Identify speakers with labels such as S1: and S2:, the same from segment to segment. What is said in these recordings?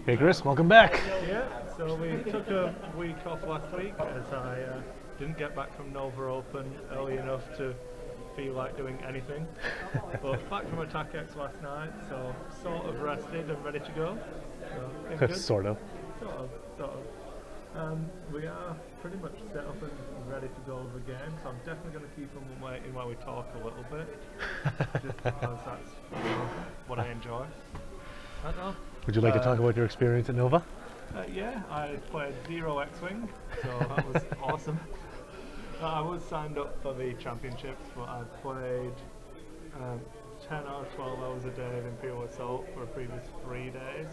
S1: Hey Chris, welcome back.
S2: Yeah, so we took a week off last week as I didn't get back from Nova Open early enough to feel like doing anything. But back from Attack X last night, so sort of rested and ready to go. So, been good.
S1: Sort of.
S2: Sort of. We are pretty much set up and ready to go over the game, so I'm definitely going to keep them waiting while we talk a little bit, just because that's what I enjoy. I don't know.
S1: Would you like to talk about your experience at Nova?
S2: Yeah, I played 0 X-Wing, so that was awesome. I was signed up for the championships, but I played 10 or 12 hours a day of Imperial Assault for the previous 3 days.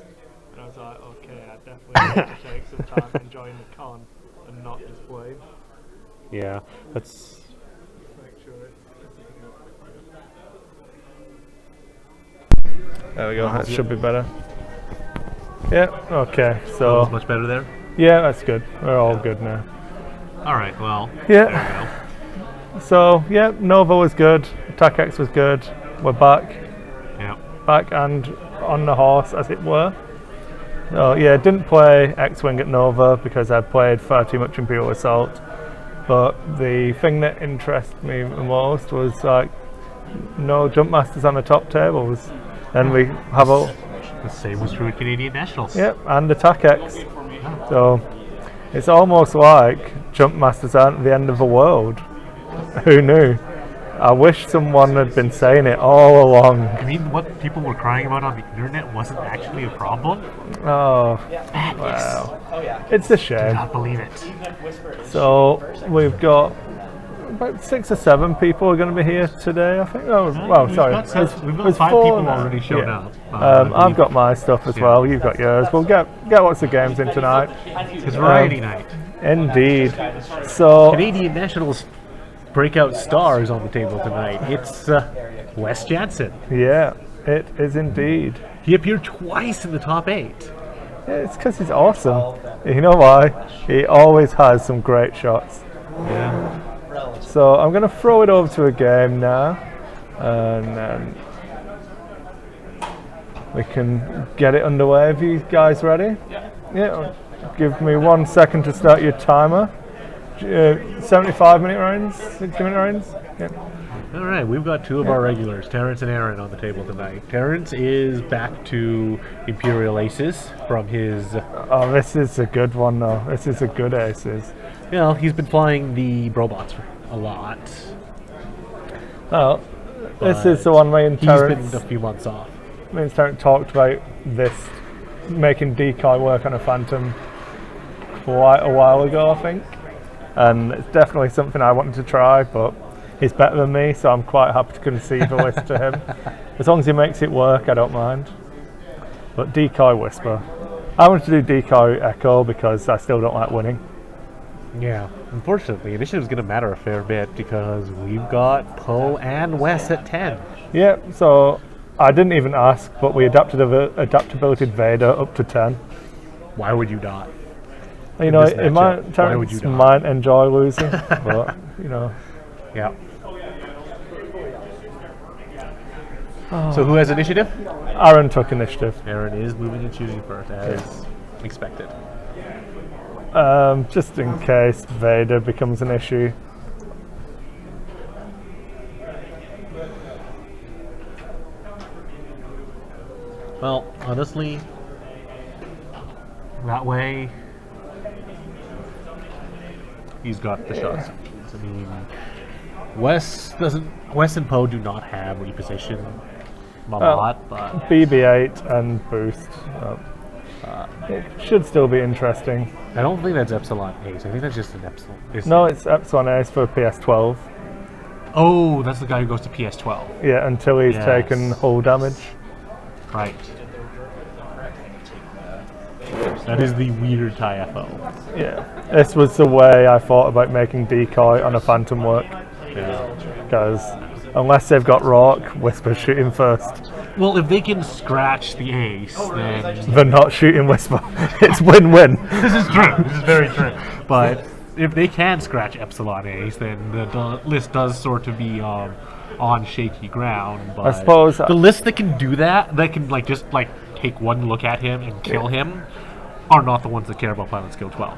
S2: And I was like, okay, I definitely need to take some time enjoying the con and not just play.
S1: Yeah, that's...
S2: Make sure it's
S3: There we go, that should be better. Yeah, okay, so...
S1: That was much better there?
S3: Yeah, that's good. We're all good now.
S1: Alright, well,
S3: Yeah.
S1: there we
S3: So, yeah, Nova was good, Attack X was good, we're back.
S1: go. Yeah.
S3: Back and on the horse, as it were. So, yeah, didn't play X-Wing at Nova because I played far too much Imperial Assault. But the thing that interested me the most was, like, no jump masters on the top tables. Then we have a...
S1: The same was true at Canadian Nationals.
S3: Yep, and Attack X. So it's almost like jump masters aren't the end of the world. Who knew? I wish someone had been saying it all along.
S1: I mean, what people were crying about on the internet wasn't actually a problem?
S3: Oh,
S1: Madness.
S3: wow. It's a
S1: Do
S3: shame.
S1: not believe it.
S3: So we've got about 6 or 7 people are going to be here today, I think. Oh, well,
S1: We've
S3: sorry.
S1: got, we've got
S3: There's
S1: 5
S3: 4
S1: people
S3: now.
S1: already shown
S3: Yeah.
S1: up.
S3: I've got my stuff as well. You've got yours. We'll get lots of games in tonight.
S1: It's variety night.
S3: Indeed. So
S1: Canadian Nationals breakout stars on the table tonight. It's Wes Jansen.
S3: yeah, it is indeed.
S1: He appeared twice in the top 8.
S3: Yeah, it's because he's awesome. You know why? He always has some great shots.
S1: Yeah.
S3: So I'm going to throw it over to a game now, and then we can get it underway. Are you guys ready? Yeah. Give me 1 second to start your timer. 75-minute rounds, 60-minute rounds. Yeah.
S1: All right, we've got 2 of our regulars, Terrence and Aaron, on the table tonight. Terrence is back to Imperial Aces from his...
S3: Oh, this is a good one though. This is a good aces.
S1: Well, he's been flying the Brobots a lot.
S3: Oh, this is the one me and
S1: He's
S3: Terrence.
S1: been a few months off.
S3: Me and Terrence talked about this, making decoy work on a Phantom quite a while ago, I think. And it's definitely something I wanted to try, but he's better than me, so I'm quite happy to concede the list to him. As long as he makes it work, I don't mind. But Decoy Whisper. I wanted to do Decoy Echo because I still don't like winning.
S1: Yeah, unfortunately, initiative's going to matter a fair bit because we've got Poe and Wes at 10.
S3: Yeah, so I didn't even ask, but we adaptability Vader up to 10.
S1: Why would you not?
S3: You know,
S1: this
S3: it might,
S1: matchup, why would you
S3: Terrence
S1: not?
S3: might enjoy losing, but, you know.
S1: Yeah. So who has initiative?
S3: Aaron took initiative.
S1: Aaron is moving and shooting first, as expected.
S3: Just in case Vader becomes an issue.
S1: Well, honestly, that way, he's got the shots. I mean, Wes and Poe do not have reposition a lot, but
S3: BB-8 and boost. It should still be interesting.
S1: I don't think that's Epsilon Ace. I think that's just an Epsilon.
S3: No, it's Epsilon Ace for PS12.
S1: Oh, that's the guy who goes to PS12.
S3: Yeah, until he's
S1: Yes.
S3: taken hull damage.
S1: Right. That is the weird TIE-FO.
S3: Yeah, this was the way I thought about making decoy on a Phantom work.
S1: Yeah.
S3: Because unless they've got Rock, Whisper shooting first.
S1: Well, if they can scratch the Ace, then
S3: They're not shooting Whisper. It's win-win.
S1: this is true. This is very true. But if they can scratch Epsilon Ace, then the list does sort of be on shaky ground. But
S3: I suppose
S1: the list that can do that, that can just take one look at him and kill him are not the ones that care about pilot skill 12.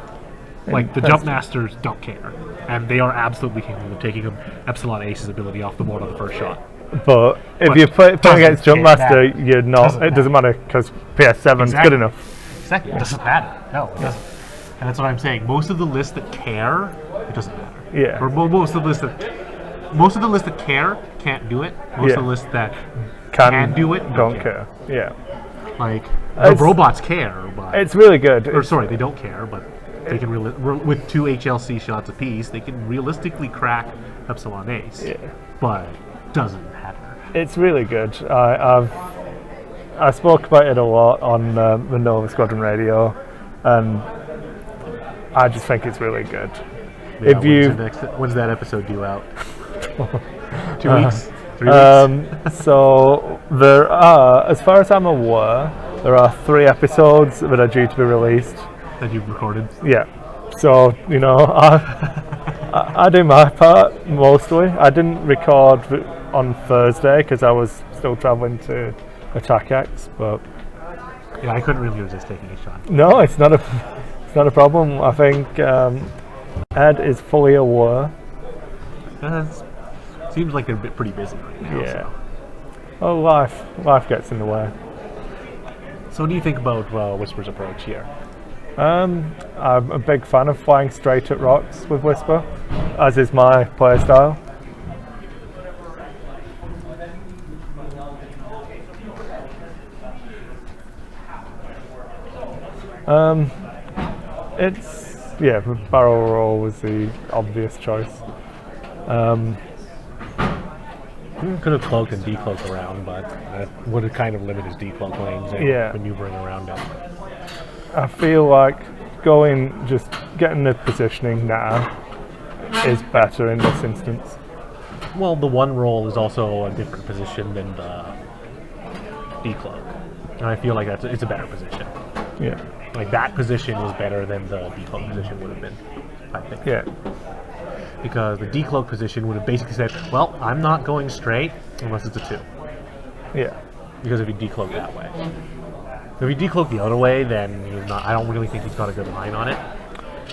S1: Like, the jump masters don't care, and they are absolutely capable of taking Epsilon Ace's ability off the board on the first shot.
S3: But if
S1: But
S3: you play against
S1: doesn't
S3: Jumpmaster,
S1: matter.
S3: you're not. It doesn't matter because PS7's
S1: Exactly.
S3: good enough.
S1: Exactly. It doesn't matter. No, it doesn't. And that's what I'm saying. Most of the lists that care, it doesn't matter.
S3: Yeah.
S1: Or most of the lists that care can't do it. Most of the lists that can do it
S3: don't care. Yeah.
S1: Like, the robots care, but
S3: It's really good.
S1: or sorry, they don't care, but they can with 2 HLC shots apiece, they can realistically crack Epsilon Ace.
S3: Yeah.
S1: But doesn't matter.
S3: It's really good. I spoke about it a lot on the Nova Squadron radio, and I just think it's really good.
S1: Yeah,
S3: If you
S1: when's that episode due out? 2 weeks? 3 weeks?
S3: So there are, as far as I'm aware, there are 3 episodes that are due to be released.
S1: That you've recorded?
S3: Yeah. So, you know, I do my part mostly. I didn't record on Thursday because I was still travelling to Attack X, but
S1: Yeah, I couldn't really resist taking a shot.
S3: no, it's not a problem. I think Ed is fully aware.
S1: Seems like they're pretty busy right now.
S3: Yeah. Oh, life gets in the way.
S1: So what do you think about Whisper's approach here?
S3: I'm a big fan of flying straight at rocks with Whisper, as is my playstyle. Barrel roll was the obvious choice.
S1: Could have cloaked and decloaked around, but that would have kind of limited his decloak lanes and maneuvering around it.
S3: I feel like getting the positioning now is better in this instance.
S1: Well, the one roll is also a different position than the decloak, and I feel like it's a better position.
S3: Yeah.
S1: Like, that position was better than the decloak position would have been, I think.
S3: Yeah.
S1: Because the decloak position would have basically said, well, I'm not going straight unless it's a 2.
S3: Yeah.
S1: Because if you decloak that way. If you decloak the other way, then he's not. I don't really think he's got a good line on it.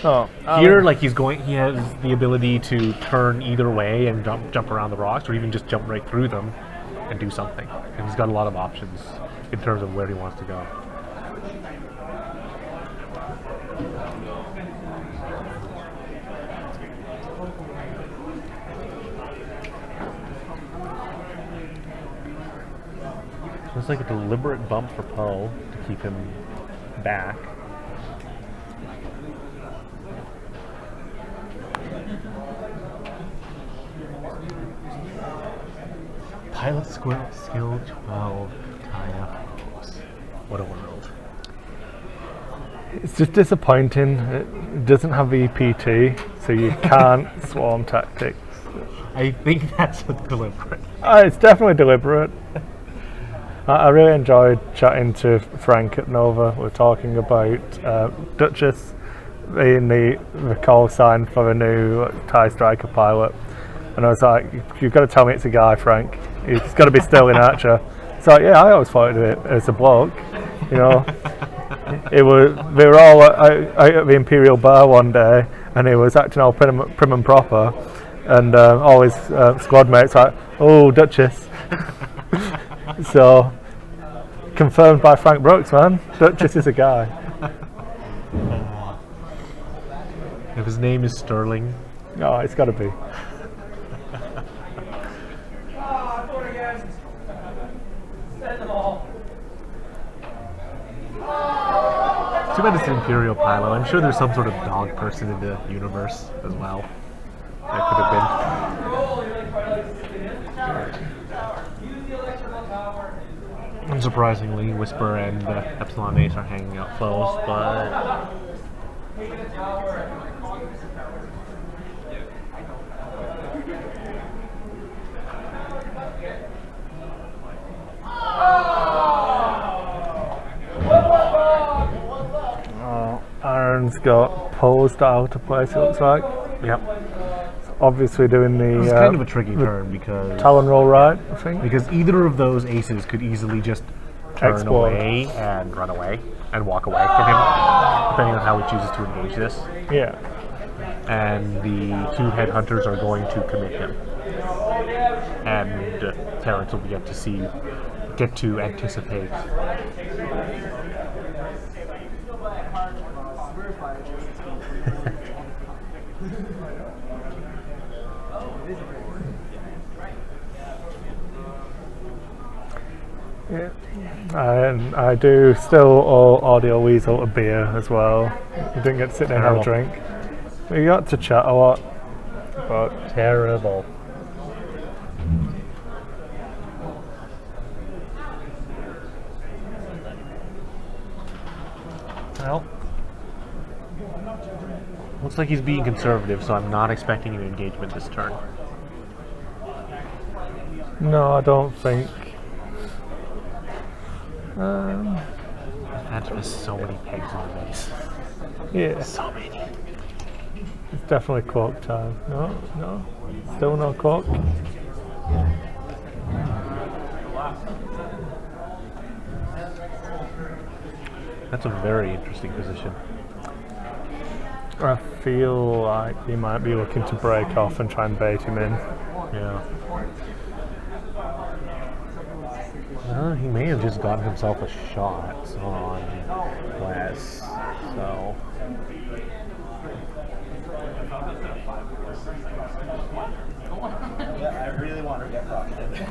S3: Oh.
S1: Here, like, he has the ability to turn either way and jump around the rocks, or even just jump right through them and do something. And he's got a lot of options in terms of where he wants to go. It's like a deliberate bump for Poe to keep him back. Pilot skill 12, Taya Pose. What a world.
S3: It's just disappointing. It doesn't have EPT, so you can't swarm tactics.
S1: I think that's deliberate.
S3: It's definitely deliberate. I really enjoyed chatting to Frank at Nova. We're talking about Duchess being the call sign for a new TIE Striker pilot. And I was like, you've got to tell me it's a guy, Frank. He's got to be Sterling Archer. So yeah, I always thought of it as a bloke. You know, they were all out at the Imperial Bar one day, and he was acting all prim and proper, and all his squad mates like, oh, Duchess. So, confirmed by Frank Brooks, man. Duchess is a guy.
S1: If his name is Sterling.
S3: Oh, it's got to be.
S1: Too bad it's an Imperial pilot. I'm sure there's some sort of dog person in the universe as well. That could have been. Unsurprisingly, Whisper and Epsilon Ace are hanging out close, but
S3: Aaron's got posed out of place, it looks like.
S1: yep.
S3: Obviously doing
S1: It's
S3: the
S1: kind of a tricky turn because
S3: Talon roll right, I think.
S1: either of those aces could easily just turn
S3: explode.
S1: away and run away and walk away from him, depending on how he chooses to engage this.
S3: Yeah.
S1: And the 2 headhunters are going to commit him. And Terrence will get to anticipate.
S3: Yeah. And I do still owe Audio Weasel a beer as well. We didn't get to sit down and have a drink. We got to chat a lot. But
S1: Terrible. Well, looks like he's being conservative, so I'm not expecting an engagement this turn.
S3: no, I don't think.
S1: That's just so many pegs in the base.
S3: Yeah,
S1: So many.
S3: it's definitely cork time. No, still no cork.
S1: That's a very interesting position.
S3: I feel like he might be looking to break off and try and bait him in.
S1: Yeah. He may have just gotten himself a shot on Wes. So.
S4: I really want to get rocketed.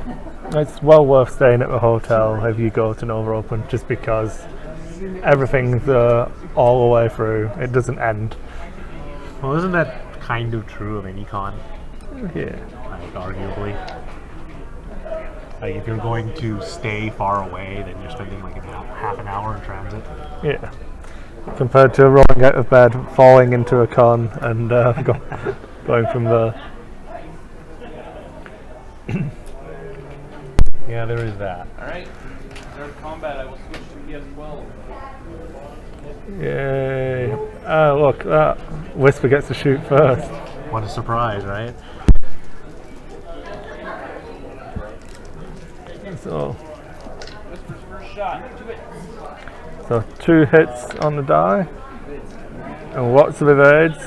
S3: It's well worth staying at the hotel if you go to Nova Open, just because everything's all the way through. It doesn't end.
S1: Well, isn't that kind of true of any con?
S3: Yeah.
S1: Like, arguably. Like, if you're going to stay far away, then you're spending like half an hour in transit.
S3: Yeah. Compared to rolling out of bed, falling into a con, and going from there.
S1: Yeah, there is that.
S4: Alright, third combat, I will switch to PS12.
S3: Yay. Look, that Whisper gets to shoot first.
S1: What a surprise, right?
S3: So,
S4: Whisper's first shot, 2 hits.
S3: so 2 hits on the die, and lots of evades.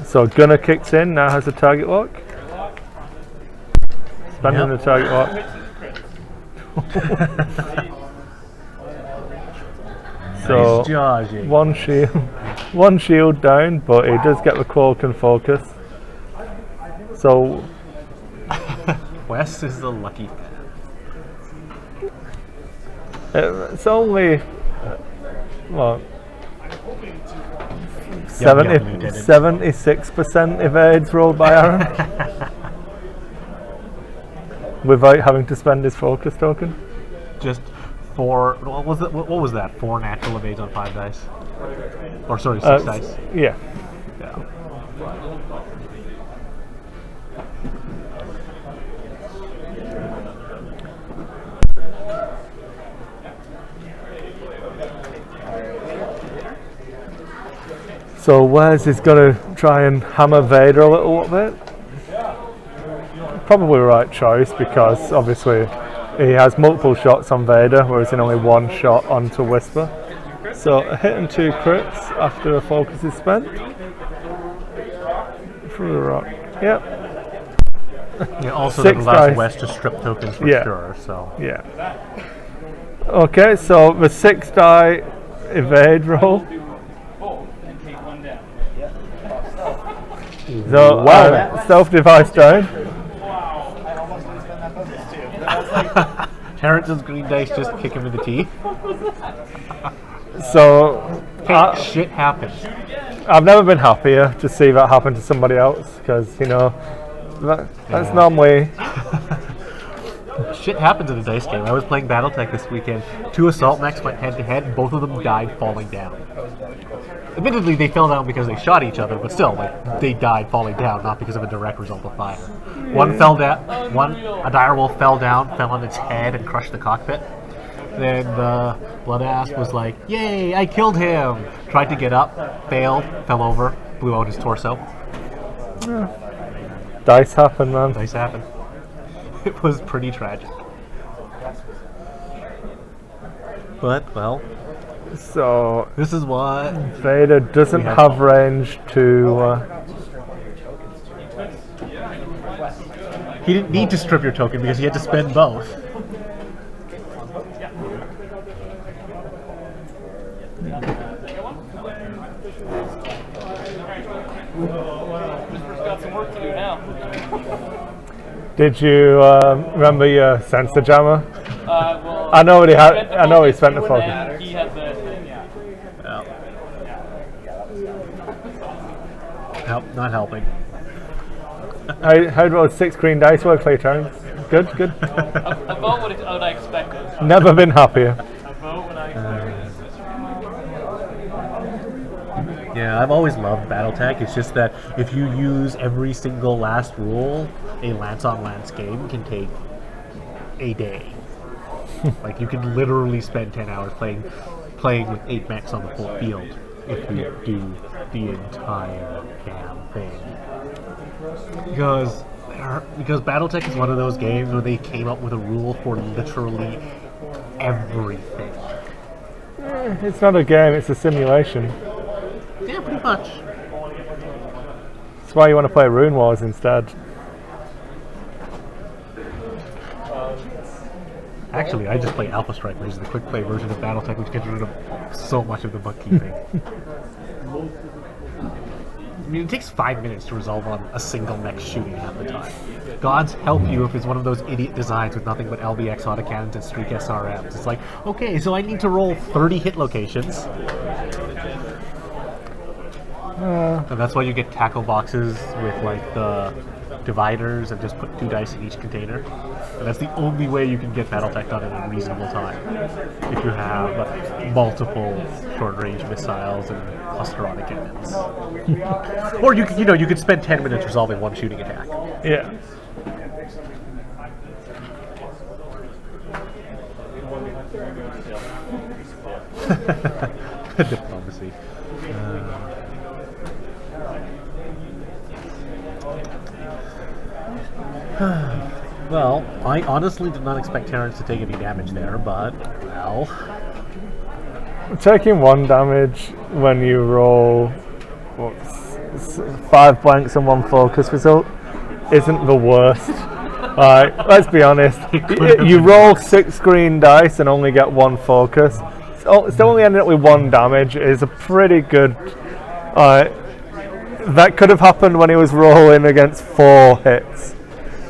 S3: So Gunner kicks in, now has a target lock. Spending
S1: Yep.
S3: the target lock. So
S1: Nice dodging.
S3: one shield down, but he does get the cloak and focus. So
S1: Wes is the lucky fan.
S3: it's only what,
S1: Yum, yum, Lieutenant.
S3: 76% evades rolled by Aaron without having to spend his focus token.
S1: Just 4. What was it? What was that? 4 natural evades on 5 dice. Or sorry, 6 dice.
S3: Yeah.
S1: Yeah.
S3: So Wes is going to try and hammer Vader a little bit. Probably the right choice, because obviously he has multiple shots on Vader, whereas in only 1 shot onto Whisper. So a hit and 2 crits after a focus is spent. Through the rock. Yep.
S1: Yeah, also
S3: 6
S1: that allows
S3: dice.
S1: Wes to strip tokens for
S3: Yeah.
S1: sure, so.
S3: Yeah. Okay, so the 6 die evade roll.
S4: And take 1 down.
S3: So stealth device down.
S4: Wow. I almost want to spend that bonus too.
S1: Terrence's green dice just kick him in the teeth.
S3: So
S1: Hey, shit happens.
S3: I've never been happier to see that happen to somebody else, because that's
S1: Yeah.
S3: normally
S1: Shit happens in a dice game. I was playing Battletech this weekend. 2 assault mechs went head to head, and both of them died falling down. Admittedly, they fell down because they shot each other, but still, like, they died falling down, not because of a direct result of fire. One fell down. A direwolf fell down, fell on its head, and crushed the cockpit. Then the Bloodass was like, "Yay! I killed him!" Tried to get up, failed, fell over, blew out his torso.
S3: dice happen, man.
S1: Dice happen. It was pretty tragic. But, well,
S3: So
S1: this is what...
S3: Vader doesn't
S1: We have-
S3: have range to.
S1: He didn't need to strip your token because he had to spend both.
S5: Whisper's got some work to do now.
S3: Did you remember your sensor jammer?
S5: Well,
S3: I know what he had.
S5: spent the
S3: I know he
S5: focus
S3: spent the
S5: too,
S3: focus.
S5: and then he had the
S1: Help, not helping.
S3: How do those 6 green dice work for you, Terren? Good, good.
S5: about what I expected.
S3: Never been happier.
S5: About what I expected.
S1: Yeah, I've always loved Battletech. It's just that if you use every single last rule, a lance-on-lance game can take a day. Like, you can literally spend 10 hours playing with 8 mechs on the full field if you do the entire damn thing. Because Battletech is one of those games where they came up with a rule for literally everything.
S3: It's not a game, it's a simulation.
S1: Yeah, pretty much.
S3: That's why you want to play Rune Wars instead.
S1: Actually, I just play Alpha Strike, which is the quick play version of Battletech, which gets rid of so much of the bookkeeping. I mean, it takes 5 minutes to resolve on a single mech shooting half the time. Gods help you if it's one of those idiot designs with nothing but LBX autocannons and streak SRMs. It's like, okay, so I need to roll 30 hit locations. And that's why you get tackle boxes with like the dividers and just put 2 dice in each container. And that's the only way you can get Battletech done in a reasonable time. If you have multiple short-range missiles and cluster autocannons. Or you could spend 10 minutes resolving one shooting attack.
S3: Yeah.
S1: Diplomacy. Well, I honestly did not expect Terren to take any damage there, but, well...
S3: Taking 1 damage when you roll 5 blanks and 1 focus result isn't the worst. Let's be honest. You roll 6 green dice and only get 1 focus. It's only ended up with 1 damage. It is a pretty good... that could have happened when he was rolling against 4 hits.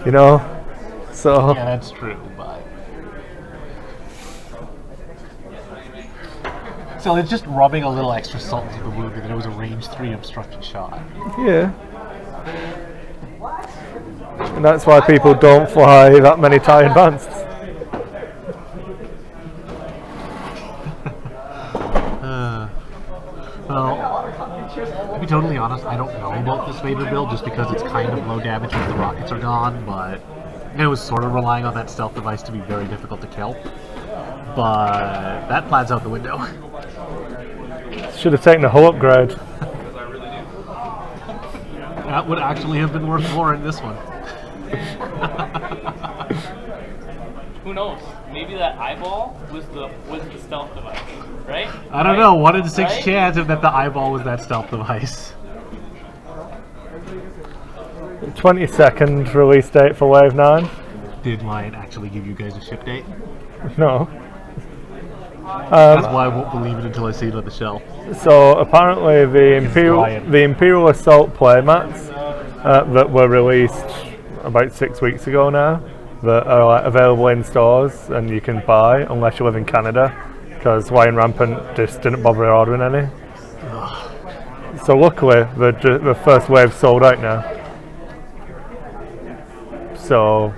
S3: You know? So...
S1: Yeah, that's true, but... So it's just rubbing a little extra salt into the wound that it was a range 3 obstruction shot.
S3: Yeah. And that's why people don't fly that many TIE Advanced.
S1: Well, to be totally honest, I don't know about this Vader build just because it's kind of low damage if the rockets are gone, but it was sort of relying on that stealth device to be very difficult to kill. But that plan's out the window.
S3: Should have taken a hull upgrade.
S1: That would actually have been worth more in this one.
S5: Who knows? Maybe that eyeball was the stealth device, right?
S1: I don't know, 1 in 6 chance that the eyeball was that stealth device.
S3: 22nd release date for Wave 9.
S1: Did mine actually give you guys a ship date?
S3: No.
S1: That's why I won't believe it until I see it on the shelf.
S3: So apparently
S1: lying.
S3: the Imperial Assault playmats that were released about 6 weeks ago now, that are available in stores and you can buy unless you live in Canada, because Wayne Rampant just didn't bother ordering any. So luckily the first wave sold out now. So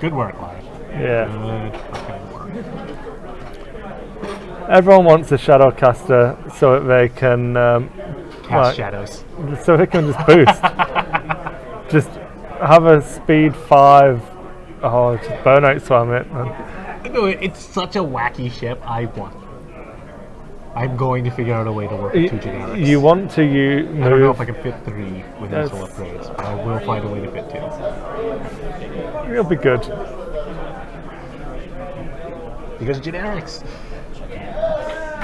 S1: Good work, Lion.
S3: yeah.
S1: Good fucking work.
S3: Everyone wants a Shadowcaster so that they can
S1: Cast shadows.
S3: so they can just boost. Just have a speed 5. Oh, just burnout swam it.
S1: No, it's such a wacky ship. I'm going to figure out a way to work with 2 generics.
S3: You want to
S1: I don't know
S3: move.
S1: if I can fit 3 with
S3: Yes.
S1: initial upgrades, but I will find a way to fit 2.
S3: It'll be good.
S1: Because generics.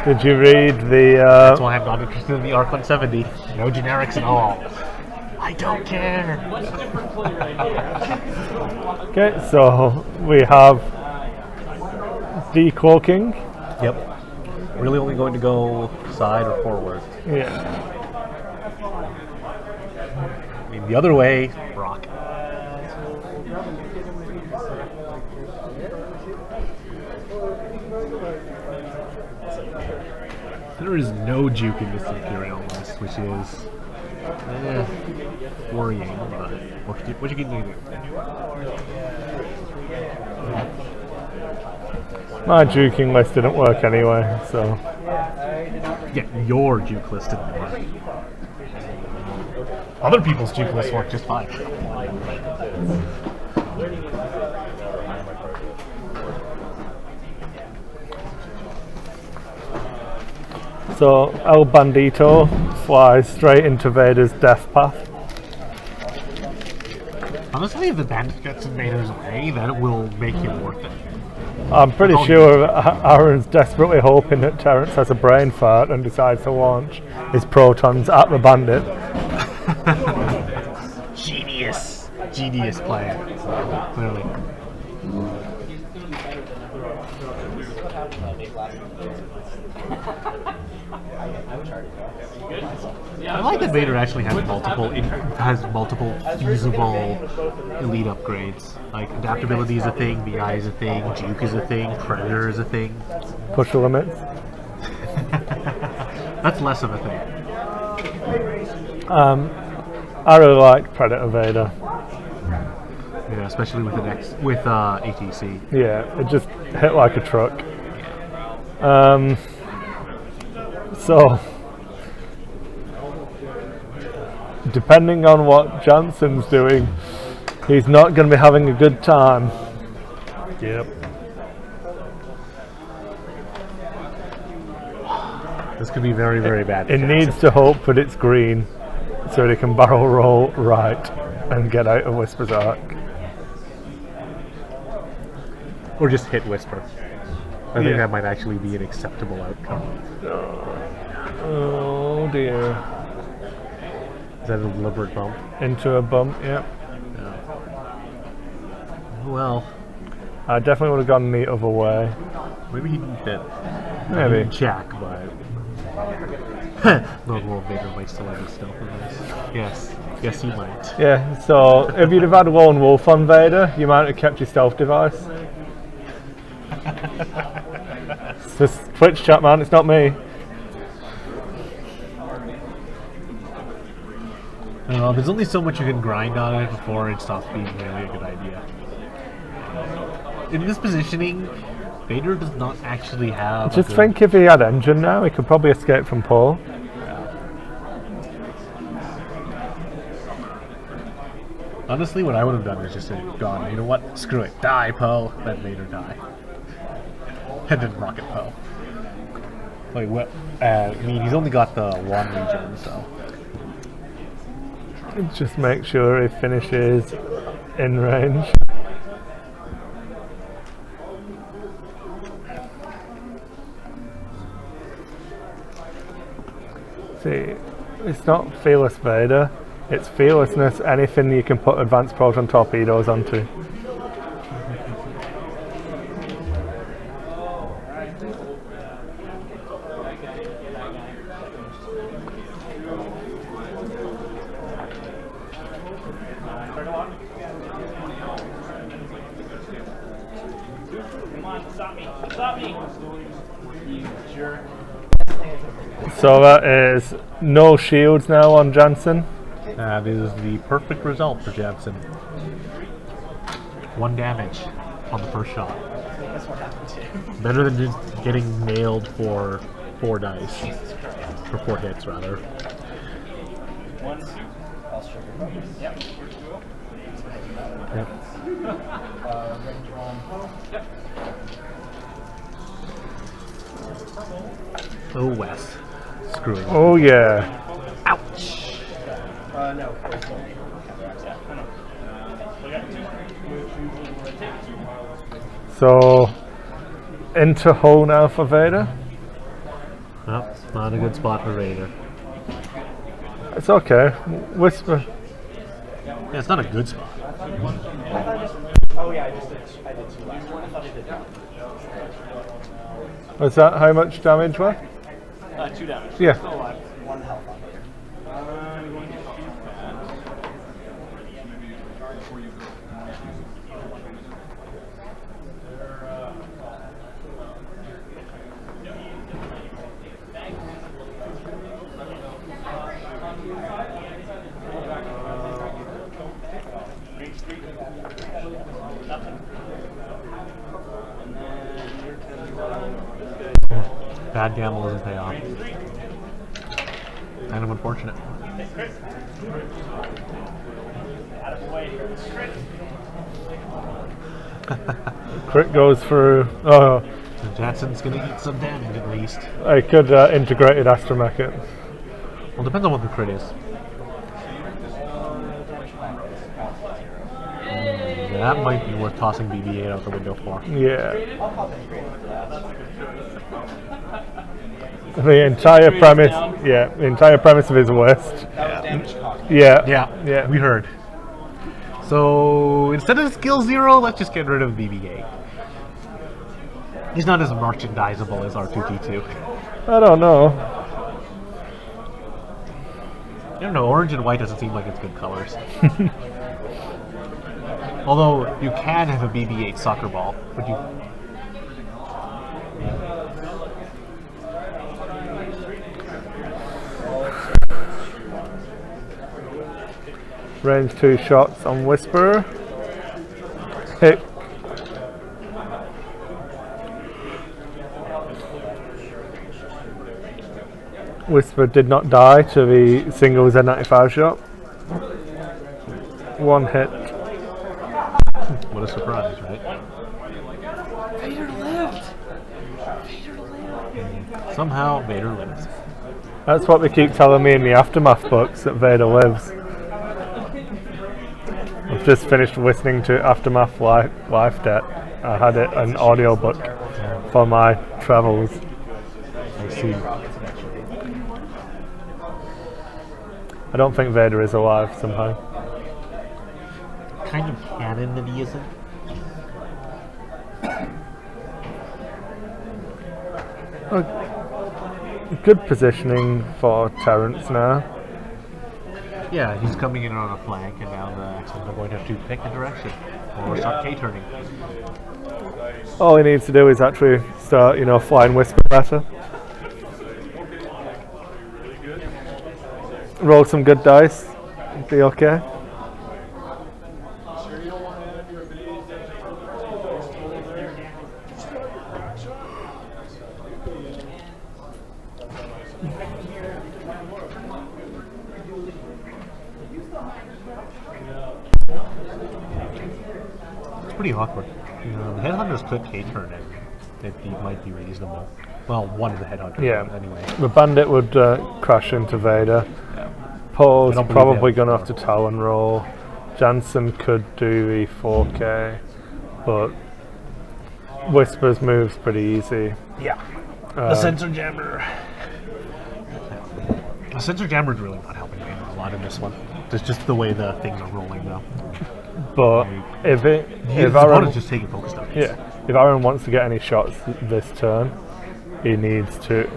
S3: Did you read
S1: That's
S3: the?
S1: why I'm not interested in the Arc 170. No generics at all. I don't care.
S5: Much different play right here.
S3: Okay, so we have decloaking.
S1: Yep. Really only going to go side or forward.
S3: Yeah.
S1: I mean, the other way, rock. There is no juke in this Imperial list, which is worrying, but what you can do?
S3: My juking list didn't work anyway, so
S1: Yeah, your juke list didn't work. Other people's juke lists work just fine.
S3: so El Bandito flies straight into Vader's death path.
S1: Honestly, if the bandit gets in Vader's way, that will make him worth it.
S3: I'm pretty sure Aaron's desperately hoping that Terrence has a brain fart and decides to launch his protons at the bandit.
S1: Genius plan, clearly. I like that Vader actually has multiple feasible elite upgrades. Like adaptability is a thing, BI is a thing, juke is a thing, predator is a thing.
S3: Push the limits.
S1: That's less of a thing.
S3: I really like Predator Vader.
S1: Yeah, especially with ATC.
S3: Yeah, it just hit like a truck. So, depending on what Jansen's doing, he's not going to be having a good time.
S1: Yep. This could be very, very bad.
S3: It needs to hope that it's green so they can barrel roll right and get out of Whisper's arc.
S1: Or just hit Whisper. I think
S3: Yeah.
S1: that might actually be an acceptable outcome.
S3: Oh dear.
S1: Is that a deliberate bump?
S3: Into a bump, yeah.
S1: Well,
S3: I definitely would have gone the other way.
S1: maybe he didn't hit.
S3: Maybe.
S1: Jack, but no, well, Vader might still have his stealth in this. Yes, he might.
S3: Yeah, so if you'd have had a lone wolf on Vader, you might have kept your stealth device. It's just Twitch chat, man, it's not me.
S1: I don't know, there's only so much you can grind on it before it stops being really a good idea. In this positioning, Vader does not actually have.
S3: Just think if he had engine now, he could probably escape from Paul.
S1: Honestly, what I would have done is just gone, you know what? Screw it. Die, Poe. Let Vader die. And then rocket Poe. Like, what? I mean, he's only got the one regen, so.
S3: Just make sure he finishes in range. See, it's not Fearless Vader, it's Fearlessness, anything you can put advanced proton torpedoes onto.
S5: Come on, stop me. Stop me. You jerk.
S3: So that is no shields now on Jansen.
S1: That is the perfect result for Jansen. 1 damage on the first shot. Better than just getting nailed for 4 dice. For 4 hits, rather.
S5: Yep.
S1: Yep. Oh, Wes. Screw it.
S3: Oh yeah.
S1: Ouch!
S4: No.
S3: So into hull now for Vader.
S1: No, it's not a good spot for Vader.
S3: It's okay. Whisper.
S1: Yeah, it's not a good spot.
S4: Oh yeah, I did 2 last time. I thought I did that.
S3: Was that how much damage was?
S5: 2 damage.
S3: Yeah.
S5: Still alive.
S4: 1 health on it.
S5: I'm going to shoot that.
S1: Bad gamble doesn't pay off. Kind of unfortunate.
S3: Crit goes through. Oh,
S1: So Jackson's gonna eat some damage at least.
S3: I could integrated astromech it.
S1: Well, depends on what the crit is. That might be worth tossing BB-8 out the window for.
S3: Yeah. The entire premise. Yeah, the entire premise of his list. Yeah.
S1: Yeah, we heard. So instead of skill 0, let's just get rid of BB-8. He's not as merchandisable as R2-D2.
S3: I don't know.
S1: I don't know, orange and white doesn't seem like it's good colors. Although, you can have a BB-8 soccer ball, but you...
S3: Range 2 shots on Whisperer. Hit. Whisperer did not die to the single Z95 shot. 1 hit.
S1: What a surprise, right?
S5: Vader lived!
S1: Somehow, Vader lives.
S3: That's what they keep telling me in the Aftermath books, that Vader lives. I've just finished listening to Aftermath Life Debt. I had it an audiobook for my travels.
S1: I see.
S3: I don't think Vader is alive somehow.
S1: Kind of canon that he isn't.
S3: Good positioning for Terrence now.
S1: Yeah, he's coming in on a flank, and now the X-Men are going to have to pick a direction or start K-turning.
S3: All he needs to do is actually start, flying Whisper better. Roll some good dice. Be okay.
S1: It's pretty awkward. The headhunters could K-turn and it might be reasonable. Well, one of the headhunters,
S3: Yeah.
S1: anyway.
S3: The bandit would crash into Vader.
S1: Yeah.
S3: Paul's
S1: I don't believe
S3: probably
S1: they
S3: going to
S1: have
S3: have to Talon roll. Jansen could do the 4K, but Whisper's moves pretty easy.
S1: Yeah. The sensor jammer. The sensor jammer is really not helping me a lot in this one. It's just the way the things are rolling, though.
S3: But if
S1: His
S3: Aaron,
S1: opponent's just taking focus damage.
S3: if Aaron wants to get any shots this turn, he needs to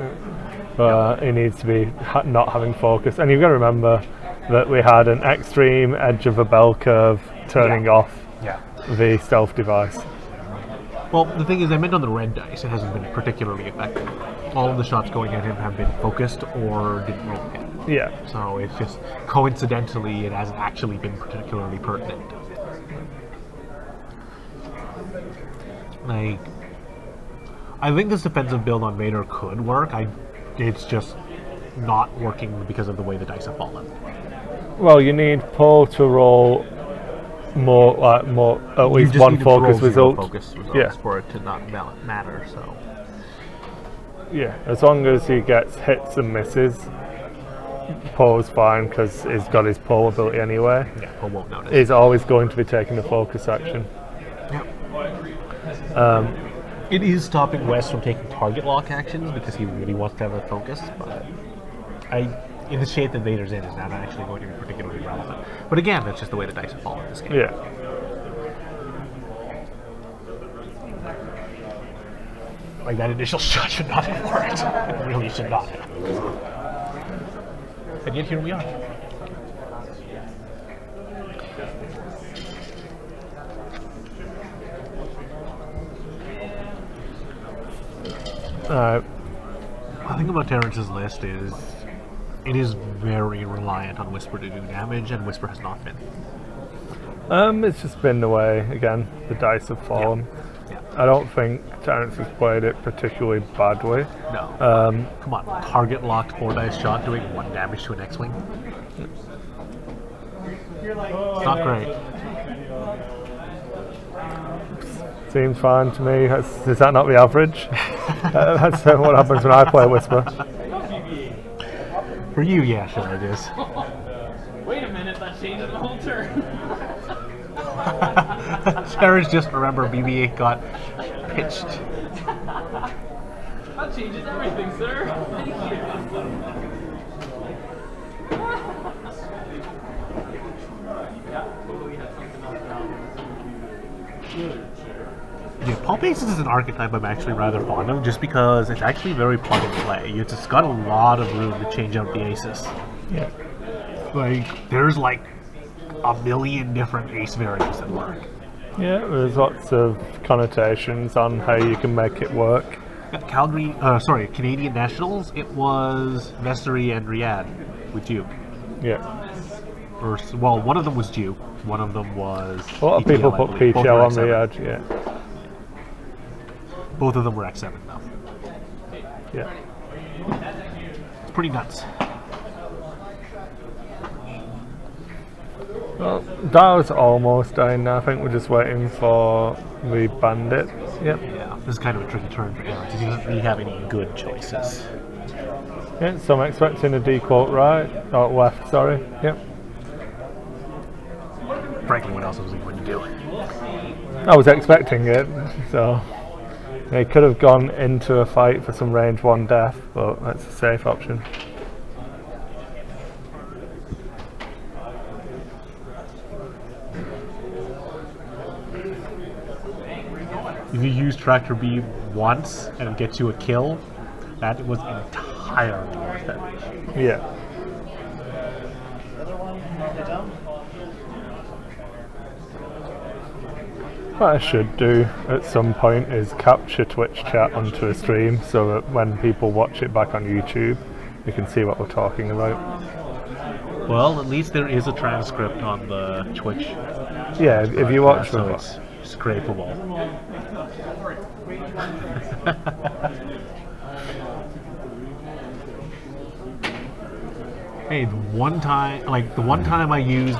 S3: be not having focus. And you've got to remember that we had an extreme edge of a bell curve turning off the stealth device.
S1: Well, the thing is, I meant on the red dice, it hasn't been particularly effective. All of the shots going at him have been focused or didn't roll hit.
S3: Yeah.
S1: So it's just coincidentally, it hasn't actually been particularly pertinent. Like, I think this defensive build on Vader could work. It's just not working because of the way the dice have fallen.
S3: Well, you need Paul to roll more, at
S1: You
S3: least
S1: just
S3: one
S1: need to roll
S3: focus
S1: zero
S3: result.
S1: focus results
S3: Yeah.
S1: for it to not matter. So
S3: Yeah, as long as he gets hits and misses, Paul's fine because he's got his Paul ability anyway.
S1: yeah, Paul won't notice.
S3: He's always going to be taking the focus action.
S1: Yep. It is stopping West from taking target lock actions because he really wants to have a focus, but in the shape that Vader's in is not actually going to be particularly relevant. But again, that's just the way the dice have fallen in this game.
S3: Yeah.
S1: Like, that initial shot should not have worked. It really should not have. And yet here we are. The thing about Terrence's list is it is very reliant on Whisper to do damage, and Whisper has not been.
S3: It's just been the way, again, the dice have fallen.
S1: Yeah.
S3: I don't think Terrence has played it particularly badly.
S1: No. Come on, target locked 4-dice shot doing 1 damage to an X-Wing. It's not great.
S3: Seems fine to me. Is that not the average? That's what happens when I play Whisper.
S1: For you, yeah, sure it is.
S5: Wait a minute, that changes the whole turn.
S1: Terrence just remember BB-8 got pitched.
S5: That changes everything, sir. Thank you.
S1: Yeah, Pulp Aces is an archetype I'm actually rather fond of just because it's actually very plug and play. It's just got a lot of room to change out the aces.
S3: Yeah.
S1: Like, there's like a million different ace variants that work.
S3: Yeah, there's lots of connotations on how you can make it work.
S1: At Canadian Nationals, it was Vessery and Riyadh with Duke.
S3: Yeah.
S1: Well, one of them was Duke, one of them was
S3: A lot of
S1: PTL,
S3: people
S1: I
S3: put
S1: believe. Both were
S3: PTL on
S1: X7.
S3: Riyadh, yeah.
S1: Both of them were X7 though.
S3: Yeah.
S1: It's pretty nuts.
S3: Well, Dial's almost dying now. I think we're just waiting for the bandits. Yep.
S1: Yeah, this is kind of a tricky turn for Aaron. He doesn't really have any good choices.
S3: Yeah, so I'm expecting a dequote right, or left, sorry. Yep.
S1: Frankly, what else was he going to do?
S3: I was expecting it, so he could have gone into a fight for some range 1 death, but that's a safe option.
S1: If you use Tractor B once and it gets you a kill, that was entirely worth it.
S3: Yeah. What I should do at some point is capture Twitch chat onto a stream so that when people watch it back on YouTube, you can see what we're talking about.
S1: Well, at least there is a transcript on the Twitch.
S3: Yeah, if you watch
S1: so
S3: them.
S1: it's scrapable. Hey, the one time I used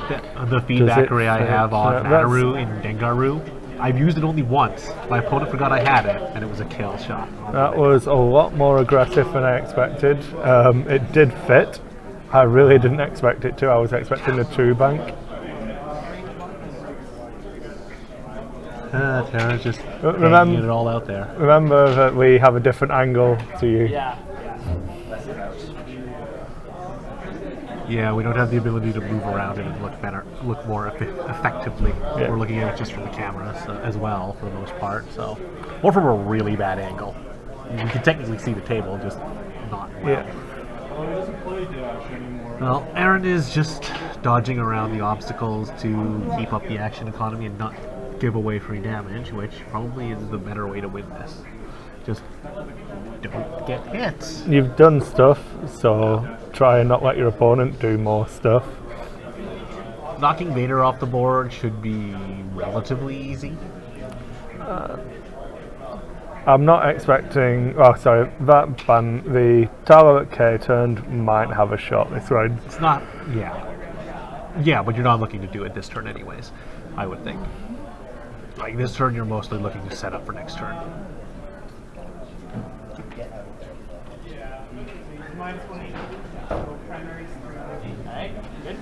S1: the feedback array I have on Nataru in Dengaru, I've used it only once. My opponent forgot I had it, and it was a kill shot.
S3: That was a lot more aggressive than I expected. It did fit. I really didn't expect it to. I was expecting a 2-bank.
S1: Terren's just
S3: Remember-
S1: hanging it all out there.
S3: Remember that we have a different angle to you.
S5: Yeah.
S1: Yeah, we don't have the ability to move around it and look more effectively.
S3: Yeah.
S1: We're looking at it just from the camera as well, for the most part. So, or from a really bad angle. You can technically see the table, just not well.
S3: Yeah.
S1: Well, Aaron is just dodging around the obstacles to keep up the action economy and not give away free damage, which probably is the better way to win this. Just don't get hits.
S3: You've done stuff, so try and not let your opponent do more stuff.
S1: Knocking Vader off the board should be relatively easy.
S3: I'm not expecting. Oh, sorry. The tower that K turned might have a shot this round.
S1: It's not, yeah, but you're not looking to do it this turn anyways, I would think. Like this turn, you're mostly looking to set up for next turn.
S5: Alright, good.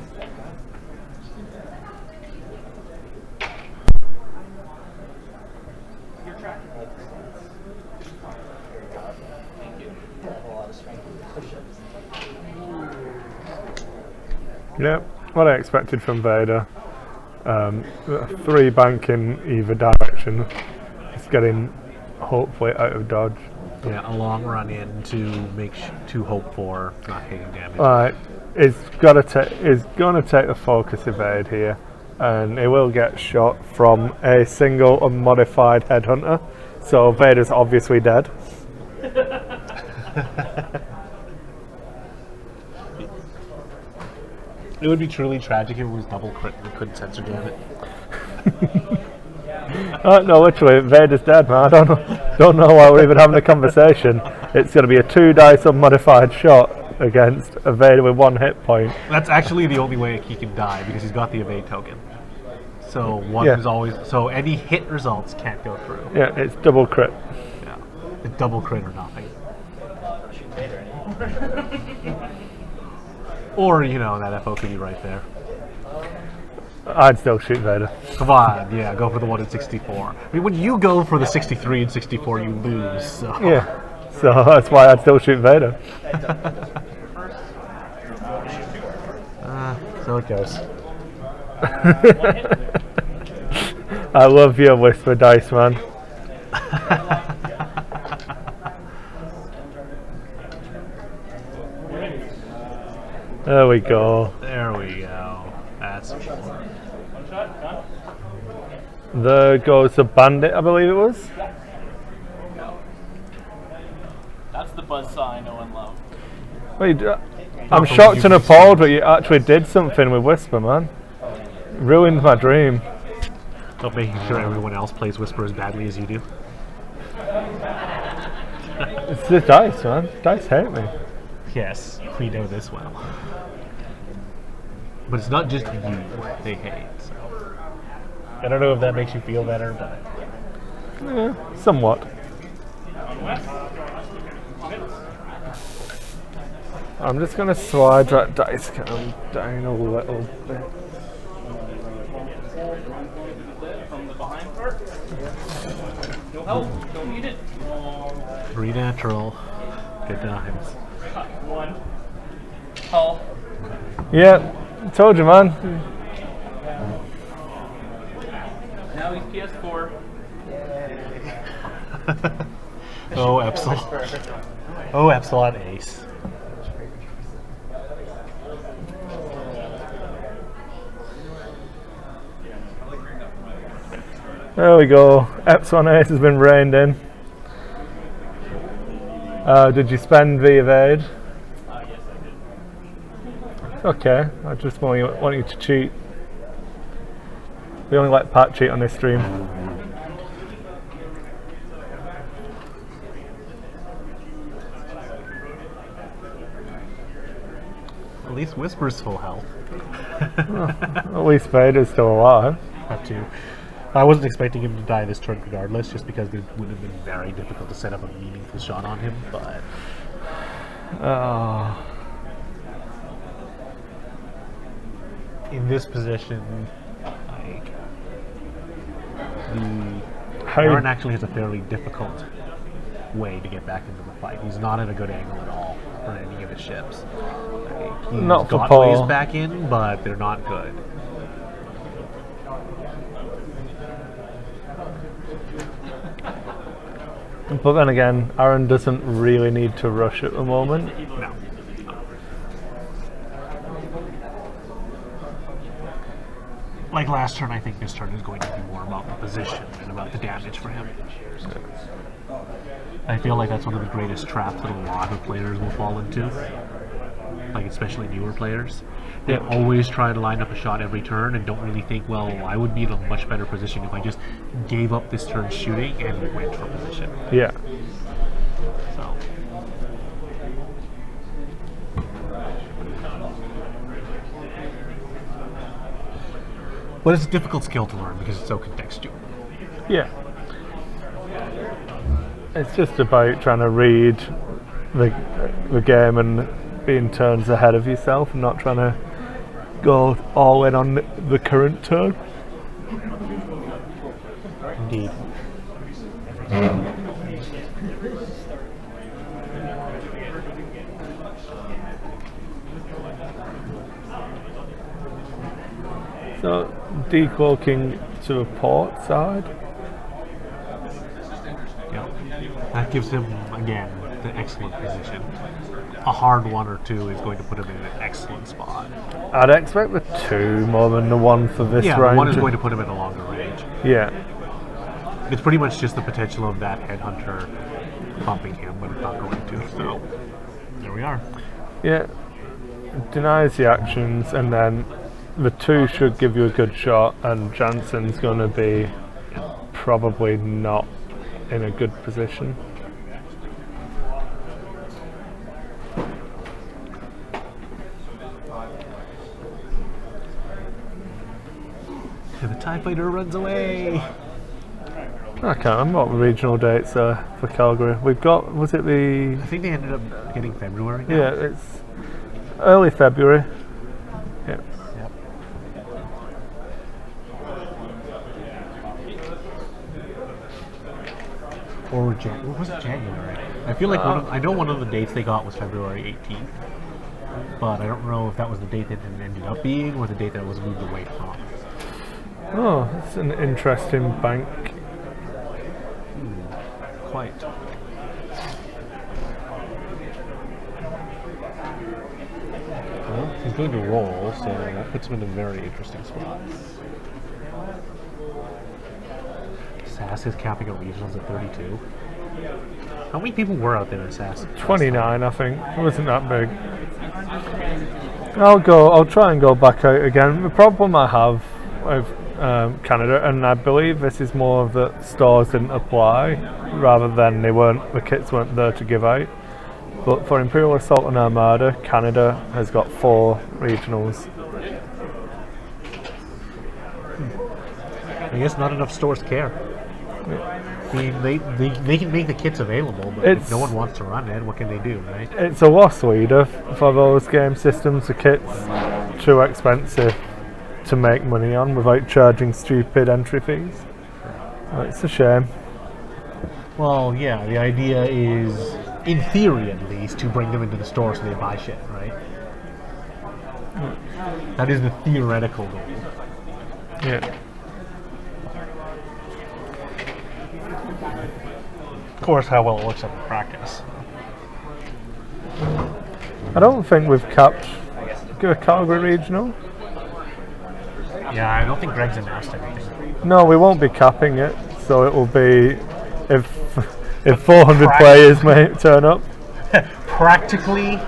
S3: Yep, what I expected from Vader. 3 bank in either direction. Just getting hopefully out of dodge.
S1: Yeah, a long run in to hope for not taking damage.
S3: Right, he's going to take the focus evade here, and he will get shot from a single unmodified headhunter. So Vader's obviously dead.
S1: It would be truly tragic if it was double crit and we couldn't sensor jam it.
S3: No, literally, Vader's dead, man. I don't know why we're even having a conversation. It's going to be a 2 dice unmodified shot against a Vader with 1 hit point.
S1: That's actually the only way he can die because he's got the evade token. So one
S3: Yeah.
S1: is always any hit results can't go through.
S3: Yeah, it's double crit.
S1: Yeah, it's double crit or nothing. Or that FO could be right there.
S3: I'd still shoot Vader.
S1: Come on, yeah, go for the one in 64. I mean, when you go for the 63 and 64, you lose. So.
S3: Yeah, so that's why I'd still shoot Vader.
S1: So it goes.
S3: I love your whisper dice, man. There we go.
S1: There we go. That's cool.
S5: One shot, done.
S3: There goes the bandit, I believe it was.
S5: That's the buzzsaw I know and love.
S3: Wait, I'm shocked and appalled that you actually did something with Whisper, man. Ruined my dream.
S1: Not making sure everyone else plays Whisper as badly as you do.
S3: It's the dice, man. Dice hate me.
S1: Yes, we know this well. But it's not just you they hate. So. I don't know if that makes you feel better, but
S3: Yeah, somewhat. I'm just gonna slide that dice count down a little bit.
S5: From the behind part. No help. Don't need it.
S1: 3 natural. Good times.
S5: One. Oh.
S3: Yeah, told you, man.
S5: Now he's PS4.
S1: Oh, Epsilon. Oh, Epsilon Ace.
S3: There we go. Epsilon Ace has been reined in. Did you spend the evade?
S5: Yes, I did.
S3: Okay, I just want you to cheat. We only let Pat cheat on this stream.
S1: At least Whisper's full health.
S3: At least Vader's still alive.
S1: Have to. I wasn't expecting him to die this turn regardless, just because it would have been very difficult to set up a meaningful shot on him, but... in this position, like... Terren actually has a fairly difficult way to get back into the fight. He's not at a good angle at all for any of his ships. Like, he's
S3: Not for
S1: got
S3: Paul.
S1: ways back in, but they're not good.
S3: But then again, Aaron doesn't really need to rush at the moment.
S1: No. Like last turn, I think this turn is going to be more about the position than about the damage for him. I feel like that's one of the greatest traps that a lot of players will fall into. Like especially newer players. They always try to line up a shot every turn and don't really think, well, I would be in a much better position if I just gave up this turn shooting and went for position.
S3: Yeah.
S1: So. But it's a difficult skill to learn because it's so contextual.
S3: Yeah. It's just about trying to read the game and being turns ahead of yourself and not trying to go all in on the current turn.
S1: Indeed.
S3: So decloaking to the port side.
S1: Yeah. That gives him, again, the excellent position. A hard 1 or 2 is going to put him in an excellent spot.
S3: I'd expect the 2 more than the 1 for this
S1: Yeah,
S3: range.
S1: the 1 is going to put him at a longer range.
S3: Yeah.
S1: It's pretty much just the potential of that headhunter bumping him, but it's not going to. So, there we are.
S3: Yeah. Denies the actions, and then the 2 should give you a good shot, and Jansen's going to be probably not in a good position.
S1: And the TIE Fighter runs away.
S3: I can't remember what the regional dates are for Calgary. We've got, was it the...
S1: I think they ended up getting February now.
S3: Yeah, it's early February. Yeah.
S1: Yep. Or what was it, January? I feel like I know one of the dates they got was February 18th, but I don't know if that was the date that it ended up being or the date that it was moved away from.
S3: Oh, that's an interesting bank.
S1: Quite. Well, he's going to roll, so that puts him in a very interesting spot. SAS is capping at regionals at 32. How many people were out there in SAS?
S3: 29, I think. It wasn't that big. I'll try and go back out again. The problem I have with Canada, and I believe this is more of that stores didn't apply rather than the kits weren't there to give out. But for Imperial Assault and Armada, Canada has got 4 regionals.
S1: I guess not enough stores care. I mean, they can make the kits available, but if no one wants to run it, what can they do, right?
S3: It's a loss leader for those game systems. The kit's too expensive to make money on without charging stupid entry fees. It's a shame.
S1: Well, yeah, the idea is, in theory at least, to bring them into the store so they buy shit, right? That is the theoretical goal.
S3: Yeah.
S1: Of course, how well it looks up in practice.
S3: I don't think we've capped a Calgary regional.
S1: Yeah, I don't think Greg's announced anything.
S3: No, we won't be capping it, so it will be if 400 players may turn up.
S1: Practically,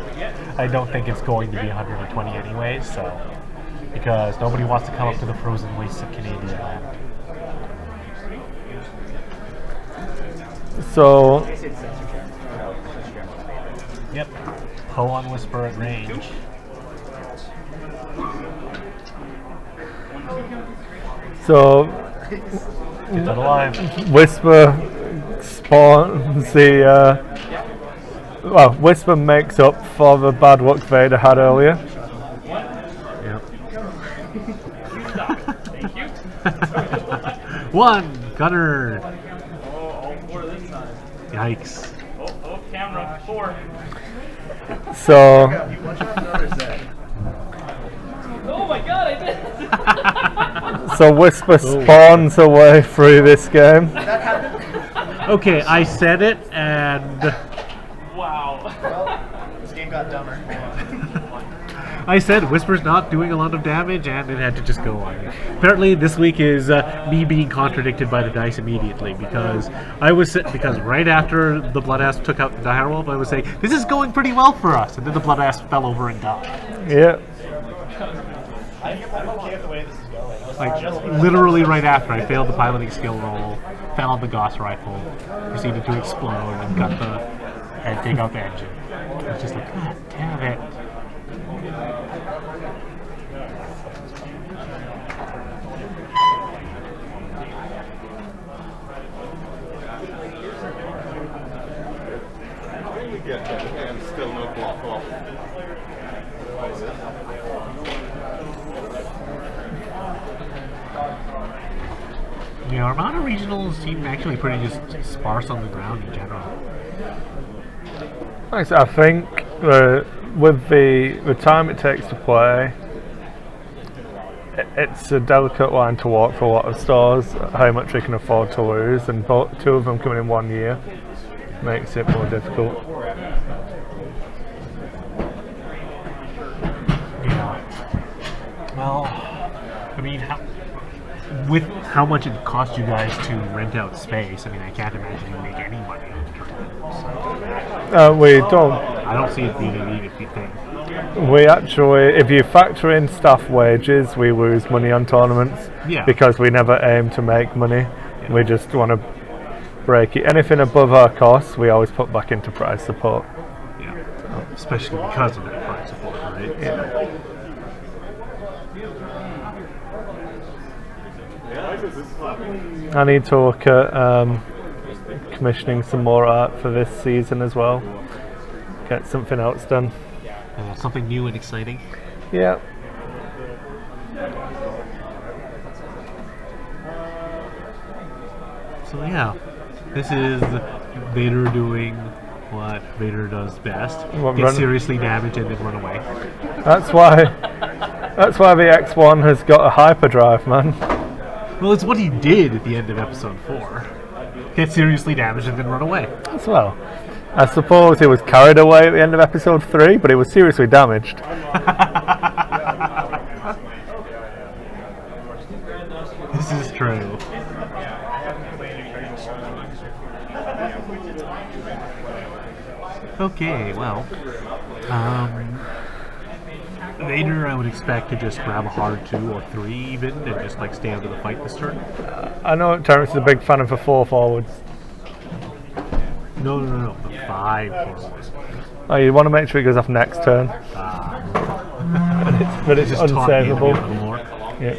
S1: I don't think it's going to be 120 anyways, so because nobody wants to come up to the frozen wastes of Canadian land.
S3: So,
S1: Yep. Poe on Whisper at range.
S3: so
S1: Get that alive.
S3: Whisper spawns the. Whisper makes up for the bad luck Vader had earlier.
S1: Yep. One gunner. Yikes.
S5: Oh, camera, 4.
S3: So,
S5: Oh my god, I did!
S3: so Whisper spawns away through this game.
S1: Okay, I said it, and
S5: Wow.
S4: Well, this game got dumber.
S1: I said Whisper's not doing a lot of damage, and it had to just go on. Apparently, this week is me being contradicted by the dice immediately because because right after the Bloodass took out the Direwolf, I was saying this is going pretty well for us, and then the Bloodass fell over and died.
S3: Yeah.
S4: I'm okay with the way this is going.
S1: Like literally right after I failed the piloting skill roll, fell on the Gauss rifle, proceeded to explode, and got and take out the engine. I was just like, God damn it.
S6: And still no block off.
S1: Yeah, Armada regionals seem actually pretty just sparse on the ground in general.
S3: I think with the time it takes to play, it's a delicate line to walk for a lot of stores, how much we can afford to lose, and two of them coming in 1 year makes it more difficult.
S1: Yeah. Well, I mean, with how much it costs you guys to rent out space, I mean, I can't imagine you make any money on the tournament.
S3: We don't.
S1: I don't see it being an even thing.
S3: We actually, if you factor in staff wages, we lose money on tournaments.
S1: Yeah.
S3: Because we never aim to make money. Yeah. We just want to break it. Anything above our costs, we always put back into prize support.
S1: Yeah. Especially because of that prize support, right?
S3: Yeah. I need to look at commissioning some more art for this season as well. Get something else done.
S1: Something new and exciting.
S3: Yeah.
S1: So yeah, this is Vader doing what Vader does best: get seriously damaged and then run away.
S3: That's why the X1 has got a hyperdrive, man.
S1: Well, it's what he did at the end of episode 4. Get seriously damaged and then run away.
S3: As well. I suppose he was carried away at the end of episode 3, but he was seriously damaged.
S1: This is true. Okay, well, Vader, I would expect to just grab a hard 2 or 3 even, and just like stay out of the fight this turn.
S3: I know Terrence is a big fan of the 4 forwards.
S1: No, the 5 forwards.
S3: Oh, you want to make sure he goes off next turn. But it's
S1: just
S3: unsavable.
S1: Yeah.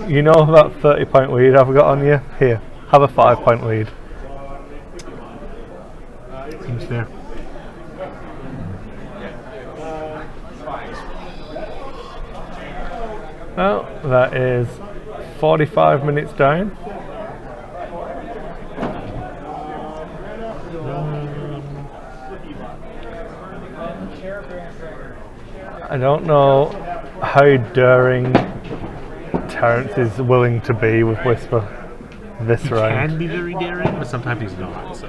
S3: You know that 30-point lead I've got on you? Here, have a 5-point lead.
S1: Seems fair.
S3: Well, that is 45 minutes down. I don't know how daring Terrence is willing to be with Whisper this round.
S1: He can be very daring, but sometimes he's not. So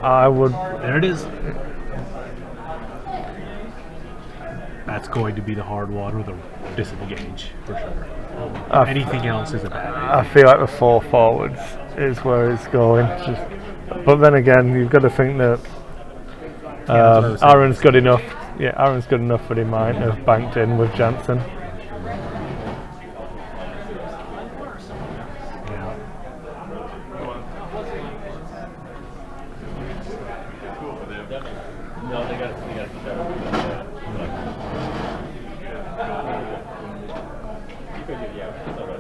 S3: I would.
S1: There it is. That's going to be the hard one with a disengage for sure. Anything else is a bad idea.
S3: I feel like the 4 forwards is where it's going. But then again, you've got to think that Aaron's good enough. Yeah, Aaron's good enough that he might have banked in with Jansen.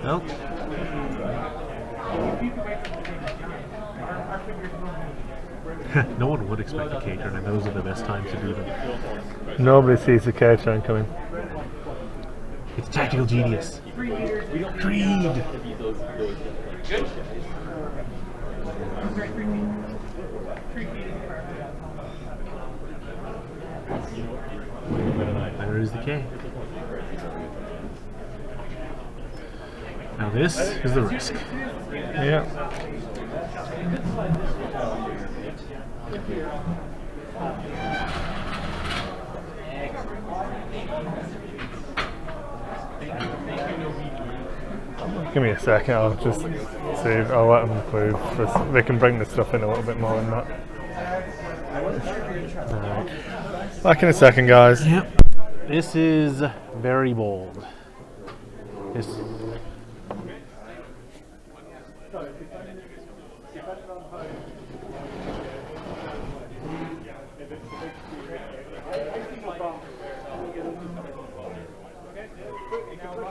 S1: Nope. No one would expect a K-turn, and those are the best times to do them.
S3: Nobody sees the K-turn coming.
S1: It's tactical genius. Creed! There is the K. Now this is the risk.
S3: Yeah. Give me a second, I'll just see, I'll let them include, they can bring the stuff in a little bit more than that.
S1: Alright.
S3: Back in a second, guys.
S1: Yep. This is very bold. This.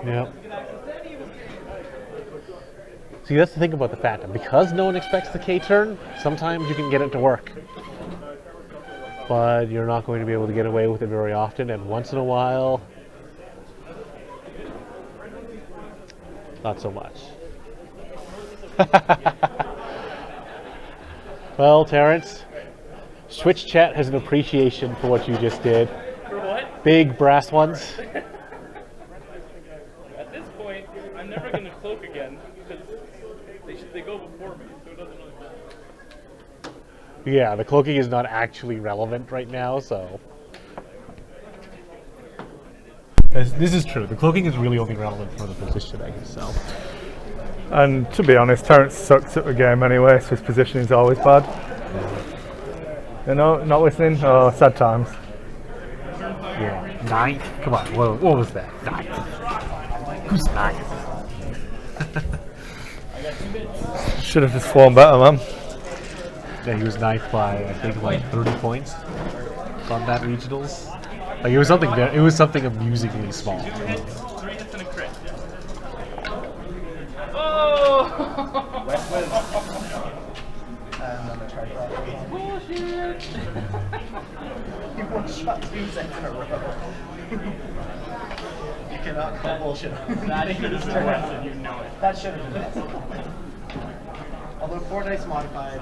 S1: Yep. See, that's the thing about the Phantom. Because no one expects the K-turn, sometimes you can get it to work. But you're not going to be able to get away with it very often, and once in a while, not so much. Well, Terrence, Switch chat has an appreciation for what you just did.
S5: For what?
S1: Big brass ones. Yeah, the cloaking is not actually relevant right now, so. This is true. The cloaking is really only relevant for the positioning, so.
S3: And to be honest, Terren sucks at the game anyway, so his positioning is always bad. You know, not listening? Oh, sad times.
S1: Yeah, 9th? Come on, what was that? 9th. Who's 9th?
S3: Should have just flown better, man.
S1: Yeah, he was 9th by, I think, like 30 points on that regionals. Like, it was something amusingly small.
S5: 3 hits and a crit. Oh!
S4: West was. And then the tripod.
S5: Bullshit!
S4: You one shot 2 sets in a row. You cannot call bullshit.
S5: That should have been worse, and you know it.
S4: That should have been it. Although 4 dice modified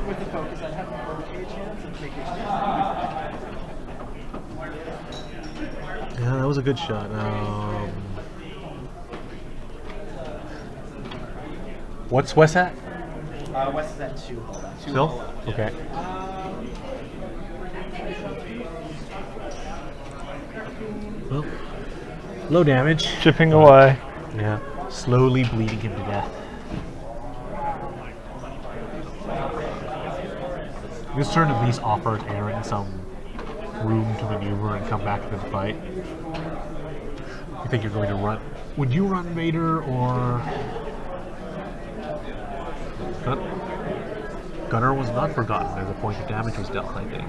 S4: with the focus, I'd have an okay chance of making it.
S1: Yeah, that was a good shot. What's Wes at?
S4: West is at 2. Hold on. 2.
S1: Still? Okay. Well, low damage.
S3: Chipping away.
S1: Yeah. Slowly bleeding him to death. This turn at least offered Terren some room to maneuver and come back to the fight. You think you're going to run? Would you run Vader or Gunner was not forgotten as a point of damage was dealt, I think.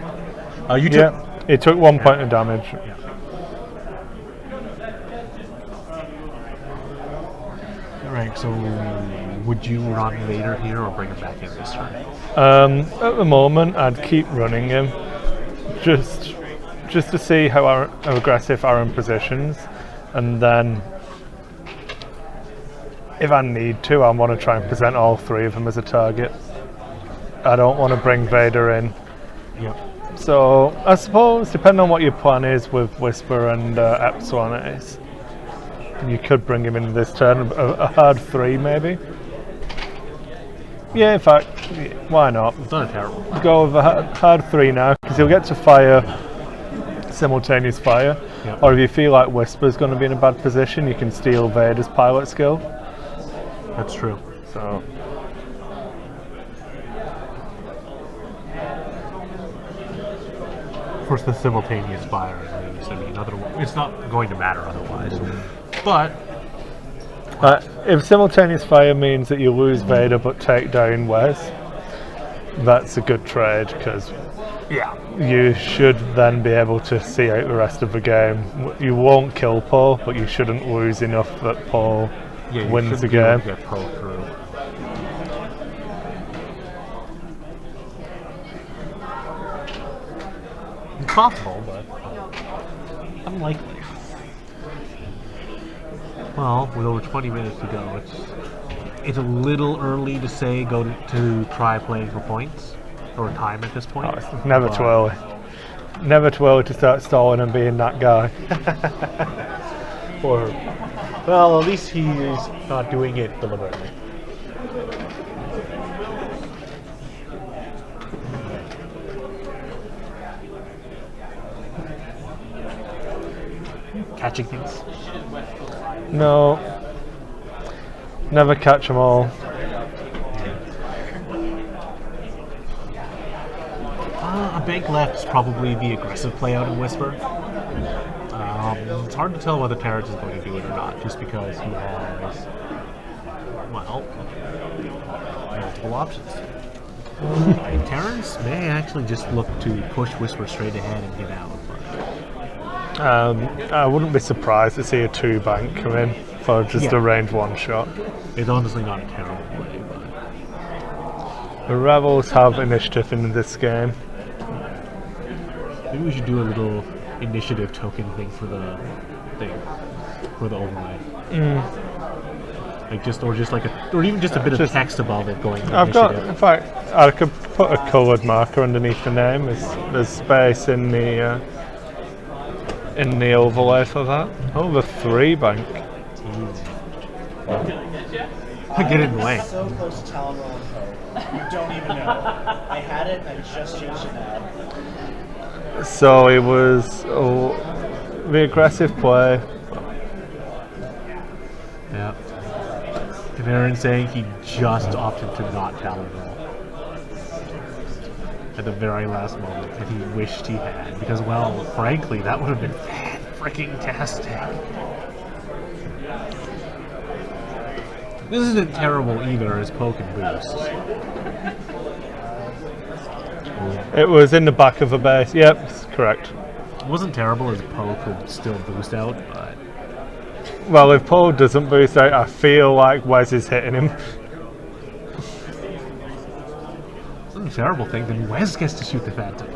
S1: You took.
S3: Yeah, it took 1 point of damage.
S1: Yeah. Alright, so would you run Vader here or bring him back in this turn?
S3: At the moment, I'd keep running him, just to see how aggressive Aaron positions, and then if I need to, I want to try and present all 3 of them as a target. I don't want to bring Vader in.
S1: Yep.
S3: So I suppose, depending on what your plan is with Whisper and Epsilon Ace, you could bring him in this turn, a hard 3 maybe. Yeah, in fact, why not?
S1: It's not a terrible.
S3: Go with a hard 3 now, because he'll get to fire simultaneous fire.
S1: Yep.
S3: Or if you feel like Whisper's going to be in a bad position, you can steal Vader's pilot skill.
S1: That's true.
S3: So
S1: Of course, the simultaneous fire at least. I mean, it's not going to matter otherwise. But
S3: if simultaneous fire means that you lose Vader but take down Wes, that's a good trade, because
S1: yeah,
S3: you should then be able to see out the rest of the game. You won't kill Paul, but you shouldn't lose enough that Paul wins the game.
S1: Get Paul through. It's possible, but unlikely. Well, with over 20 minutes to go, it's a little early to say to try playing for points or time at this point.
S3: Oh, it's never too early. Never too early to start stalling and being that guy.
S1: Or, well, at least he's not doing it deliberately. Catching things.
S3: No. Never catch them all.
S1: A bank left is probably the aggressive play out in Whisper. It's hard to tell whether Terren is going to do it or not, just because he has, well, multiple options. Terrence may actually just look to push Whisper straight ahead and get out.
S3: I wouldn't be surprised to see a 2 bank come in for just a range 1 shot.
S1: It's honestly not a terrible play, but
S3: The Rebels have initiative in this game.
S1: maybe we should do a little initiative token thing for the overlay. Like or even just a bit of text above it going.
S3: I've got, in fact, I could put a coloured marker underneath the name. There's space in the overlay for that. Oh, the 3 bank.
S1: Get in the way.
S4: So close to Talon rolling Poe. You don't even know. I had it, I just changed it now.
S3: So it was the aggressive play.
S1: Yeah. And Aaron saying he just opted to not talon roll at the very last moment that he wished he had, because, well, frankly, that would have been freaking-tastic. This isn't terrible either as poke and boost.
S3: It was in the back of the base. Yep, correct.
S1: It wasn't terrible as poke would still boost out, but
S3: Well, if Paul doesn't boost out, I feel like Wes is hitting him.
S1: it's not a terrible thing. Then Wes gets to shoot the Phantom.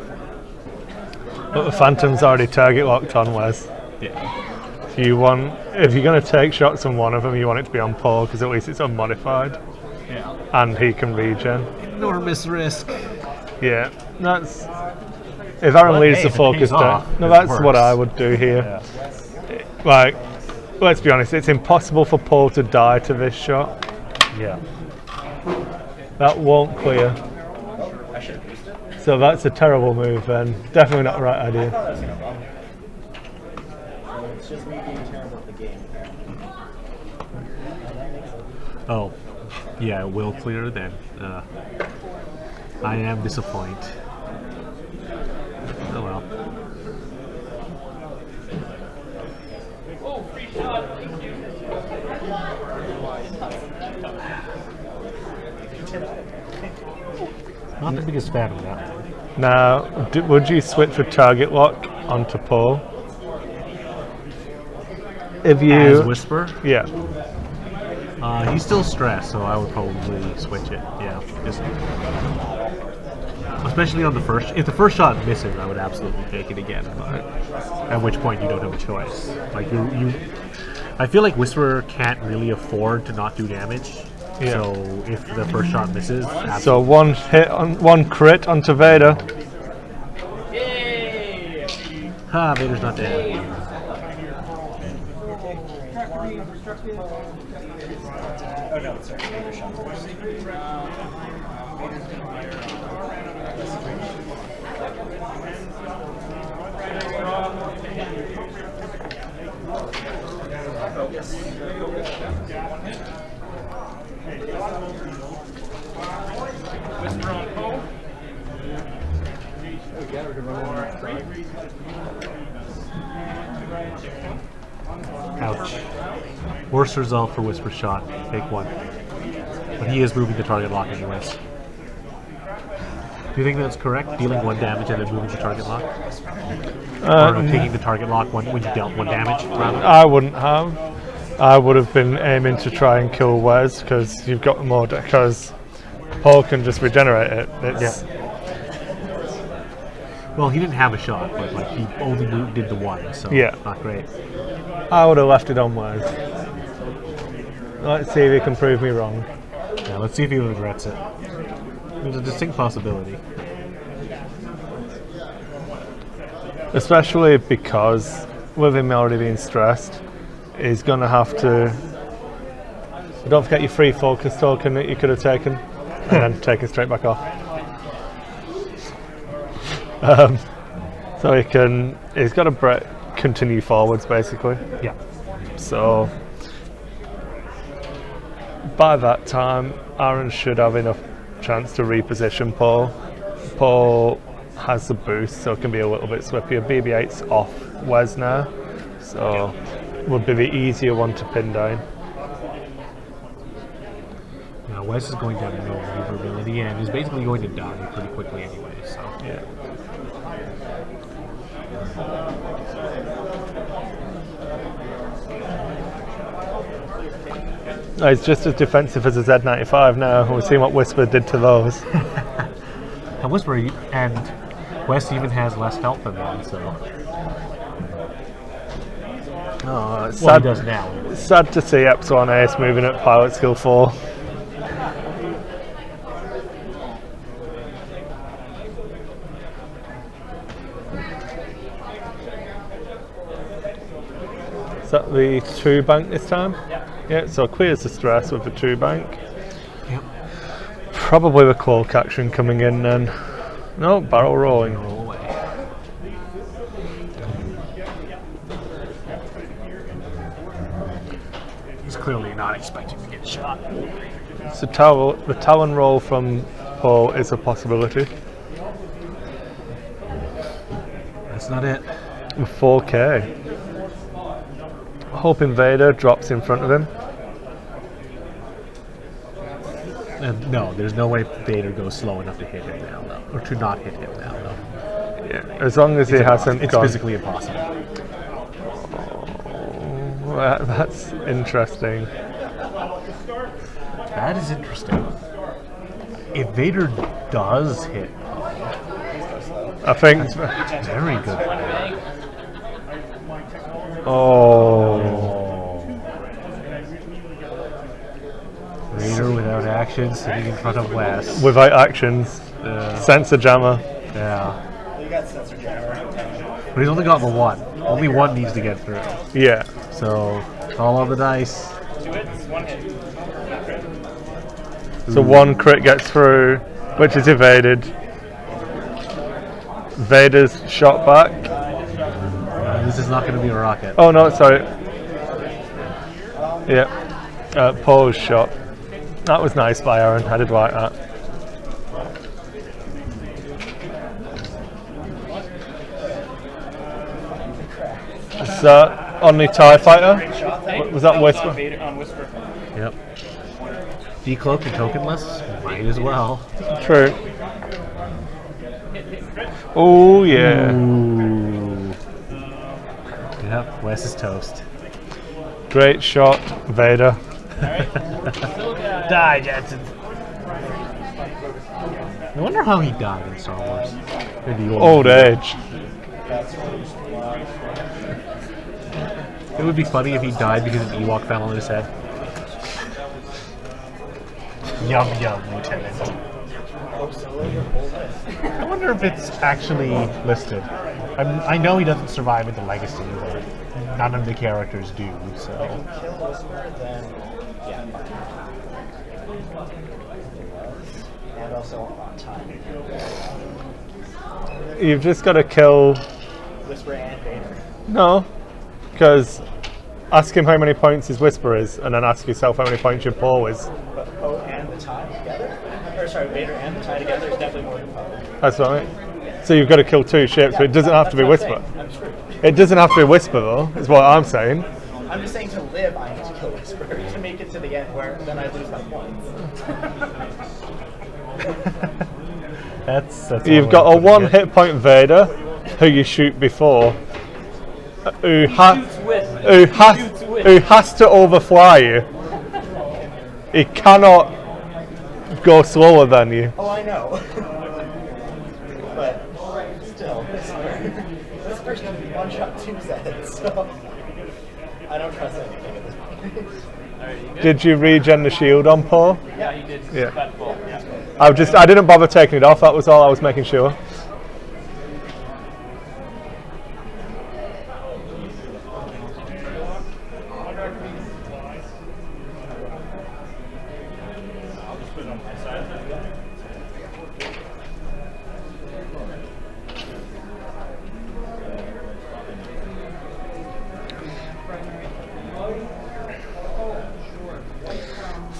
S3: But the Phantom's already target locked on Wes.
S1: Yeah.
S3: If you're going to take shots on one of them, you want it to be on Paul, because at least it's unmodified.
S1: Yeah.
S3: And he can regen.
S1: Enormous risk.
S3: Yeah, that's... If Aaron
S1: Well,
S3: leaves
S1: hey,
S3: the
S1: if it
S3: focus
S1: pays off,
S3: down... No,
S1: it
S3: that's
S1: works.
S3: what I would do here. Like, let's be honest, it's impossible for Paul to die to this shot.
S1: Yeah.
S3: That won't clear. So that's a terrible move then. Definitely not the right idea.
S4: It's just me being terrible at the game.
S1: Oh, yeah, it will clear then. I am disappointed. Oh well.
S5: Oh, free shot. Thank you.
S1: Not the biggest fan of that one.
S3: Now, would you switch with target lock onto Paul? If you...
S1: As Whisper,
S3: Yeah.
S1: he's still stressed, so I would probably switch it. Yeah, just especially on the first. If the first shot misses, I would absolutely take it again. But at which point you don't have a choice. Like you I feel like Whisperer can't really afford to not do damage.
S3: Yeah.
S1: So if the first shot misses,
S3: So one crit onto Vader.
S5: Yay!
S1: Vader's not dead.
S4: Oh no, sorry, Vader shot first.
S5: Whisper on Poe.
S1: Ouch. Worst result for Whisper shot. Take one. But he is moving the target lock anyways. Do you think that's correct? Dealing one damage and then moving the target lock? Or taking the target lock when you dealt one damage, rather?
S3: I wouldn't have. I would have been aiming to try and kill Wes, because you've got more... Because Paul can just regenerate it. It's,
S1: Well, he didn't have a shot, but like he only did the one, so
S3: Yeah.
S1: not great.
S3: I would have left it on Wes. Let's see if he can prove me wrong.
S1: Yeah, let's see if he regrets it. There's a distinct possibility.
S3: Especially because, with him already being stressed, he's going to have to... Don't forget your free focus token that you could have taken, and then take it straight back off. So he's got to continue forwards, basically.
S1: Yeah.
S3: So, by that time, Aaron should have enough chance to reposition Paul. Paul has the boost, so it can be a little bit swippier. BB-8's off Wes now, so would be the easier one to pin down.
S1: Now Wes is going down to no maneuverability and is basically going to die pretty quickly anyway, so.
S3: Yeah. He's just as defensive as a Z95 now. We've seen what Whisper did to those.
S1: And Whisper and Wes even has less health than them, so.
S3: Oh, it's
S1: Well, he does now.
S3: sad to see Epsilon Ace moving at pilot skill 4. Is that the 2 bank this time? Yeah, so clears the stress with the 2 bank.
S1: Yep.
S3: Probably the cloak action coming in then. No, barrel rolling.
S1: Roll away. He's clearly not expecting to get shot.
S3: So the Talon roll from Paul is a possibility.
S1: That's not it.
S3: 4k. Hope Invader drops in front of him.
S1: And no, there's no way Vader goes slow enough to hit him now, though. Or to not hit him now, though.
S3: Yeah, as long as he hasn't
S1: It's
S3: gone.
S1: physically impossible.
S3: That's interesting.
S1: That is interesting. If Vader does hit,
S3: I think.
S1: very good.
S3: Oh.
S1: Vader without action, sitting in front of Wes.
S3: Without actions. Sensor jammer.
S1: Yeah.
S4: You got sensor jammer.
S1: But he's only got the one. Only one needs to get through.
S3: Yeah.
S1: So, all on the dice.
S5: 2 hits, 1 hit.
S3: So one crit gets through, which is evaded. Vader's shot back.
S1: This is not going to be a rocket.
S3: Oh no, sorry. Yeah. Poe's shot. That was nice by Aaron. I did like that. Is that on the TIE fighter? Was that Whisper?
S5: On Whisper.
S1: Yep. Decloaked and tokenless? Might as well.
S3: True. Oh yeah.
S1: Ooh. Yep, Wes is toast.
S3: Great shot, Vader.
S1: Die, Jensen. I wonder how he died in Star Wars. In the
S3: Old age.
S1: It would be funny if he died because an Ewok fell on his head. Yum yum, Lieutenant. I wonder if it's actually listed. I know he doesn't survive in the Legacy, but none of the characters do, so...
S4: Kill Whisper, then yeah, fine. And also on time.
S3: You've just got to kill.
S4: Whisper and Vader.
S3: No, because ask him how many points his Whisper is, and then ask yourself how many points your Poe is.
S4: But Poe and the tie together? Or sorry, Vader and the tie together is definitely more than Poe.
S3: That's right. So you've got to kill 2 ships, but it doesn't have to be
S4: That's what
S3: Whisper.
S4: I'm saying. I'm true.
S3: It doesn't have to be Whisper though, is what I'm saying.
S4: I'm just saying to live, I need to kill Whisper to make it to the end where then I lose my points.
S1: That's
S3: You've got a 1 hit point Vader, who you shoot before, who has to overfly you. He cannot go slower than you.
S4: Oh, I know. But still, Whisper's can one-shot 2 sets, so I don't trust anything at this point.
S3: Did you regen the shield on Poe?
S5: Yeah, he did.
S3: Yeah.
S5: That full.
S3: I didn't bother taking it off, that was all I was making sure.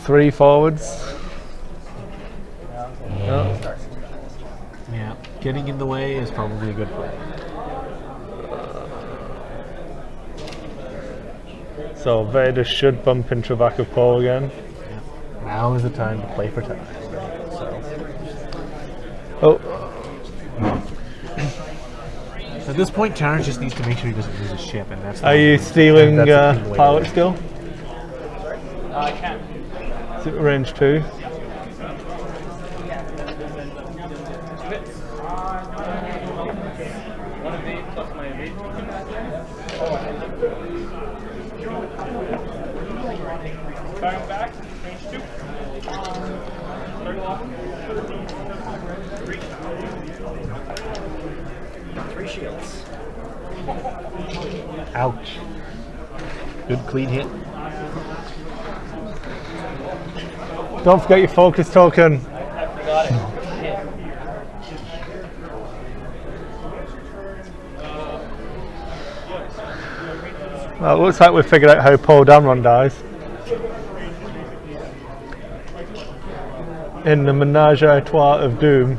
S3: Three forwards. No.
S1: Yeah, getting in the way is probably a good play.
S3: So Vader should bump into the back of Poe again.
S1: Yeah. Now is the time to play for time. So.
S3: Oh,
S1: At this point, Terren just needs to make sure he doesn't lose his ship, and that's.
S3: are you stealing
S1: that's the thing
S3: pilot
S1: later.
S3: skill?
S5: I can't.
S3: Is it range 2?
S5: 2 hits. 1 evade plus my evade token. Firing back, range 2. Third lock.
S4: 3 shields.
S1: Ouch. Good clean hit.
S3: Don't forget your focus token.
S5: I hit.
S3: Well, it looks like we've figured out how Poe Dameron dies. In the menage a trois of doom.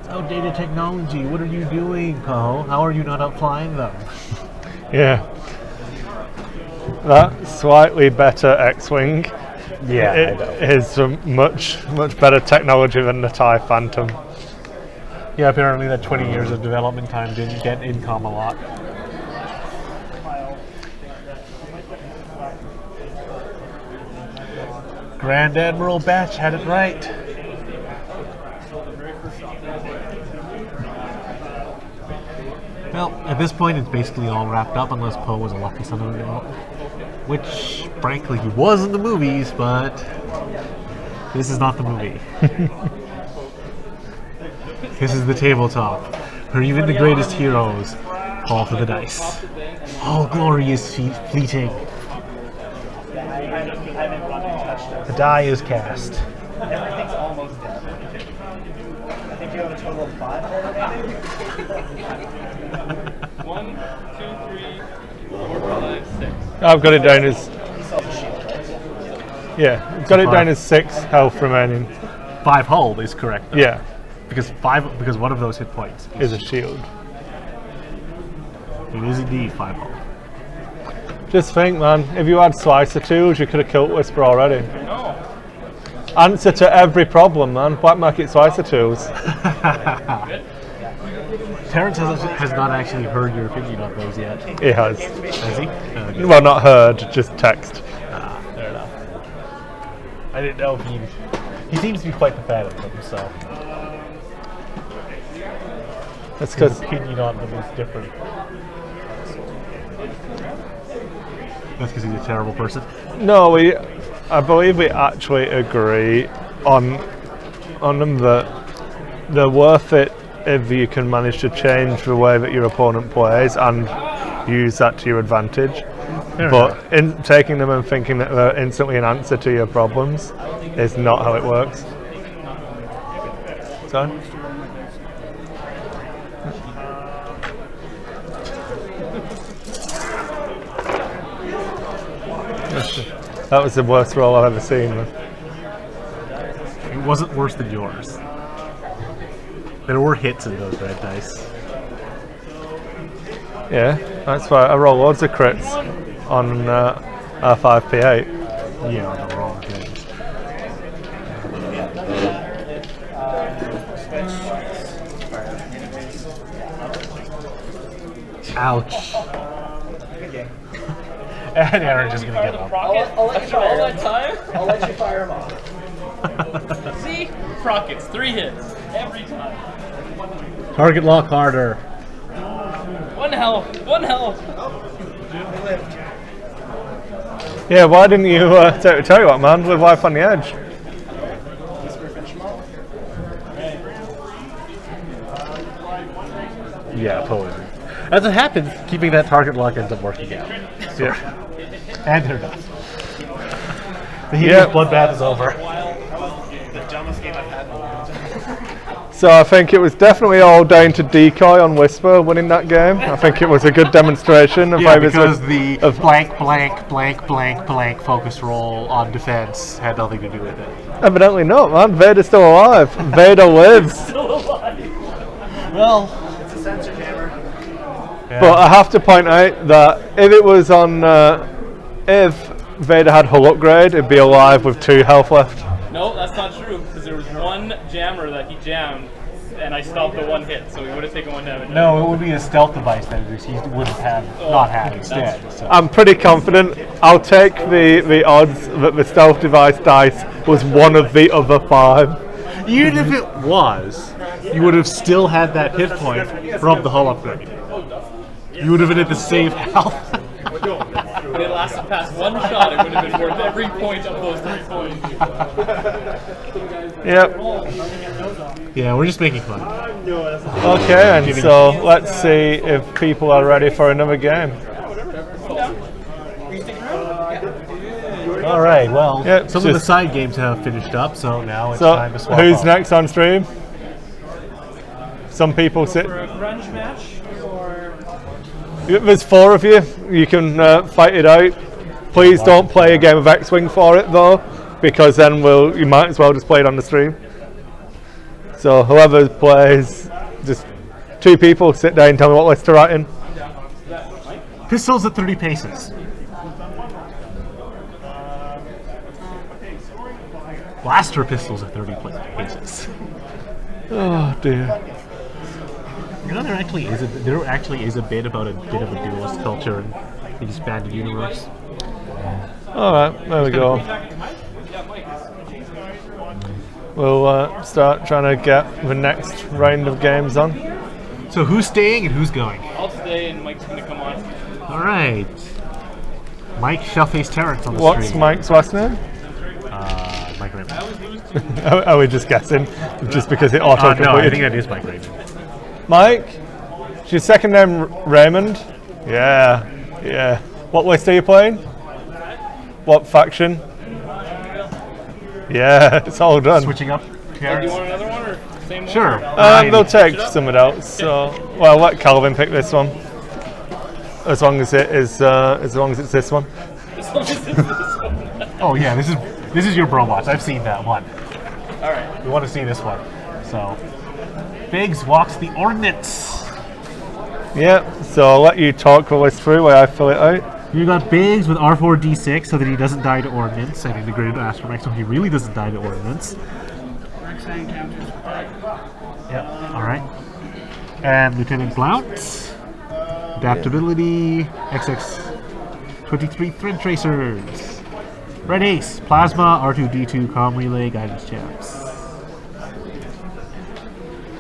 S1: Outdated technology. What are you doing, Poe? How are you not outflying them?
S3: Yeah. That slightly better X-Wing is some much better technology than the TIE Phantom.
S1: Yeah, apparently that 20 years of development time didn't get Incom a lot. Grand Admiral Batch had it right. Well, at this point, it's basically all wrapped up, unless Poe was a lucky son of a gun. Which, frankly, he was in the movies, but this is not the movie. This is the tabletop, where even the greatest heroes fall for the dice. All glory is fleeting. The die is cast.
S4: Everything's almost dead. I think you have a total of 5 remaining.
S5: 1, 2, 3, 4, 5, 6.
S3: I've got it down as
S4: He sells a shield, right?
S3: yeah. I've got it down as 6 health remaining.
S1: 5 hull is correct, though.
S3: Yeah,
S1: Because one of those hit points
S3: is a shield.
S1: It is indeed 5 hull.
S3: Just think, man, if you had slicer tools, you could have killed Whisper already.
S5: No.
S3: Answer to every problem, man. Black market slicer tools.
S1: Terrence has not actually heard your opinion on those yet.
S3: He has.
S1: Has he? Okay.
S3: Well, not heard, just text.
S1: Fair enough. I didn't know if he seems to be quite the fan of them, so
S3: That's
S1: his
S3: because
S1: opinion on them is different. That's because he's a terrible person.
S3: no, I believe we actually agree on them that they're worth it if you can manage to change the way that your opponent plays and use that to your advantage. But in taking them and thinking that they're instantly an answer to your problems is not how it works. So? That was the worst roll I've ever seen.
S1: It wasn't worse than yours. There were hits in those red dice.
S3: Yeah, that's why I roll loads of crits on R5P8.
S1: Yeah, on the wrong things. Ouch. And Aaron's just gonna give up.
S4: I'll let you
S5: After all
S4: fire
S5: that time?
S4: I'll let you fire him off.
S5: See? Prockets, 3 hits. Every time.
S1: Target lock harder.
S5: 1 health. 1 health.
S3: Yeah, why didn't you tell you what, man? Live life on the edge.
S1: Yeah, totally. As it happens, keeping that target lock ends up working out. So,
S3: Yeah.
S1: and they're done. The hideous bloodbath is over.
S4: The dumbest game I've had in a long time.
S3: So I think it was definitely all down to Decoy on Whisper winning that game. I think it was a good demonstration of
S1: Yeah,
S3: how it was
S1: because the blank, blank, blank, blank, blank focus roll on defense had nothing to do with it.
S3: evidently not, man. Vader's still alive. Vader lives.
S5: Still alive.
S1: Well,
S4: It's a sensor jammer.
S3: But I have to point out that if it was on, if Vader had hull upgrade, it'd be alive with 2 health left.
S5: No, that's not true, because there was 1 jammer that he jammed, and I stopped the 1 hit, so he would have taken 1 damage.
S1: no, it would be a stealth device that he would have not had instead. So.
S3: I'm pretty confident. I'll take the odds that the stealth device dice was one of the other 5.
S1: Even if it was, you would have still had that hit point from the hull upgrade. You would have been at the same health.
S5: But it lasted past one shot, it would have been worth every point of those 3 points.
S3: Yep.
S1: Yeah, we're just making fun.
S3: Okay, and so let's see if people are ready for another game.
S1: All right, well,
S3: Yep,
S1: some of the
S3: just-
S1: side games have finished up, so now it's time to
S3: So,
S1: swap
S3: who's
S1: off.
S3: next on stream? Some people sit.
S5: For a grunge match, or
S3: There's 4 of you. You can fight it out. Please don't play a game of X-Wing for it though, because then you might as well just play it on the stream. So whoever plays, just 2 people sit down and tell me what list to write in.
S1: Pistols at 30 paces. Blaster pistols at 30 paces.
S3: Oh dear.
S1: You know, there actually is a bit about a bit of a duelist culture in the expanded universe.
S3: Alright, there we go. We'll start trying to get the next round of games on.
S1: So who's staying and who's going?
S5: I'll stay and Mike's gonna come on.
S1: All right. Mike shall face Terrence on the
S3: What's
S1: stream.
S3: Mike's last name?
S1: Mike Raymond.
S3: Are we just guessing? Just because it
S1: No, I
S3: auto-completed?
S1: think that is Mike Raymond.
S3: Mike? Is your second name Raymond? Yeah, yeah. What list are you playing? What faction? Yeah, it's all done.
S1: Switching up
S5: Do you
S1: Terrence.
S5: want another one or same one?
S1: Sure.
S3: They'll take someone else. So, well, let Calvin pick this one. As long as it's this one.
S5: As long as it's this one.
S1: Oh yeah, this is your Brobots. I've seen that one.
S5: Alright.
S1: We want to see this one. So, Biggs walks the ordnance.
S3: Yeah. So I'll let you talk the list through while I fill it out.
S1: You got Biggs with R4D6 so that he doesn't die to ordnance, and integrated Astromech so he really doesn't die to ordnance. Yep. All right. And Lieutenant Blount, adaptability, XX23 thread tracers, Red Ace, Plasma, R2D2 comm relay, guidance chips,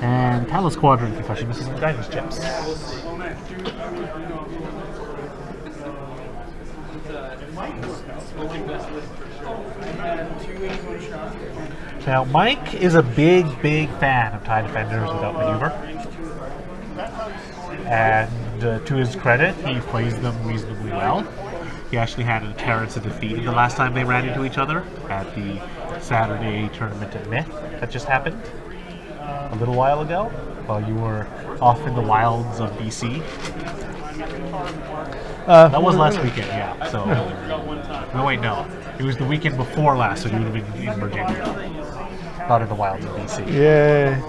S1: and Talos Quadrant concussion missiles and guidance chips. Now, Mike is a big fan of TIE Defenders without maneuver. And to his credit, he plays them reasonably well. He actually had a Terrence of defeat the last time they ran into each other at the Saturday tournament at Myth that just happened a little while ago, while you were off in the wilds of BC. That was last weekend, yeah. So, no, wait, no. It was the weekend before last, so you would have been in Virginia, not in the wilds of BC.
S3: Yeah.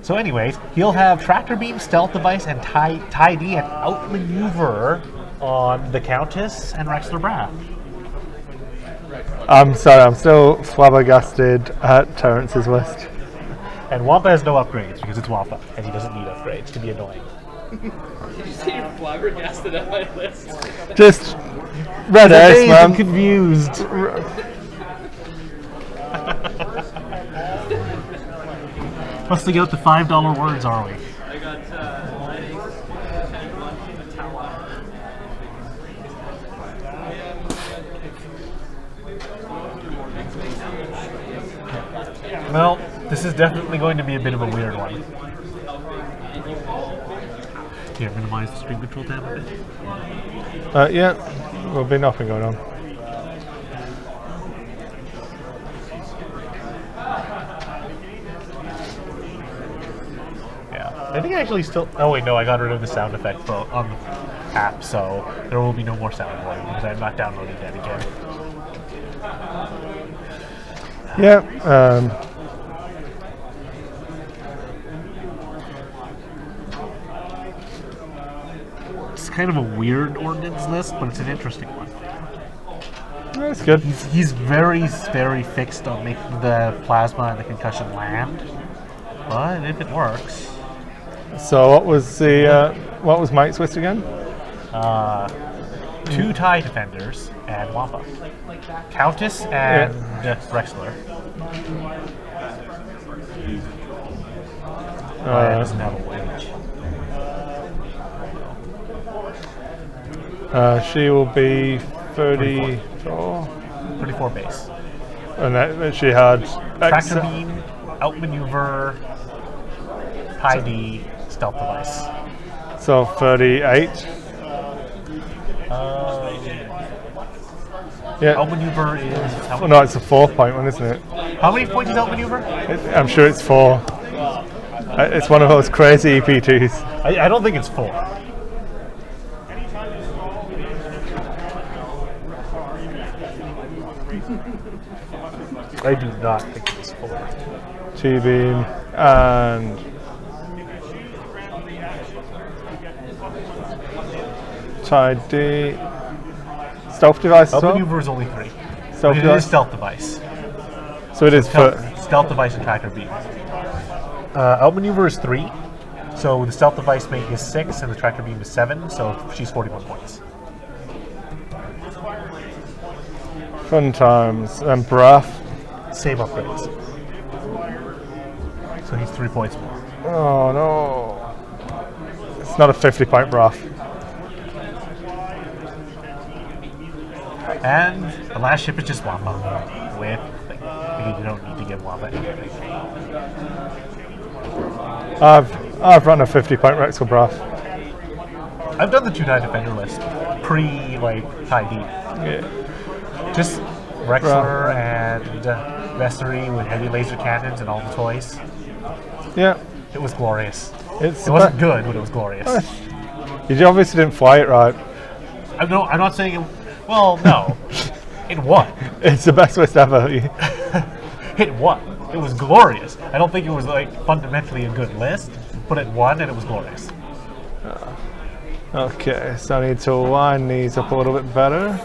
S1: So anyways, he'll have Tractor Beam, Stealth Device, and TIE D and Outmaneuver on the Countess and Rexler Braff.
S3: I'm sorry, I'm still flabbergasted at Terrence's list.
S1: And Wampa has no upgrades because it's Wampa, and he doesn't need upgrades to be annoying.
S5: Did you say you're flabbergasted at my list?
S3: Just red ace,
S1: I'm
S3: man.
S1: confused. Busting out the $5 words, are we?
S5: I got
S1: Well, this is definitely going to be a bit of a weird one. Here, minimize the screen control tab a bit.
S3: Yeah, there'll be nothing going on.
S1: Yeah, I think I actually still. Oh wait, no, I got rid of the sound effect on the app, so there will be no more sound volume because I'm not downloading that again.
S3: Yeah.
S1: It's kind of a weird ordnance list, but it's an interesting one.
S3: That's good.
S1: He's very fixed on making the plasma and the concussion land, but if it works,
S3: So what was Mike's list again?
S1: 2 TIE Defenders and Wampa, Countess and Rexler. Maya doesn't have a wage.
S3: She will be 34.
S1: 34 base.
S3: And she had
S1: Tractor beam, outmaneuver, high D, stealth device.
S3: So 38. Yeah.
S1: Outmaneuver is.
S3: Oh, no, it's a 4-point one, isn't it?
S1: How many points is outmaneuver?
S3: I'm sure it's 4. It's one of those crazy EP2s.
S1: I don't think it's 4. I do not think it's 4.
S3: T-beam and Tide D. Stealth device as well?
S1: Outmaneuver is only 3.
S3: Stealth
S1: It
S3: device?
S1: is stealth device.
S3: So it is for...
S1: Stealth device and tractor beam. Outmaneuver is 3. So the stealth device mate is 6 and the tractor beam is 7. So she's 41 points.
S3: Fun times. And Braff.
S1: Same upgrades. So he's 3 points more.
S3: Oh no. It's not a 50-point Braff.
S1: And the last ship is just Wampa. With, you don't need to give Wampa anything.
S3: I've run a 50-point Rexel Braff.
S1: I've done the 2-die defender list pre high D.
S3: Yeah.
S1: Just Rexler and Vessery with heavy laser cannons and all the toys.
S3: Yeah.
S1: It was glorious.
S3: It
S1: wasn't good, but it was glorious.
S3: You obviously didn't fly it right.
S1: I'm not saying it. Well, no. It won.
S3: It's the best list ever.
S1: It won. It was glorious. I don't think it was fundamentally a good list, but it won and it was glorious.
S3: Okay, so I need to line these up a little bit better.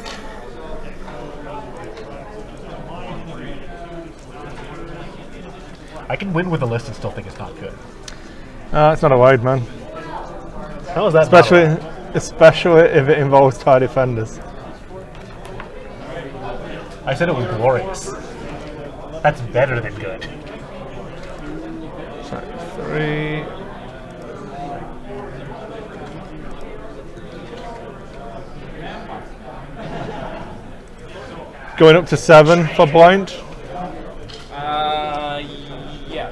S1: I can win with a list and still think it's not good.
S3: It's not a wide, man.
S1: How is that?
S3: Especially if it involves TIE defenders.
S1: I said it was glorious. That's better than good.
S3: So 3. Going up to 7 for blind.
S5: Yeah.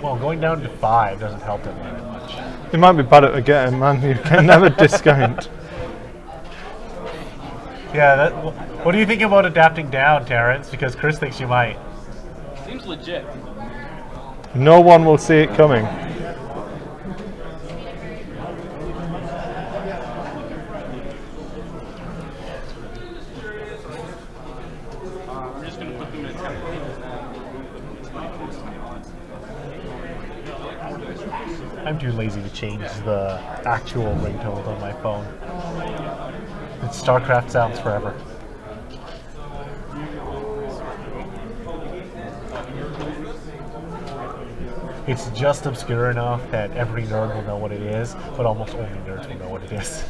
S1: Well, going down to 5 doesn't help them very much.
S3: You might be bad at the game, man. You can never discount.
S1: Yeah, what do you think about adapting down, Terrence? Because Chris thinks you might.
S5: Seems legit.
S3: No one will see it coming.
S5: I'm just going to put them in a template.
S1: I'm too lazy to change the actual ringtones on my phone. It's StarCraft sounds forever. It's just obscure enough that every nerd will know what it is, but almost only nerds will know what it is.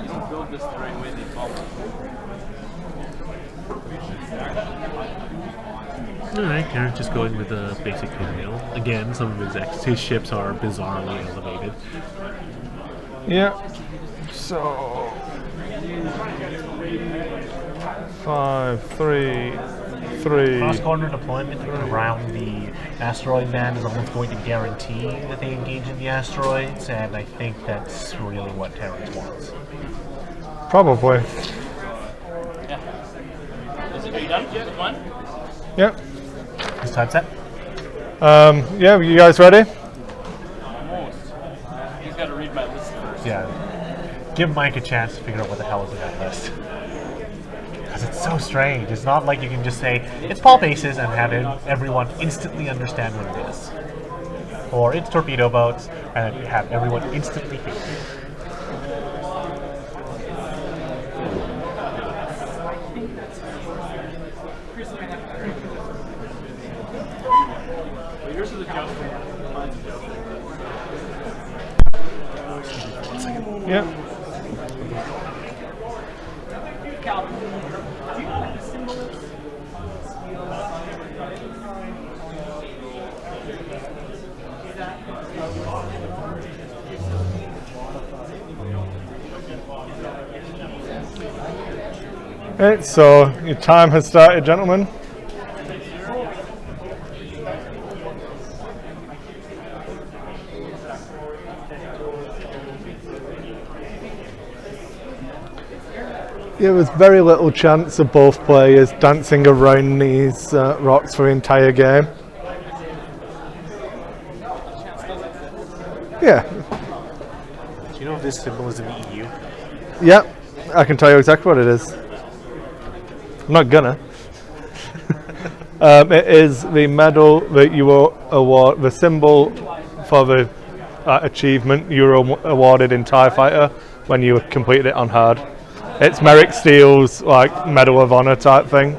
S5: You don't build this the right way, they follow.
S1: Alright, Terren's just going with a basic pinwheel. Again, some of his ships are bizarrely elevated.
S3: Yeah. So 5, 3, 3.
S1: Cross-corner deployment around the asteroid band is almost going to guarantee that they engage in the asteroids, and I think that's really what Terren wants.
S3: Probably.
S5: Yeah. Are you done? Yeah, one?
S3: Yep.
S1: Is time set?
S3: Yeah, you guys ready?
S5: Almost. He's got to read my list first.
S1: Yeah. Give Mike a chance to figure out what the hell is in that list. Because it's so strange. It's not like you can just say, it's Paul Bases and have everyone instantly understand what it is. Or it's torpedo boats and have everyone instantly hate it.
S5: Yours is a joke. Mine's a joke.
S3: Yep. Right, so your time has started, gentlemen. There was very little chance of both players dancing around these rocks for the entire game. Yeah.
S1: Do you know if this symbol is in the EU?
S3: Yep, I can tell you exactly what it is. I'm not gonna. It is the medal that you will award, the symbol for the achievement you were awarded in TIE Fighter when you completed it on hard. It's Merrick Steele's like Medal of Honor type thing.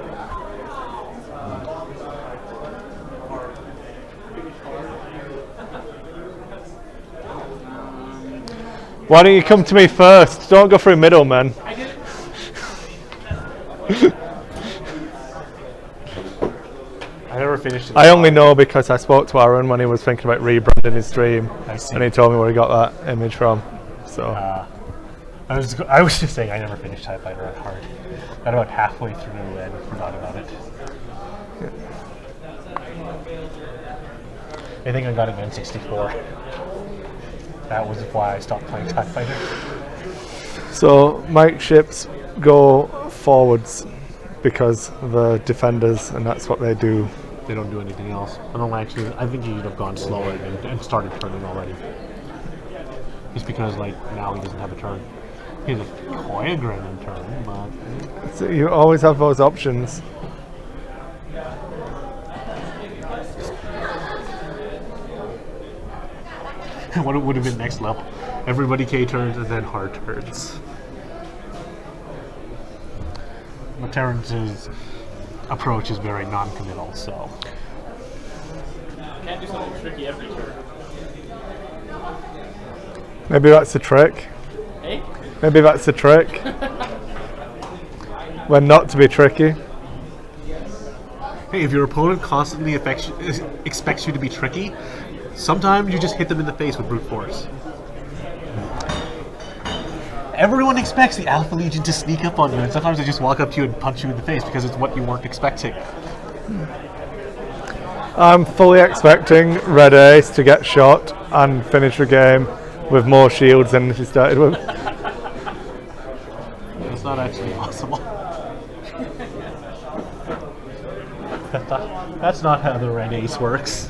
S3: Why don't you come to me first? Don't go through middlemen.
S1: I never finished it.
S3: I only know because I spoke to Aaron when he was thinking about rebranding his stream,
S1: I see.
S3: and he told me where he got that image from. So
S1: I was just saying I never finished TIE Fighter at hard. Got about halfway through and forgot about it. I think I got an N64. That was why I stopped playing TIE Fighter.
S3: So Mike ships go forwards because the defenders, and that's what they do.
S1: They don't do anything else. I don't actually. I think he would have gone slower and started turning already. Just because, like, now he doesn't have a turn. He has a choreograph in turn, but
S3: So you always have those options.
S1: what it would have been next level. Everybody K turns and then hard turns. But Terrence's approach is very non-committal, so.
S5: Can't do something tricky every turn.
S3: Maybe that's the trick.
S5: Hey?
S3: Maybe that's the trick. When not to be tricky.
S1: Hey, if your opponent constantly expects you to be tricky, sometimes you just hit them in the face with brute force. Everyone expects the Alpha Legion to sneak up on you, and sometimes they just walk up to you and punch you in the face because it's what you weren't expecting.
S3: I'm fully expecting Red Ace to get shot and finish the game with more shields than he started with.
S1: That's not actually possible. That's not how the Red Ace works.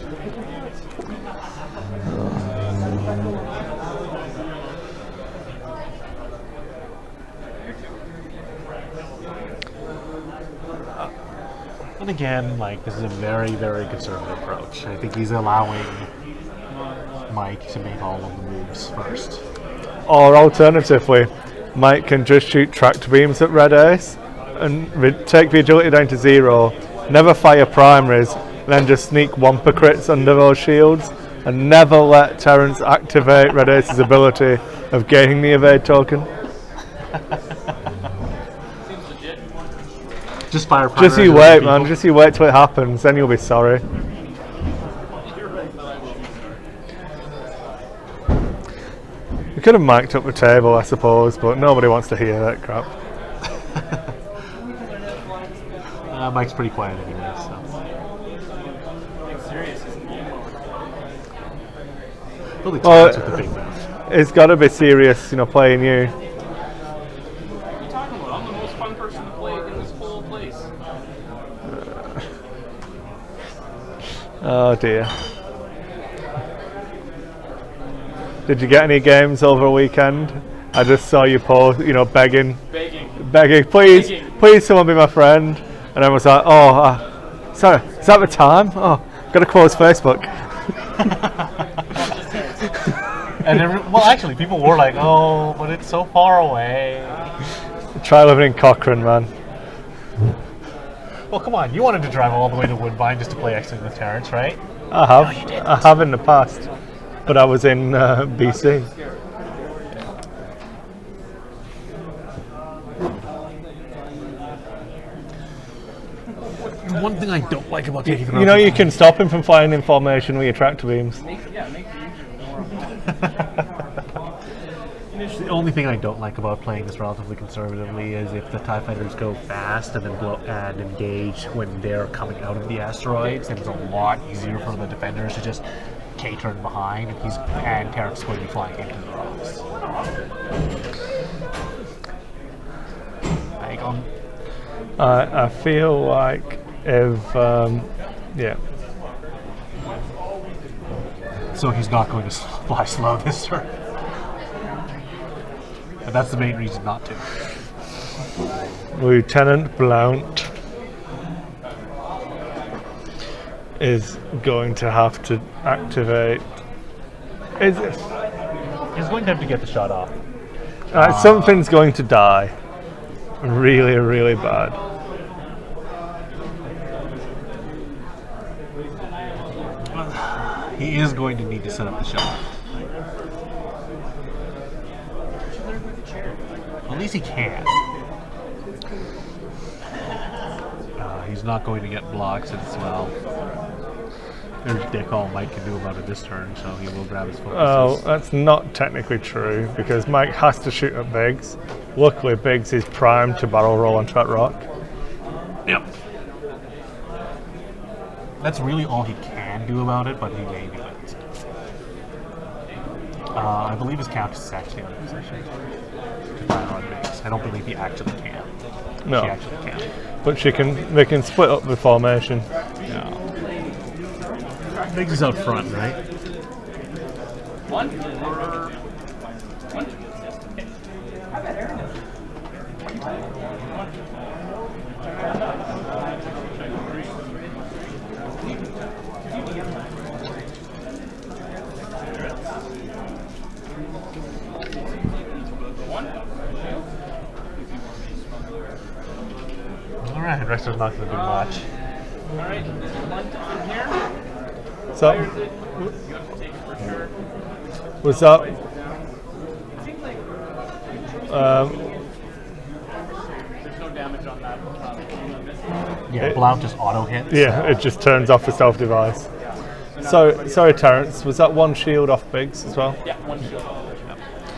S1: And again, like, this is a very, very conservative approach. I think he's allowing Mike to make all of the moves first.
S3: Or alternatively, Mike can just shoot tracked beams at Red Ace and take the agility down to 0, never fire primaries, then just sneak Wampa crits under those shields, and never let Terrence activate Red Ace's ability of gaining the evade token.
S5: Seems legit.
S1: Just fire
S3: Just you wait, man. Just you wait till it happens, then you'll be sorry. We could have mic'd up the table, I suppose, but nobody wants to hear that crap.
S1: Mike's pretty quiet anyway, so.
S5: Serious, isn't he?
S1: Really
S3: Well,
S1: with the big move.
S3: It's got to be serious, playing you.
S5: What are you talking about? I'm the most fun person to play in this whole place.
S3: Oh dear. Did you get any games over a weekend? I just saw you post, begging, please someone be my friend. And I was like, sorry, is that the time? Oh, got to close Facebook.
S1: And well, actually, people were like, "Oh, but it's so far away."
S3: Try living in Cochrane, man.
S1: Well, come on, you wanted to drive all the way to Woodbine just to play X-Wing with Terrence, right?
S3: I have in the past, but I was in BC.
S1: One thing I don't like about taking
S3: You can stop him from flying in formation with your tractor beams.
S5: Make the engine more.
S1: The only thing I don't like about playing this relatively conservatively is if the TIE fighters go fast and then blow and engage when they're coming out of the asteroids, then it's a lot easier for the defenders to just K-turn behind, and Terren's going to be flying into the rocks. Bacon.
S3: I feel like if yeah.
S1: So he's not going to fly slow this turn. And that's the main reason not to.
S3: Lieutenant Blount is going to have to activate. Is it?
S1: He's going to have to get the shot off.
S3: Something's going to die. Really, really bad.
S1: He is going to need to set up the shot. At least he can. He's not going to get blocked since, well, there's dick all Mike can do about it this turn, so he will grab his focus.
S3: Oh, that's not technically true because Mike has to shoot at Biggs. Luckily, Biggs is primed to barrel roll onto that rock.
S1: Yep. That's really all he can do about it, but he may do it. I believe his count is actually out of position to fire on Biggs. I don't believe he actually can.
S3: No.
S1: She actually can.
S3: But they can split up the formation.
S1: Yeah. Biggs is out front, right?
S5: One.
S1: Alright, Rexter's not going to do much.
S5: Alright, one from here.
S3: So,
S5: You have to take it for sure.
S3: was that?
S5: There's no damage on that.
S1: Yeah, Blount just auto hits.
S3: Yeah, it just turns off the stealth device. So, sorry, Terrence. Was that one shield off Biggs as well?
S5: Yeah, one shield.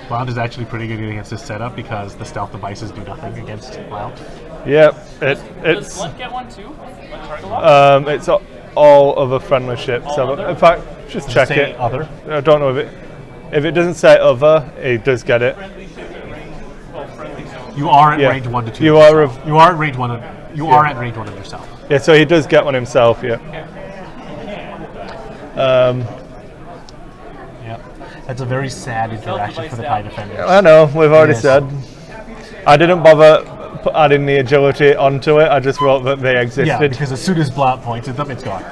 S1: Blount is actually pretty good against this setup because the stealth devices do nothing against Blount.
S3: Yep.
S5: Does
S3: It's
S5: Blunt get one too? One target lock?
S3: it's all other friendly ships.
S5: All
S3: So,
S5: other?
S3: in fact, just check
S1: Say
S3: it.
S1: other.
S3: I don't know if it doesn't say other, it does get it.
S1: You are at
S3: Yeah.
S1: range 1 to 2.
S3: You are
S1: You are at range 1. You are at range 1 of yourself.
S3: Yeah, so he does get one himself. Yeah.
S1: Yep. That's a very sad interaction for the TIE defenders.
S3: I know. We've already
S1: Yes.
S3: said. I didn't bother adding the agility onto it. I just wrote that they existed.
S1: Yeah, because as soon as Blount points at them, it's gone.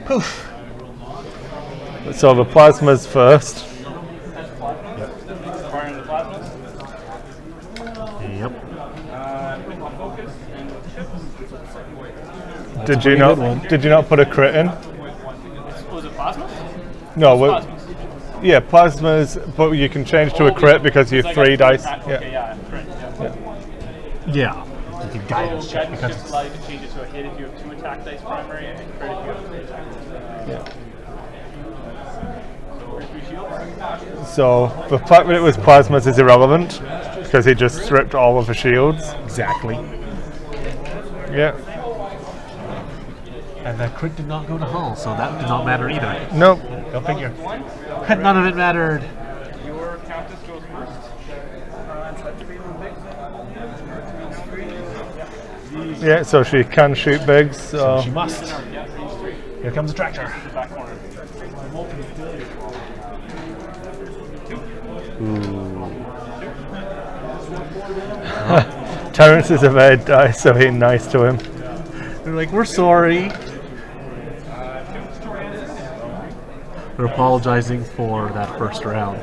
S1: Poof.
S3: So the plasmas first.
S5: Firing the plasmas.
S1: Yep.
S5: Focus and chips.
S3: Did you not put a crit in?
S5: Was it plasmas?
S3: No.
S5: Plasmas.
S3: Yeah, plasmas, but you can change to a crit because you have 3 dice.
S5: Okay,
S3: Yeah.
S5: yeah, crit. Yeah.
S1: Yeah. You can guidance
S5: So
S1: check
S5: guidance
S1: because
S5: chips allow you to change it to a hit if you have 2 attack dice primary and crit if you have 3 attack dice. So where's 3 shields?
S3: So the fact that it was plasmas is irrelevant because he just stripped all of the shields.
S1: exactly.
S3: Yeah.
S1: And that crit did not go to Hull, so that did not matter either.
S3: Nope.
S1: Go figure. None of it mattered.
S5: Your countess goes first.
S3: Yeah, so she can shoot Biggs. So
S1: She must. Here comes the tractor.
S5: Back corner.
S3: Terrence is a bad die, so he's nice to him.
S1: They're like, we're sorry. We're apologizing for that first round.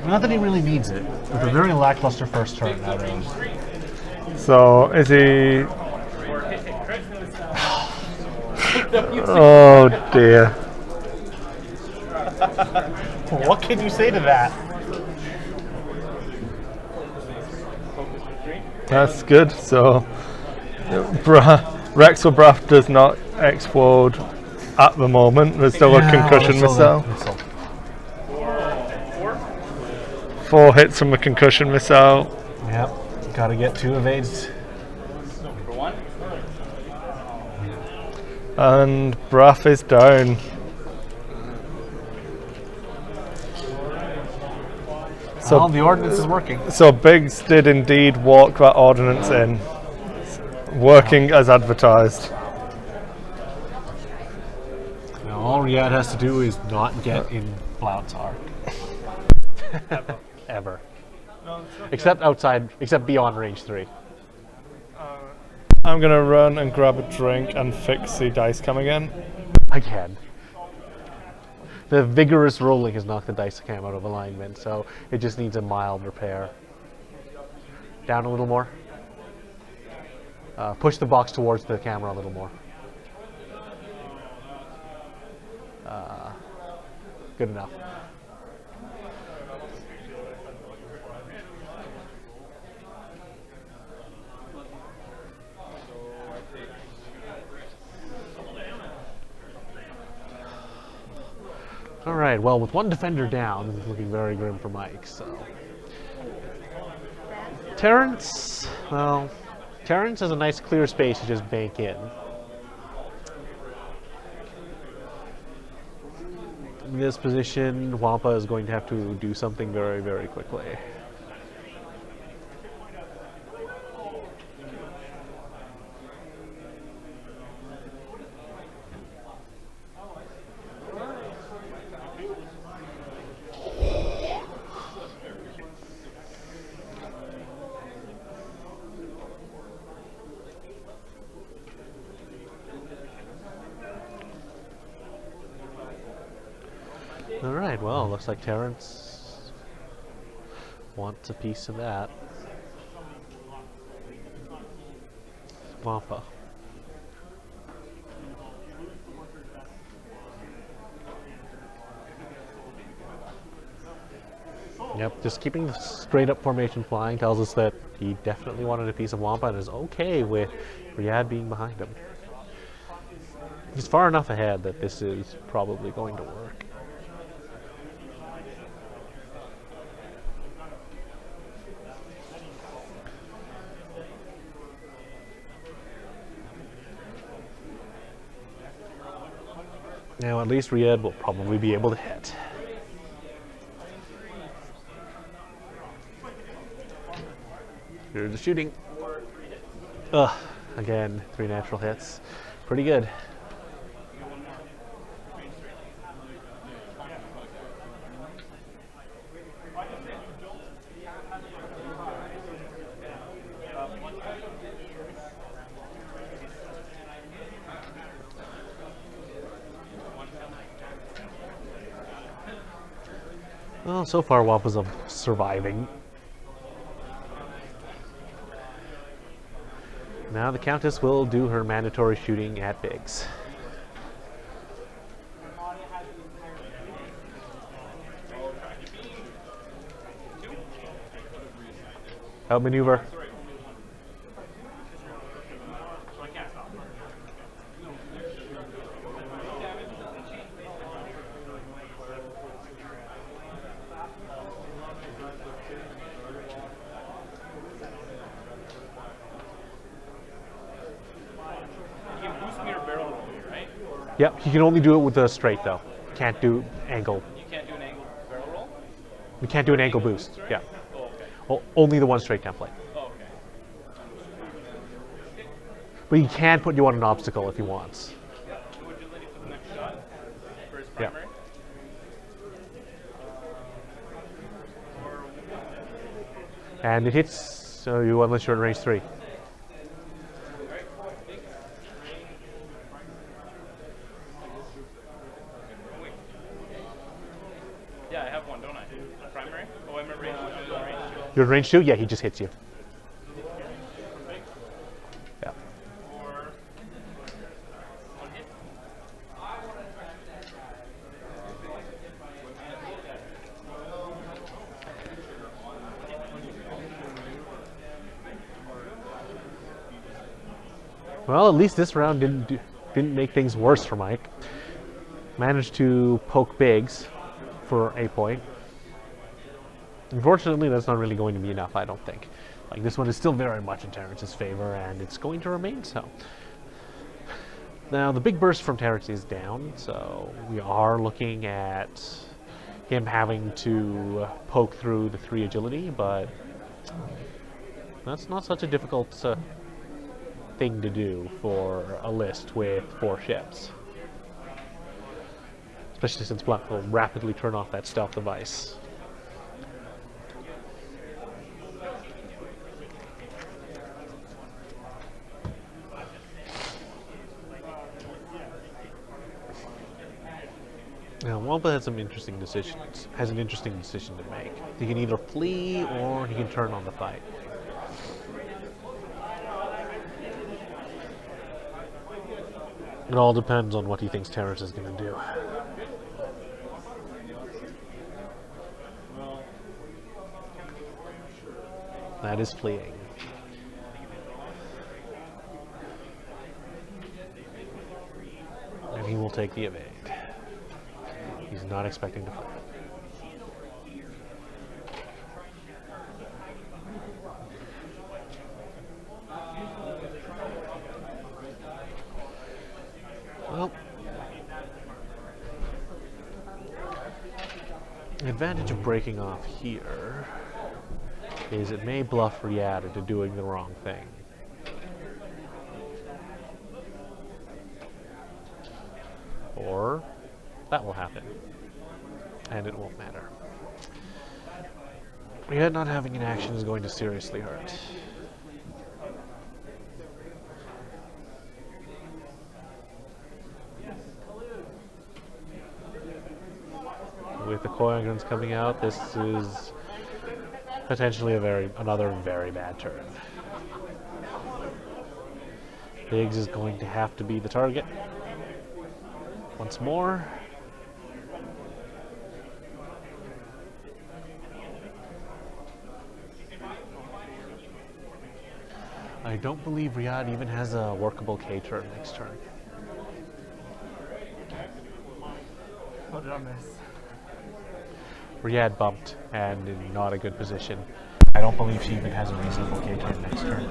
S1: Not that he really needs it. With a very lackluster first turn out of.
S3: So is he? Oh dear.
S1: What can you say to that?
S3: That's good. So Rex or Braff does not explode. at the moment. There's still a concussion missile. 4 hits from a concussion missile.
S1: Yep, gotta get 2 evades.
S5: Number 1.
S3: And Braff is down.
S1: Well, the ordnance is working.
S3: So Biggs did indeed walk that ordnance in, working as advertised.
S1: Now all Riyadh has to do is not get in Blount's arc. Ever.
S2: No, it's not
S1: Except outside, except beyond range 3.
S3: I'm gonna run and grab a drink and fix the dice cam again.
S1: Again. The vigorous rolling has knocked the dice cam out of alignment, so it just needs a mild repair. Down a little more. Push the box towards the camera a little more. Good enough. Alright, well, with 1 defender down, it's looking very grim for Mike, so. Terrence, well, Terrence has a nice clear space to just bank in. In this position, Wampa is going to have to do something very, very quickly. Alright, well, looks like Terrence wants a piece of that. Wampa. Yep, just keeping the straight up formation flying tells us that he definitely wanted a piece of Wampa and is okay with Riyadh being behind him. He's far enough ahead that this is probably going to work. Now at least Riyadh will probably be able to hit. Here's the shooting. Ugh, again, 3 natural hits. Pretty good. Well, so far Wampa's surviving. Now the Countess will do her mandatory shooting at Biggs. Outmaneuver. Yep, he can only do it with a straight though. Can't do angle.
S5: You can't do an angle barrel roll?
S1: We can't do an angle boost. Yeah.
S5: Oh, okay.
S1: Only the 1 straight template.
S5: Oh, okay.
S1: But he can put you on an obstacle if he wants.
S5: Would you let him for the next shot? For his
S1: Yeah.
S5: primary?
S1: And it hits, so you unless you're in range 3.
S5: Yeah, I have one, don't I? Primary? Oh, I'm in range 2.
S1: You're in range 2? Yeah, he just hits you. Yeah. Well, at least this round didn't make things worse for Mike. Managed to poke Biggs for a point. Unfortunately, that's not really going to be enough, I don't think. Like, this one is still very much in Terrence's favor, and it's going to remain so. Now, the big burst from Terrence is down, so we are looking at him having to poke through the 3 agility, but that's not such a difficult thing to do for a list with 4 ships. Especially since Black will rapidly turn off that stealth device. Now, Wampa has some interesting decisions. Has an interesting decision to make. He can either flee or he can turn on the fight. It all depends on what he thinks Terrence is going to do. That is fleeing. And he will take the evade. He's not expecting to fly. Well, the advantage of breaking off here is it may bluff Riyadh into doing the wrong thing. Or that will happen, and it won't matter. Riyadh not having an action is going to seriously hurt. With the coil guns coming out, this is potentially another very bad turn. Biggs is going to have to be the target once more. I don't believe Riyadh even has a workable K turn next turn.
S2: What did I miss?
S1: Riyadh bumped and in not a good position. I don't believe she even has a reasonable K turn next turn.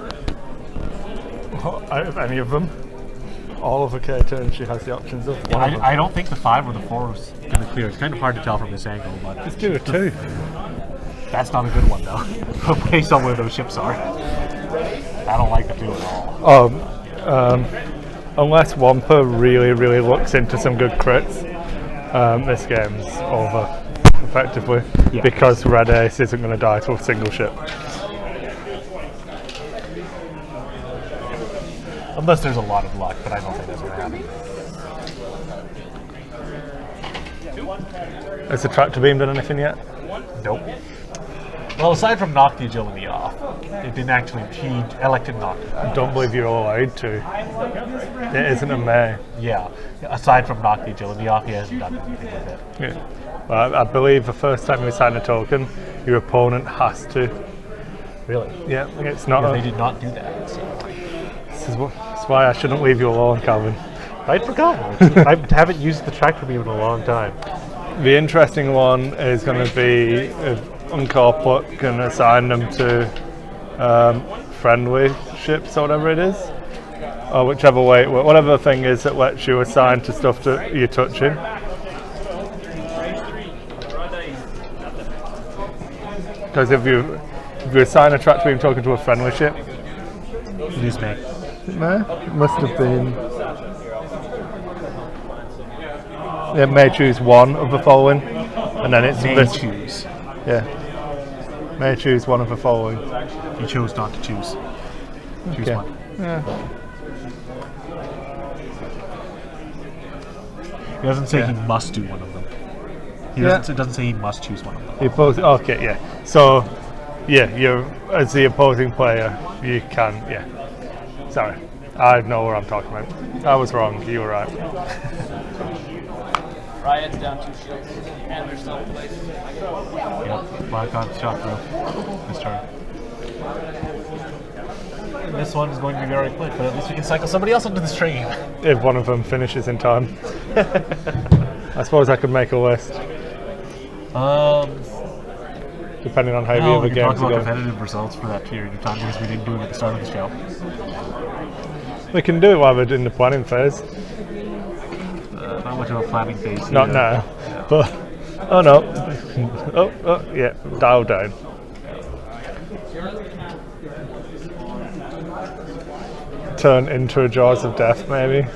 S3: Out of any of them, all of her K turns she has the options of.
S1: I don't think the 5 or the 4 is going to clear. It's kind of hard to tell from this angle, but
S3: Just do a 2.
S1: that's not a good one though. Based on where those ships are. I don't like the 2 at all.
S3: Unless Wampa really looks into some good crits, this game's over effectively,
S1: Yeah.
S3: because Red Ace isn't going to die to a single ship.
S1: Unless there's a lot of luck, but I don't think that's going to happen.
S3: Has the tractor beam done anything yet?
S1: Nope. Well, aside from knock the agility off, it didn't actually. He elected not to.
S3: I don't believe you're allowed to. It isn't a May.
S1: Yeah. Aside from knock the agility off, he hasn't done anything with it.
S3: Yeah. Well, I believe the first time you sign a token, your opponent has to.
S1: Really?
S3: Yeah, it's not.
S1: Yeah,
S3: a,
S1: they did not do that. So.
S3: That's why I shouldn't leave you alone, Calvin.
S1: I'd forgotten. I haven't used the tractor beam in a long time.
S3: The interesting one is going to be if Uncorput can assign them to friendly ships or whatever it is, or whichever way, whatever the thing is that lets you assign to stuff that you're touching. Because if you assign a tractor beam token to a friendly ship,
S1: Excuse me.
S3: it must have been. It may choose one of the following, and then it's
S1: May
S3: this.
S1: choose.
S3: Yeah. May choose one of the following.
S1: He chose not to choose. Choose
S3: Okay.
S1: one.
S3: Yeah.
S1: He doesn't say
S3: Yeah.
S1: he must do one of them. It doesn't say he must choose one of them.
S3: The okay, yeah. So, yeah, you as the opposing player, you can, yeah. Sorry, I know what I'm talking about. I was wrong. You were right.
S5: Riot's down 2 shields, and they're still in place.
S1: Yeah, Black on shot through this turn. This one is going to be very quick, but at least we can cycle somebody else onto the stream.
S3: If one of them finishes in time. I suppose I could make a list,
S1: Um,
S3: depending on how the
S1: no,
S3: other
S1: we can talk
S3: games are
S1: about
S3: going.
S1: competitive results for that period of time because we didn't do it at the start of the show.
S3: We can do it while we're in the planning phase.
S1: Not much of a planning phase.
S3: Not
S1: here.
S3: now, but oh no, oh yeah, dial down. Turn into a jaws of death, maybe.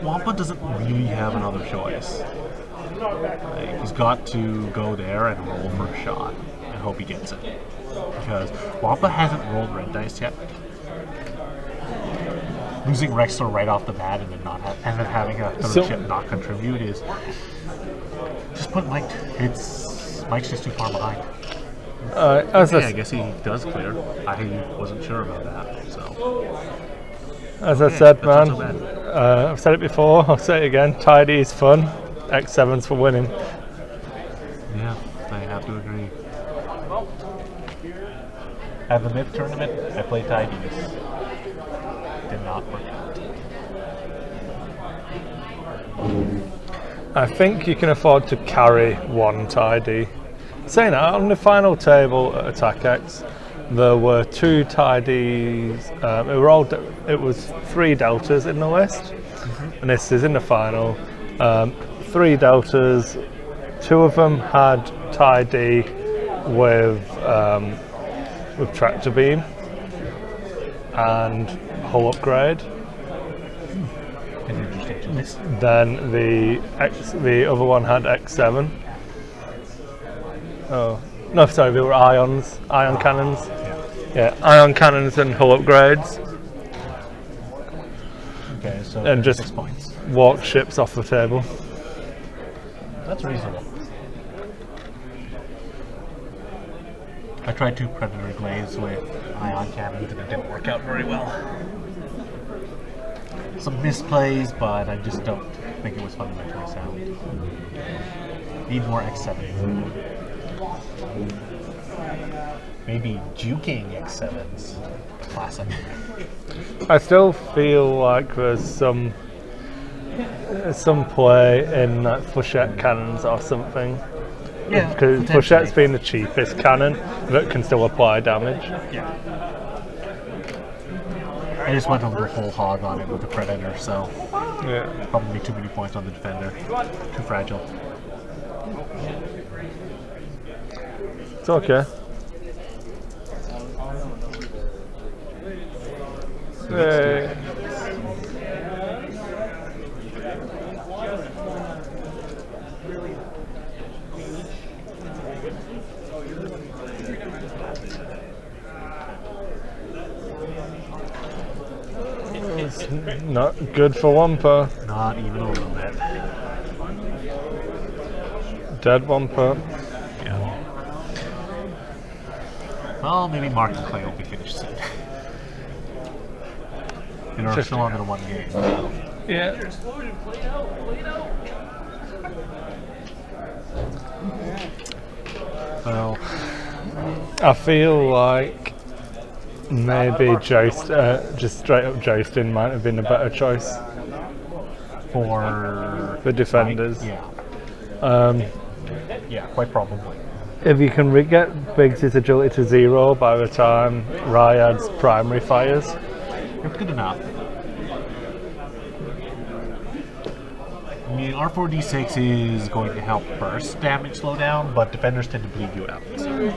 S1: Wampa doesn't really have another choice. Like, he's got to go there and roll for a shot and hope he gets it. Because Wampa hasn't rolled red dice yet. Losing Rexler right off the bat and then having a third ship not contribute is just put Mike. Mike's just too far behind. I guess he does clear. I wasn't sure about that. So
S3: As I said,
S1: that's
S3: man,
S1: not so bad.
S3: I've said it before, I'll say it again, tidy is fun, X7's for winning.
S1: Yeah, I have to agree. At the Myth tournament, I played Tidies. Did not work out.
S3: I think you can afford to carry one tidy. Saying that, on the final table at Attack X, there were 2 tidies. It was 3 deltas in the list, and this is in the final. 3 deltas. 2 of them had tidy with tractor beam and hull upgrade.
S1: An interesting choice.
S3: Then the other one had X7. Oh no, sorry, they were ion cannons. Yeah, ion cannons and hull upgrades,
S1: Okay, so
S3: and just
S1: 6 points.
S3: walk ships off the table.
S1: That's reasonable. I tried 2 Predator Glaives with ion cannons and it didn't work out very well. Some misplays, but I just don't think it was fundamentally sound. Need more X7s. Maybe juking X7s. Classic.
S3: I still feel like there's some play in flechette cannons or something.
S1: Yeah,
S3: Because flechette's been the cheapest cannon that can still apply damage.
S1: Yeah. I just went a little whole hog on it with the Predator, so
S3: Yeah.
S1: probably too many points on the Defender. Too fragile.
S3: It's okay. Hey. It's not good for Wampa.
S1: Not even a little bit.
S3: Dead Wampa.
S1: Yeah. Well, maybe Mark and Clay will be finished soon. And are still under 1 game. So.
S3: Yeah.
S1: Well,
S3: I feel like maybe just straight up jousting might have been a better choice
S1: for
S3: for defenders.
S1: yeah,
S3: Um,
S1: yeah, quite probably.
S3: if you can get Biggs' agility to 0 by the time Ryad's primary fires,
S1: It's good enough. I mean, R4D6 is going to help burst damage slow down, but defenders tend to bleed you out. So.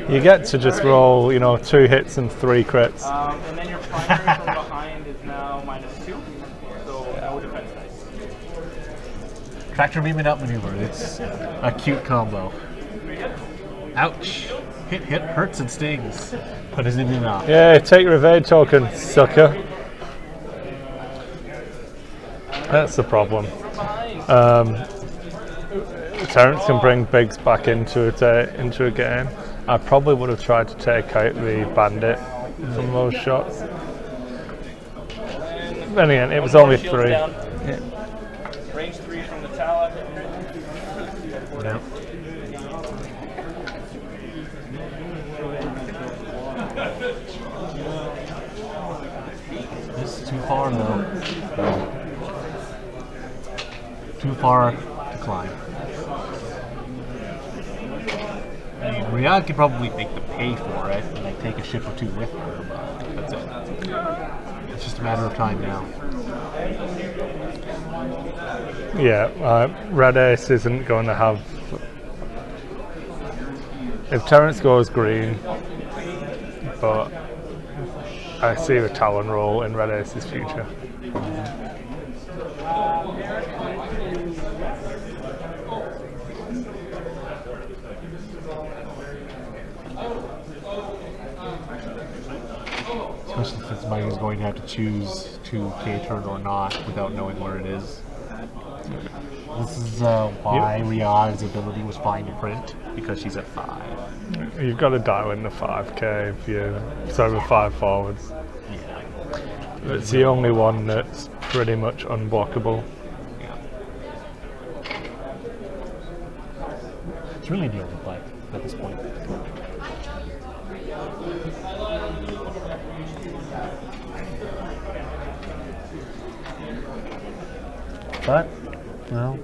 S3: you get to just roll, 2 hits and 3 crits.
S5: And then your primary from behind is now -2, so no defense dice.
S1: Tractor beam and out maneuver. It's a cute combo. Ouch. Hit, hurts and stings. But isn't enough.
S3: Yeah, take your evade token, sucker. That's the problem. Terrence can bring Biggs back into a game. I probably would have tried to take out the bandit from those shots. Then again, it was only 3.
S5: Down.
S3: Yeah.
S5: Range 3 from the tower.
S1: Yeah. This is too far though. too far to climb. I mean, Riyadh could probably make them pay for it and like take a ship or two with her, but that's it. It's just a matter of time now.
S3: Yeah, Red Ace isn't going to have. If Terrence goes green, but I see a Talon roll in Red Ace's future.
S1: Especially since somebody is going to have to choose to K-turn or not without knowing where it is. This is why Riyadh's ability was fine to print, because she's at 5.
S3: You've got to dial in the 5k if you so with 5 forwards.
S1: Yeah.
S3: It's the only one that's pretty much unblockable.
S1: Yeah. It's really the only play at this point. But, well,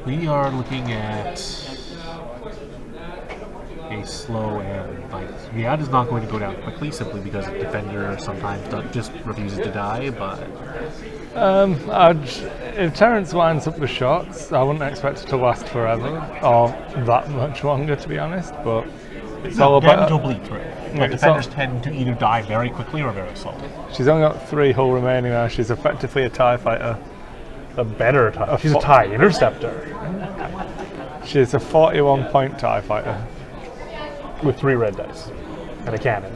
S1: we are looking at a slow end. Like, Riyadh is not going to go down quickly simply because the defender sometimes just refuses to die, but
S3: If Terrence winds up the shots, I wouldn't expect it to last forever or that much longer, to be honest. But it's all
S1: damage will
S3: about.
S1: bleed through.
S3: Yeah,
S1: But
S3: it's
S1: defenders
S3: all-
S1: tend to either die very quickly or very slowly.
S3: She's only got 3 hull remaining now. She's effectively a TIE fighter.
S1: A better TIE. She's a TIE interceptor
S3: She's a 41-point TIE fighter.
S1: with 3 red dice and a cannon.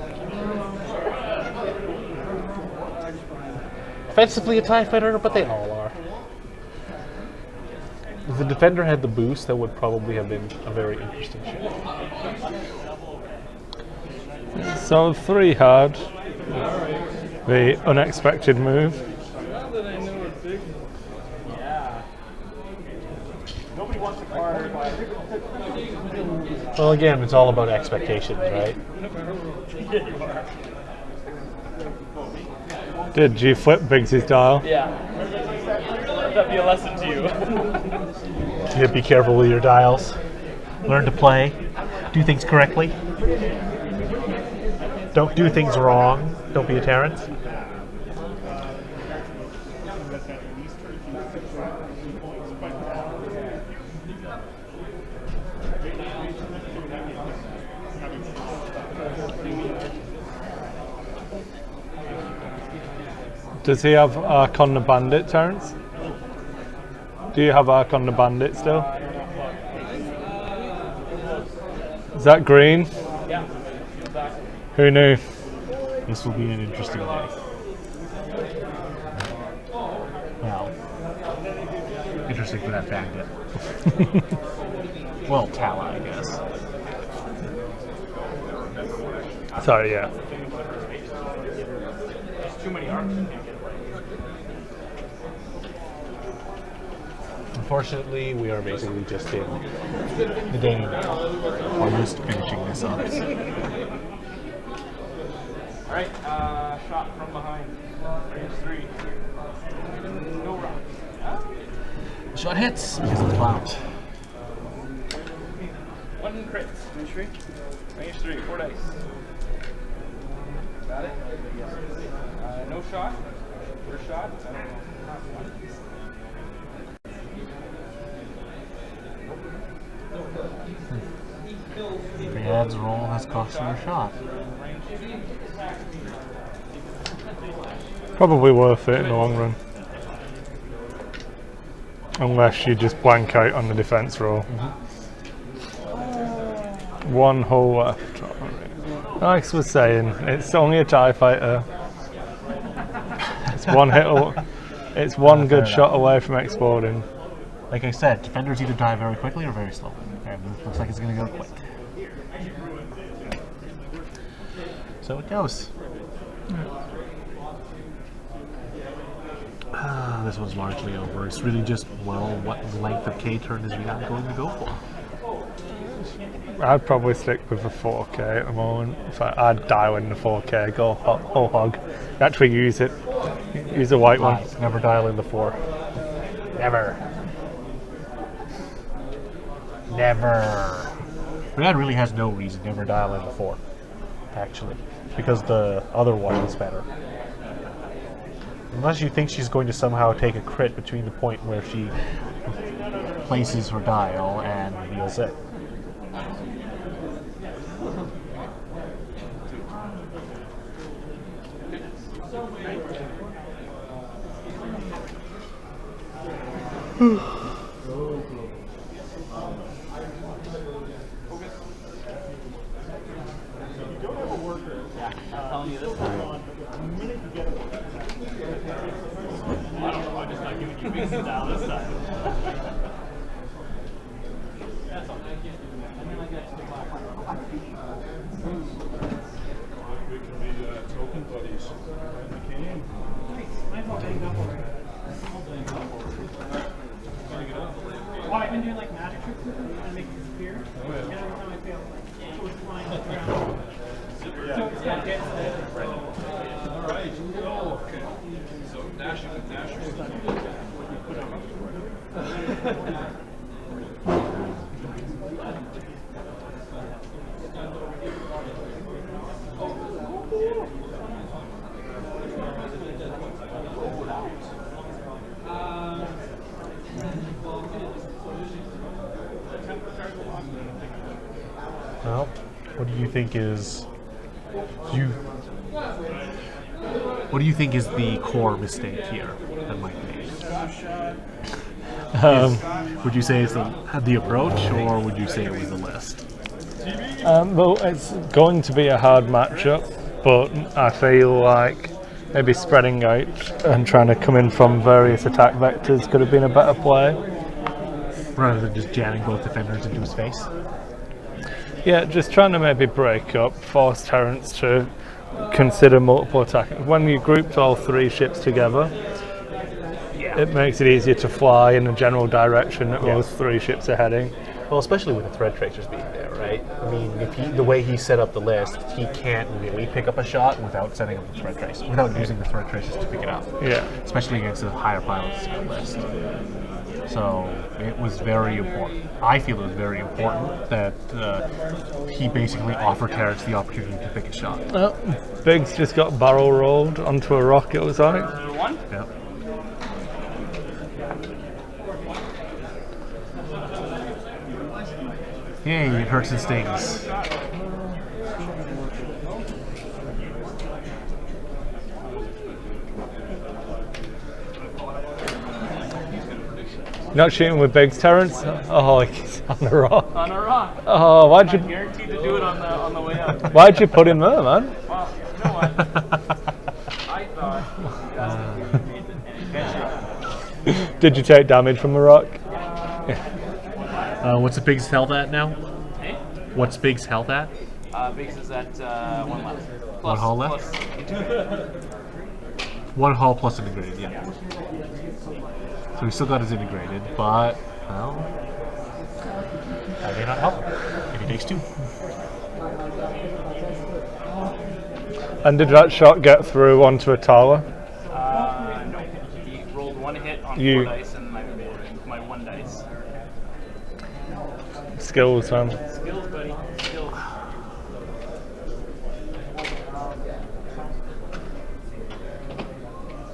S1: Offensively a TIE fighter, but they all are. If the defender had the boost, that would probably have been a very interesting ship.
S3: So 3 hard. The unexpected move.
S1: Well, again, it's all about expectations, right?
S3: Did you flip Biggs's dial?
S5: Yeah. Let that be a lesson to you.
S1: Yeah, be careful with your dials. Learn to play. Do things correctly. Don't do things wrong. Don't be a Terrence.
S3: Does he have Archon the Bandit, Terrence? Do you have Archon the Bandit still? Is that green?
S5: Yeah.
S3: Who knew?
S1: This will be an interesting day. Well, interesting for that bandit. Well, Tala, I guess.
S3: Sorry, yeah.
S5: Too many arcs.
S1: Unfortunately, we are basically just in the day now, almost finishing this up.
S5: Alright, shot from behind. Range 3. No rocks.
S1: Shot hits because of the clout.
S5: 1 crits. Range 3. Range 3. 4 dice. Got it? No shot. First shot. I don't know.
S1: Riyadh's roll has cost her a shot.
S3: Probably worth it in the long run. Unless you just blank out on the defense roll. 1 hull left. Alex was saying, it's only a TIE fighter. It's 1 hit. It's 1 good shot away from exploding.
S1: Like I said, defenders either die very quickly or very slowly. And it looks like it's going to go quick. So it goes. This one's largely over. It's really just, well, what length of K turn is Riyadh going to go for?
S3: I'd probably stick with the 4K at the moment. I'd dial in the 4K, go whole hog. Actually use it. Use the white one.
S1: Lies. Never dial in the 4. Never. Never. My dad really has no reason to never dial in the 4, actually, because the other one is better. Unless you think she's going to somehow take a crit between the point where she places her dial and reveals it.
S7: Oh, I've been doing like magic tricks with them and make it disappear. And every time I fail, it goes flying on the ground. So it's got dead stuff.
S6: Alright. Okay. So Dasher.
S1: Well, what do you think is what do you think is the core mistake here that Mike made? Would you say it's the approach, or would you say it was the list?
S3: Well, it's going to be a hard matchup, but I feel like maybe spreading out and trying to come in from various attack vectors could have been a better play.
S1: Rather than just jamming both defenders into his face?
S3: Yeah, just trying to maybe break up, force Terrence to consider multiple attacks. When you grouped all 3 ships together, it makes it easier to fly in the general direction that those 3 ships are heading.
S1: Well, especially with the thread tracers being there, right? I mean, the way he set up the list, he can't really pick up a shot without setting up the thread tracers, without using the thread tracers to pick it up.
S3: Yeah.
S1: Especially against a higher pilot skill list. So it was very important. I feel it was very important that he basically offered Terrence the opportunity to pick a shot.
S3: Biggs just got barrel rolled onto a rock, it was like.
S5: One?
S1: Yeah. Yay, it hurts and stings.
S3: Not shooting with Biggs, Terrence? Oh, he's on the rock.
S5: On a rock.
S3: Oh, why'd you
S5: Guaranteed to do it on the way up.
S3: why'd you put him there, man?
S5: Well, you know what? I thought
S3: Did you take damage from the rock?
S1: What's the Biggs health at now?
S5: Hey?
S1: What's Biggs health at?
S5: Biggs is at 1 left. Plus,
S1: One hull left?
S5: plus-
S1: 1 hull plus integrated, yeah. So he still got his integrated, but, well, that may not help if he takes 2.
S3: And did that shot get through onto a tower?
S5: No. He rolled 1 hit on
S3: You-
S5: 4 dice and my 1 dice.
S3: Skills, man.
S5: Skills, buddy. Skills.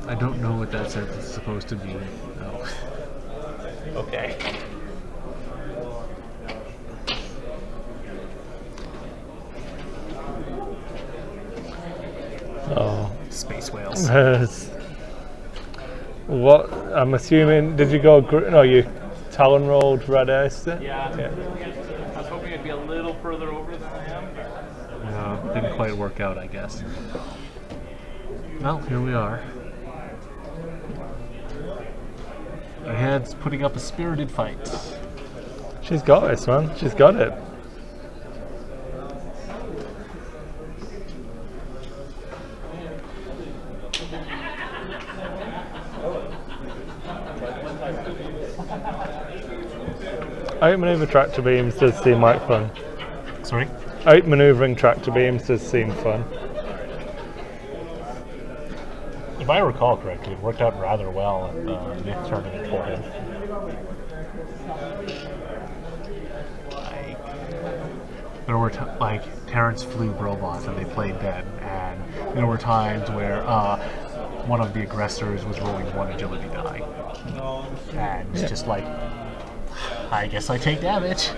S1: I don't know what that sentence is supposed to mean. Oh. Okay.
S3: Oh.
S1: Space whales.
S3: What? I'm assuming. Did you go? No, you talon rolled red ace.
S5: Yeah. I was hoping it'd be a little further over than I am.
S1: Didn't quite work out, I guess. Well, here we are. Our head's putting up a spirited fight.
S3: She's got this, man. She's got it. Outmaneuver tractor beams does seem like fun.
S1: Sorry?
S3: Outmaneuvering tractor beams does seem fun.
S1: If I recall correctly, it worked out rather well at the Myth tournament for him. There were Terrence flew robots and they played then, and there were times where one of the aggressors was rolling one agility die, and it's just like, I guess I take damage.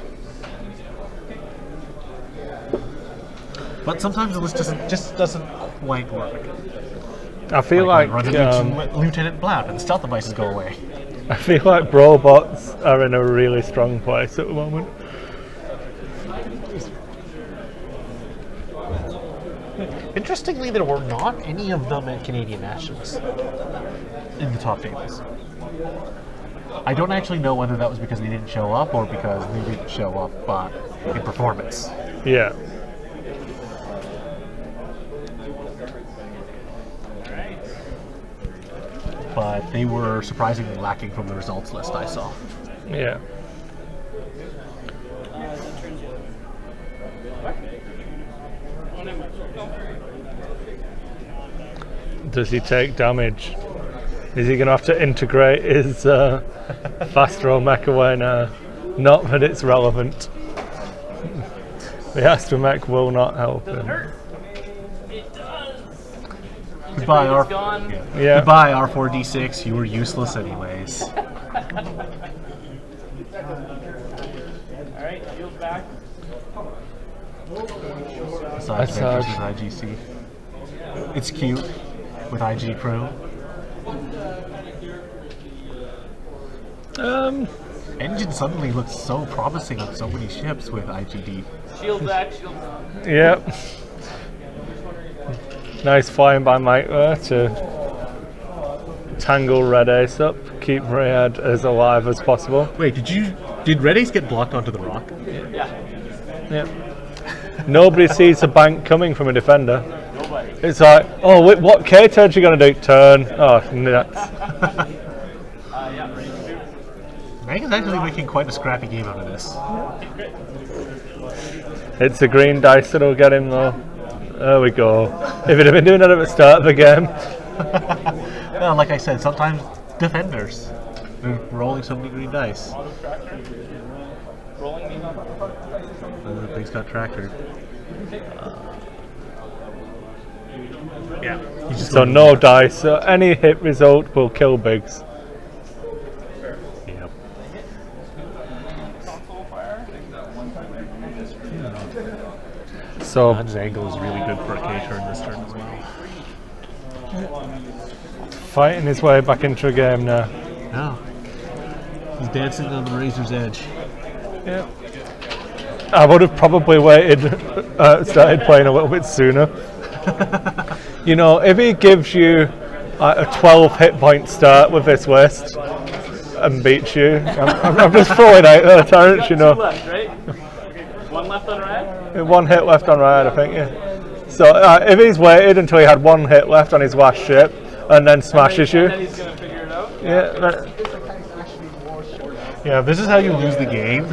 S1: But sometimes the list just doesn't quite work.
S3: I feel like
S1: run into Lieutenant Blount and stealth devices go away.
S3: I feel like robots are in a really strong place at the moment.
S1: Interestingly, there were not any of them at Canadian Nationals in the top tables. I don't actually know whether that was because they didn't show up or because they didn't show up in performance.
S3: Yeah.
S1: But they were surprisingly lacking from the results list I saw.
S3: Yeah. Does he take damage? Is he going to have to integrate his Fastro mech away now? Not that it's relevant. The Astromech will not help him.
S5: It does.
S1: Goodbye,
S5: It's gone.
S3: Yeah.
S1: Goodbye, R4D6. You were useless anyways.
S5: Alright, shields back.
S1: Besides
S3: Sarge.
S1: Ventures with IGC. It's cute with IG Pro. Engine suddenly looks so promising on so many ships with IGD.
S5: Shield back, shield down.
S3: Yep. Nice flying by Mike there to tangle Red Ace up, keep Rayad as alive as possible.
S1: Wait, did Red Ace get blocked onto the rock?
S5: Yeah.
S3: Yep. Nobody sees a bank coming from a defender.
S5: Nobody.
S3: It's like, oh, wait, what K turn you gonna do? Turn. Oh, nuts.
S5: Yeah, right.
S1: Meg is actually making quite a scrappy game out of this.
S3: It's a green dice that'll get him though. There we go. If it had been doing that at the start of the game.
S1: Well, like I said, sometimes defenders are rolling so many green dice.
S5: Rolling me.
S1: The thing's got tractor. Yeah. He's just
S3: So
S1: going
S3: no dice. So any hit result will kill Biggs.
S1: Yep.
S5: Console fire.
S3: So
S1: His angle is really good for a K turn this turn as well.
S3: fighting his way back into a game now.
S1: No. He's dancing on the razor's edge.
S3: Yeah. I would have probably waited, started playing a little bit sooner. You know, if he gives you a 12 hit point start with this list and beats you, I'm just throwing out there, Terrence, you
S5: Two
S3: know.
S5: left, right? One left on red?
S3: One hit left on Ryan, I think, yeah. So if he's waited until he had one hit left on his last ship and then smashes
S5: And
S3: you,
S5: then he's gonna figure it out.
S3: yeah,
S1: Yeah, this is how you lose the game.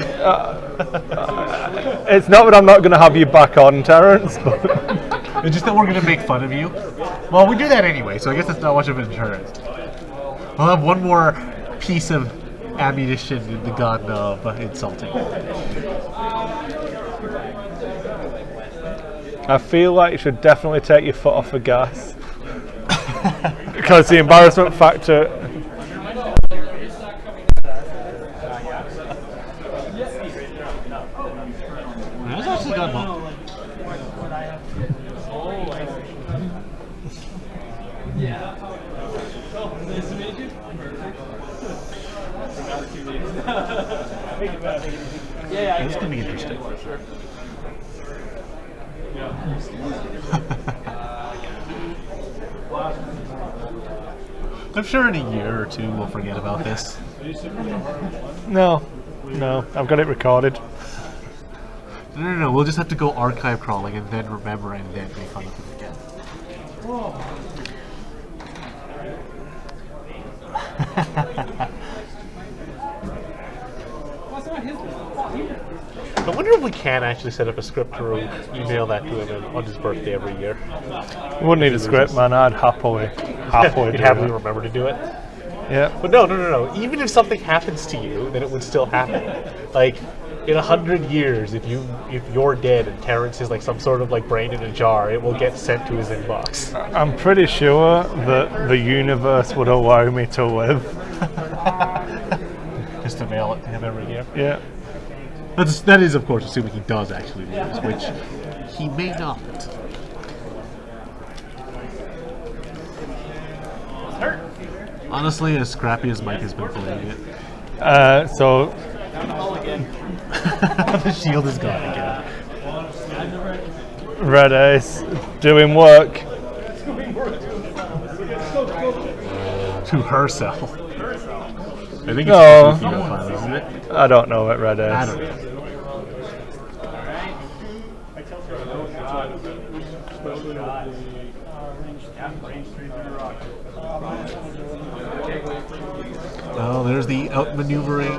S3: it's not that I'm not going to have you back on, Terrence, but
S1: It's just that we're going to make fun of you. Well, we do that anyway, so I guess that's not much of a deterrent. We'll have one more piece of ammunition in the gun of insulting.
S3: I feel like you should definitely take your foot off the gas. Because the embarrassment factor.
S1: That's actually got one.
S5: Yeah,
S1: This is going to be interesting.
S5: for sure.
S1: I'm sure in a year or two we'll forget about this.
S3: No, I've got it recorded.
S1: No, we'll just have to go archive crawling and then remember and then make fun of it again. I wonder probably can actually set up a script or email that to him on his birthday every year.
S3: Wouldn't need a script, man. I'd happily
S1: You'd
S3: do
S1: happily
S3: it.
S1: remember to do it.
S3: Yeah.
S1: But no. Even if something happens to you, then it would still happen. Like, in 100 years, if you're dead and Terrence is like some sort of like brain in a jar, it will get sent to his inbox.
S3: I'm pretty sure that the universe would allow me to live.
S1: Just to mail it to him every year.
S3: Yeah.
S1: That is, of course, assuming he does actually lose, which he may not. Honestly, as scrappy as Mike has been playing it,
S3: So
S1: the shield is gone again.
S3: Red Ace doing work.
S1: To herself. I think it's
S3: No.
S1: Goofy finally, isn't it?
S3: I don't know what Red Ace.
S1: I don't know. Oh, there's the outmaneuvering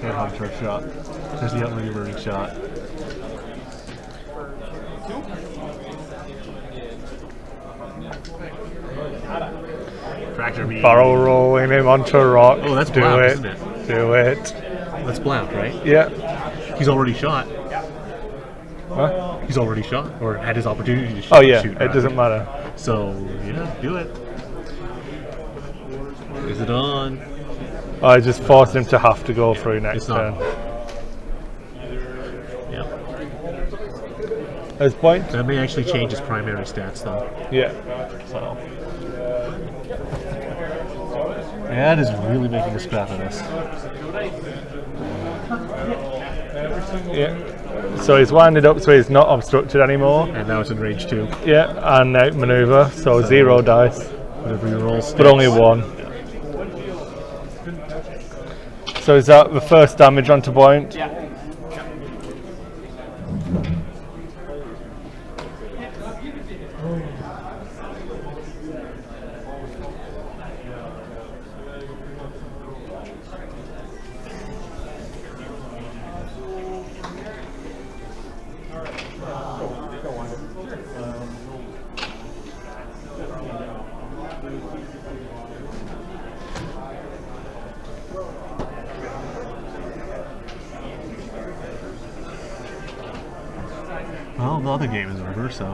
S1: headhunter shot. There's the outmaneuvering shot. Fracture me.
S3: Barrel rolling him onto a rock.
S1: Oh, that's
S3: do
S1: Blount,
S3: it.
S1: isn't it?
S3: Do it.
S1: That's Blount, right?
S3: Yeah.
S1: He's already shot.
S3: Huh?
S1: He's already shot, or had his opportunity to shoot.
S3: Oh yeah,
S1: shoot,
S3: it
S1: rather.
S3: doesn't matter.
S1: So, yeah, do it. Is it on?
S3: I just forced him to have to go through next
S1: It's not.
S3: turn.
S1: Yeah.
S3: As point?
S1: That may actually change his primary stats, though.
S3: Yeah.
S1: So. Yeah, that is really making a scrap of this.
S3: Yeah. So he's winded up so he's not obstructed anymore.
S1: And now it's in range 2.
S3: Yeah, and outmaneuver, so 0 dice.
S1: Whatever you roll,
S3: But only 1. So is that the first damage onto point?
S5: Yeah.
S1: Well, the other game is over, so.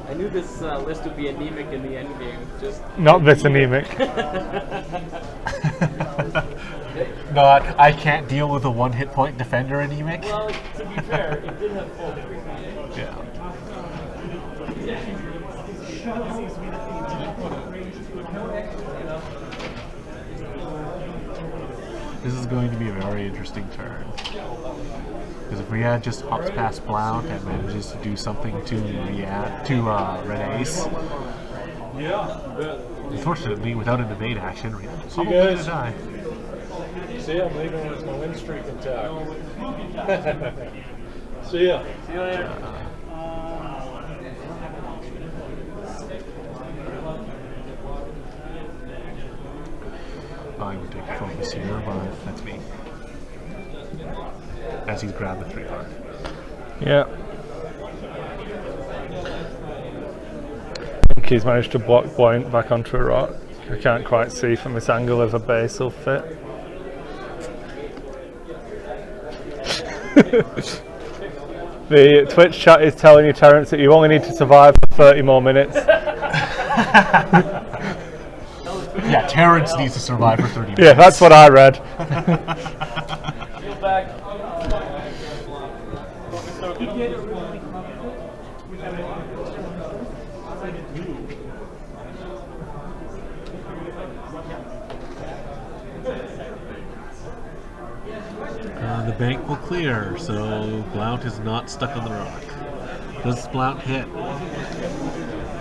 S5: I knew this list would be anemic in the end game. Just
S3: Not this anemic.
S1: Not, I can't deal with a 1 hit point defender anemic.
S5: well, to be fair, it did have full.
S1: Yeah. This is going to be a very interesting turn. Because if Riyadh just hops past Blount and manages to do something to Red Ace, unfortunately, without an evade action, Riyadh's probably going to die.
S8: See, I'm leaving with my win streak intact. See ya.
S5: See you later.
S1: I would take focus here, but that's me. As he's grabbed the 3 card.
S3: Yeah. I think he's managed to block point back onto a rock. I can't quite see from this angle if a base will fit. The Twitch chat is telling you, Terrence, that you only need to survive for 30 more minutes.
S1: Yeah, Terrence needs to survive for 30 minutes.
S3: Yeah, that's what I read.
S5: Shield back. Focus token.
S1: The bank will clear, so Blount is not stuck on the rock. Does Blount hit?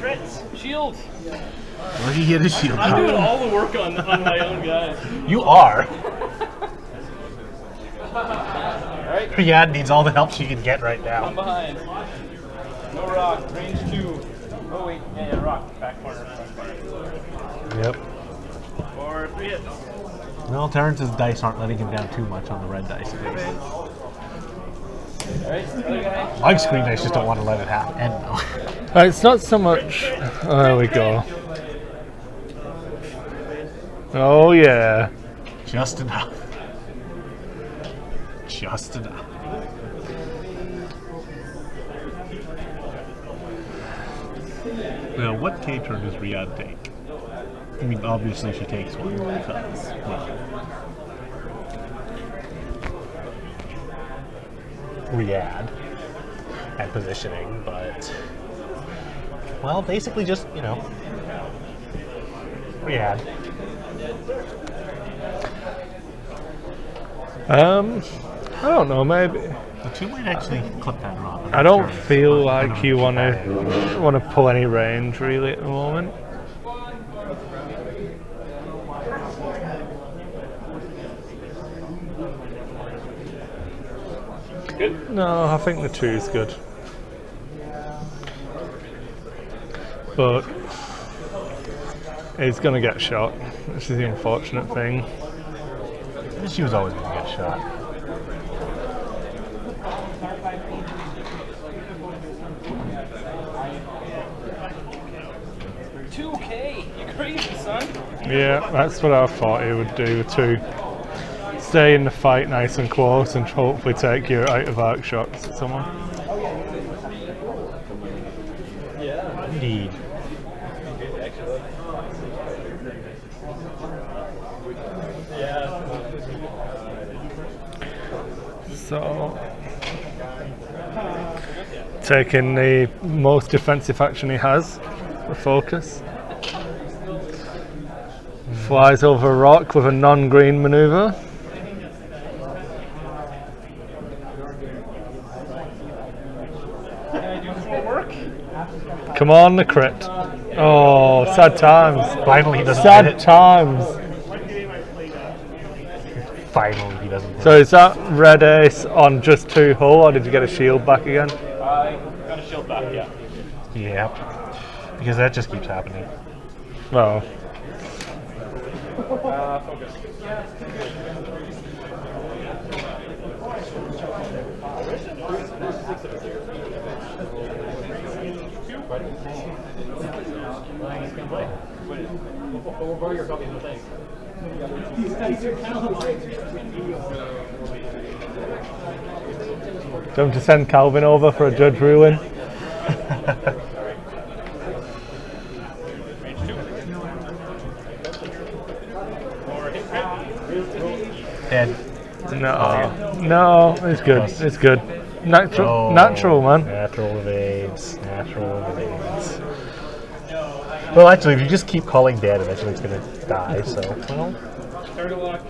S5: Crits. Shield.
S1: Well, he hit his shield.
S5: I'm doing all the work on my own guy.
S1: You are.
S5: Alright.
S1: Riyadh needs all the help she can get right
S5: I'm
S1: now.
S5: behind. No rock. Range 2. Oh wait. Yeah, rock. Back corner.
S3: Yep.
S5: For 3 hits.
S1: Well, Terrence's dice aren't letting him down too much on the red dice. At least. My screen dice just don't want to let it happen. End though.
S3: It's not so much. Oh, there we go. Oh yeah.
S1: Just enough. Just enough. Now, what K turn does Riyadh take? I mean, obviously she takes one because, well, Riyadh and positioning, but, well, basically just, you know, Riyadh.
S3: I don't know, maybe.
S1: The two might actually clip that wrong.
S3: I don't feel like you want to pull any range really at the moment.
S5: Good.
S3: No, I think the 2 is good. But he's going to get shot, which is the unfortunate thing.
S1: She was always going to get shot.
S5: You crazy, son?
S3: Yeah, that's what I thought he would do, to stay in the fight nice and close and hopefully take your out of arc shots at someone.
S1: Indeed.
S3: So, taking the most defensive action he has, the focus. Flies over a rock with a non-green maneuver. Come on, the crit. Oh, sad times.
S1: Finally he doesn't
S3: Sad
S1: hit it.
S3: times.
S1: Finally he doesn't hit
S3: So is that red ace on just 2 hull, or did you get a shield back again?
S5: I got a shield back, yeah.
S1: it. Yeah. Because that just keeps happening.
S3: Well,
S5: Focus.
S7: These dice are calibrated.
S3: time to send Calvin over for a judge ruling.
S1: Dead.
S3: No, it's good. It's good. Natural, man.
S1: Natural evades. Natural evades. Well, actually, if you just keep calling dead, eventually it's going to die, so, well.
S5: Third of luck.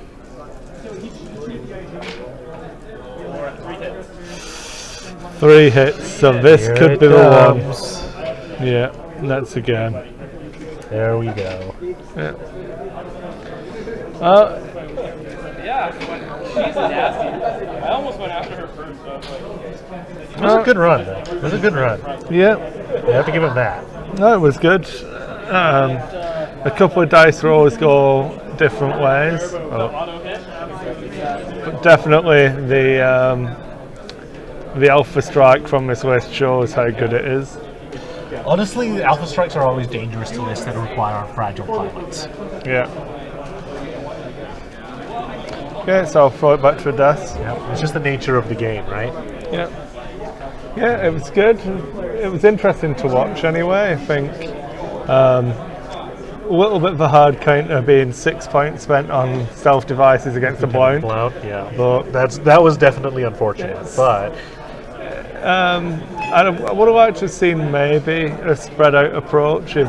S3: 3 hits, so this
S1: Here
S3: could
S1: it
S3: be the
S1: comes.
S3: one. Yeah, that's again.
S1: There we go.
S3: Yeah.
S5: Yeah, she's nasty. I almost went after her first, so I was like,
S1: It was a good run, though. It was a good run.
S3: Yeah.
S1: You have to give him that.
S3: No, it was good. A couple of dice rolls go different ways, but definitely the alpha strike from this list shows how good it is.
S1: Honestly, the alpha strikes are always dangerous to lists that require fragile pilots.
S3: Yeah. Okay, so I'll throw it back to a death.
S1: Yeah, it's just the nature of the game, right?
S3: Yeah. Yeah, it was good. It was interesting to watch anyway, I think. A little bit of a hard counter being 6 points spent on stealth devices against a blind.
S1: Yeah,
S3: But
S1: that was definitely unfortunate.
S3: Yes.
S1: But
S3: I would have liked to have seen maybe a spread out approach if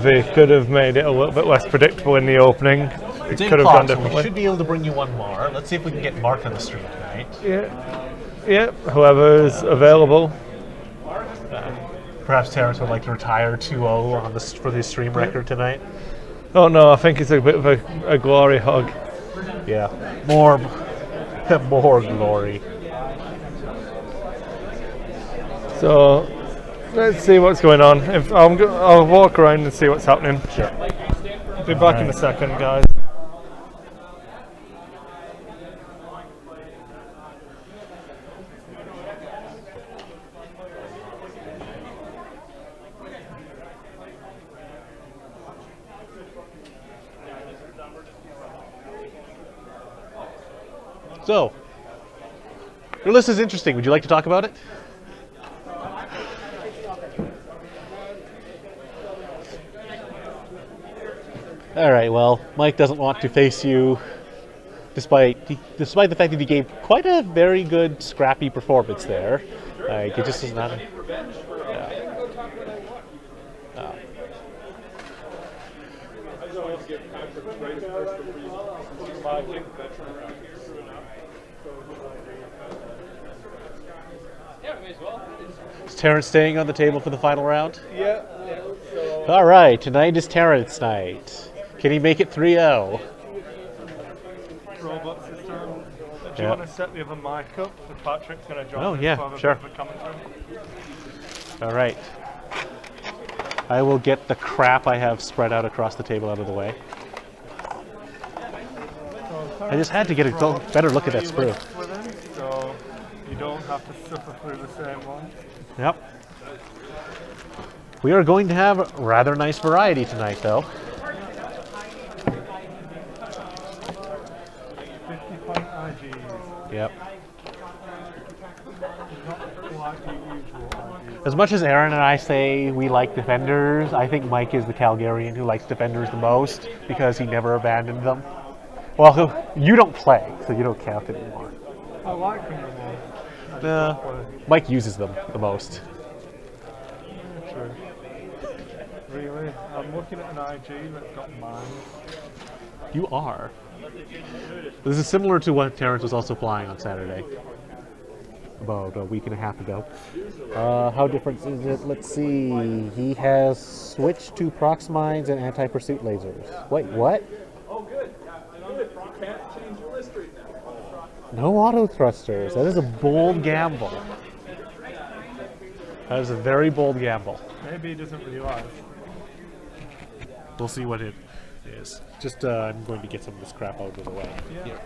S3: they could have made it a little bit less predictable in the opening. It could have gone
S1: so we
S3: differently.
S1: should be able to bring you one more. Let's see if we can get Mark on the stream tonight.
S3: Yeah, whoever's available.
S1: Perhaps Terrence would like to retire 2-0 on for the stream record tonight.
S3: Oh no, I think it's a bit of a glory hug.
S1: Yeah, more glory.
S3: So let's see what's going on. I'll walk around and see what's happening.
S1: Sure.
S3: Be back in a second, guys.
S1: So, your list is interesting. Would you like to talk about it? All right. Well, Mike doesn't want to face you, despite the fact that he gave quite a very good scrappy performance there. Like, it just is not. Is Terren staying on the table for the final round?
S2: Yeah.
S1: All right, tonight is Terren's night. Can he make it 3-0?
S2: Robot system. Do you
S1: Yeah.
S2: want to set the other mic up? So Patrick's going to join
S1: Oh,
S2: us
S1: yeah,
S2: for a
S1: sure.
S2: bit of a commentary.
S1: All right. I will get the crap I have spread out across the table out of the way. I just had to get a better look at that sprue.
S2: So you don't have to suffer through the same one.
S1: Yep. We are going to have a rather nice variety tonight, though.
S2: 50-point IGs.
S1: Yep.
S2: Not like the usual IGs.
S1: As much as Aaron and I say we like defenders, I think Mike is the Calgarian who likes defenders the most because he never abandoned them. Well, you don't play, so you don't count anymore.
S2: I like them the most.
S1: Mike uses them the most.
S2: True. Really? I'm looking at an IG that's got mines.
S1: You are. This is similar to what Terrence was also flying on Saturday. About a week and a half ago. How different is it? Let's see. He has switched to prox mines and anti-pursuit lasers. Wait, what?
S6: Oh, good. Good. You can't change your list right now.
S1: No auto thrusters. That is a bold gamble. That is a very bold gamble.
S2: Maybe he doesn't realize.
S1: We'll see what it is. Just, I'm going to get some of this crap out of the way.
S2: Yeah.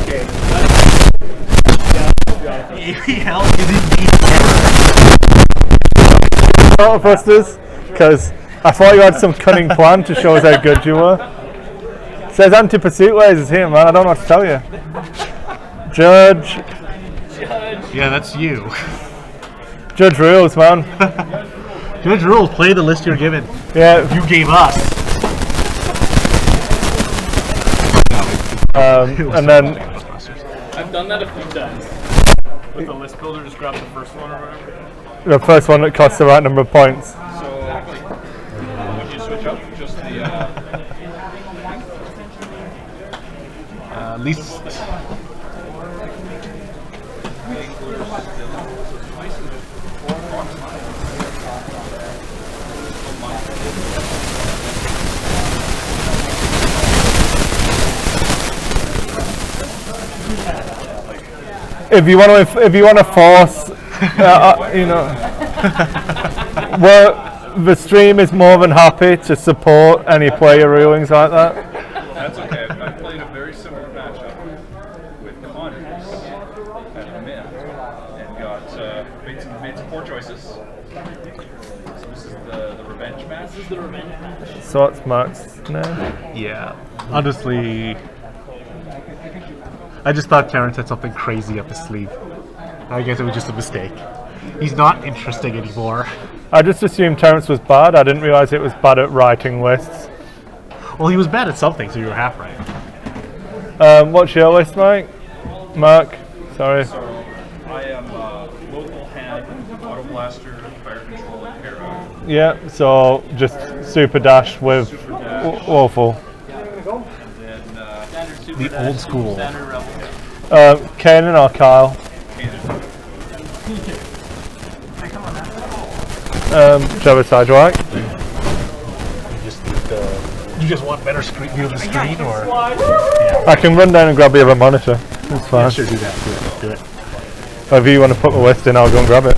S1: Okay. APL is indeed
S3: Auto thrusters, because I thought you had some cunning plan to show us how good you were. It says anti-pursuit lasers here, man. I don't know what to tell you. Judge.
S1: Yeah, that's you.
S3: Judge rules, man.
S1: Judge rules, play the list you're given.
S3: Yeah.
S1: You gave us.
S3: And then
S5: I've done that a few times. With the list builder, just grab the first one or whatever.
S3: the first one that costs the right number of points.
S6: So, would you switch up just the,
S1: At least.
S3: If you want to force, you know, well, the stream is more than happy to support any player rulings like that.
S6: that's okay. I played a very similar matchup with Connors at Mint and got made some poor choices. So this is the revenge match. This is the revenge match.
S3: So that's Mark's name.
S1: Yeah. Honestly, I just thought Terrence had something crazy up his sleeve. I guess it was just a mistake. He's not interesting anymore.
S3: I just assumed Terrence was bad. I didn't realise it was bad at writing lists.
S1: Well, he was bad at something, so you were half right.
S3: What's your list, Mike? Mark? Sorry.
S6: So I am local hand, auto blaster, fire control, and para.
S3: Yeah, so just super dash with
S6: Super dash.
S3: Woeful.
S6: And then
S1: The old school.
S5: Standard rebel.
S3: Kanan or Kyle?
S1: Um,
S3: Trevor Sidewalk.
S1: Just need the. just want better screen view of the screen, or
S3: I can run down and grab the other monitor. It's fine.
S1: yeah, sure, do that. Do it.
S3: Or if you want to put the list in, I'll go and grab it.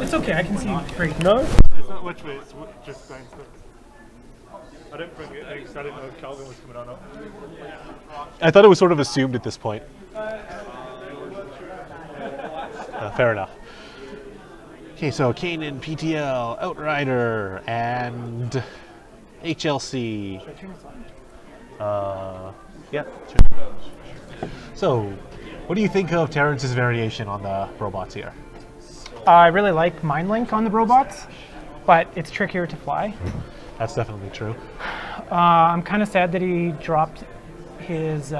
S7: It's okay, I can see great.
S3: No?
S2: It's not which way, it's just downstairs. I didn't bring it because I didn't know if Calvin was coming or not.
S1: I thought it was sort of assumed at this point. Fair enough. Okay, so Kanan, PTL, Outrider, and HLC. Yeah, sure. So, what do you think of Terrence's variation on the robots here?
S7: I really like Mind Link on the robots, but it's trickier to fly.
S1: That's definitely true.
S7: I'm kind of sad that he dropped his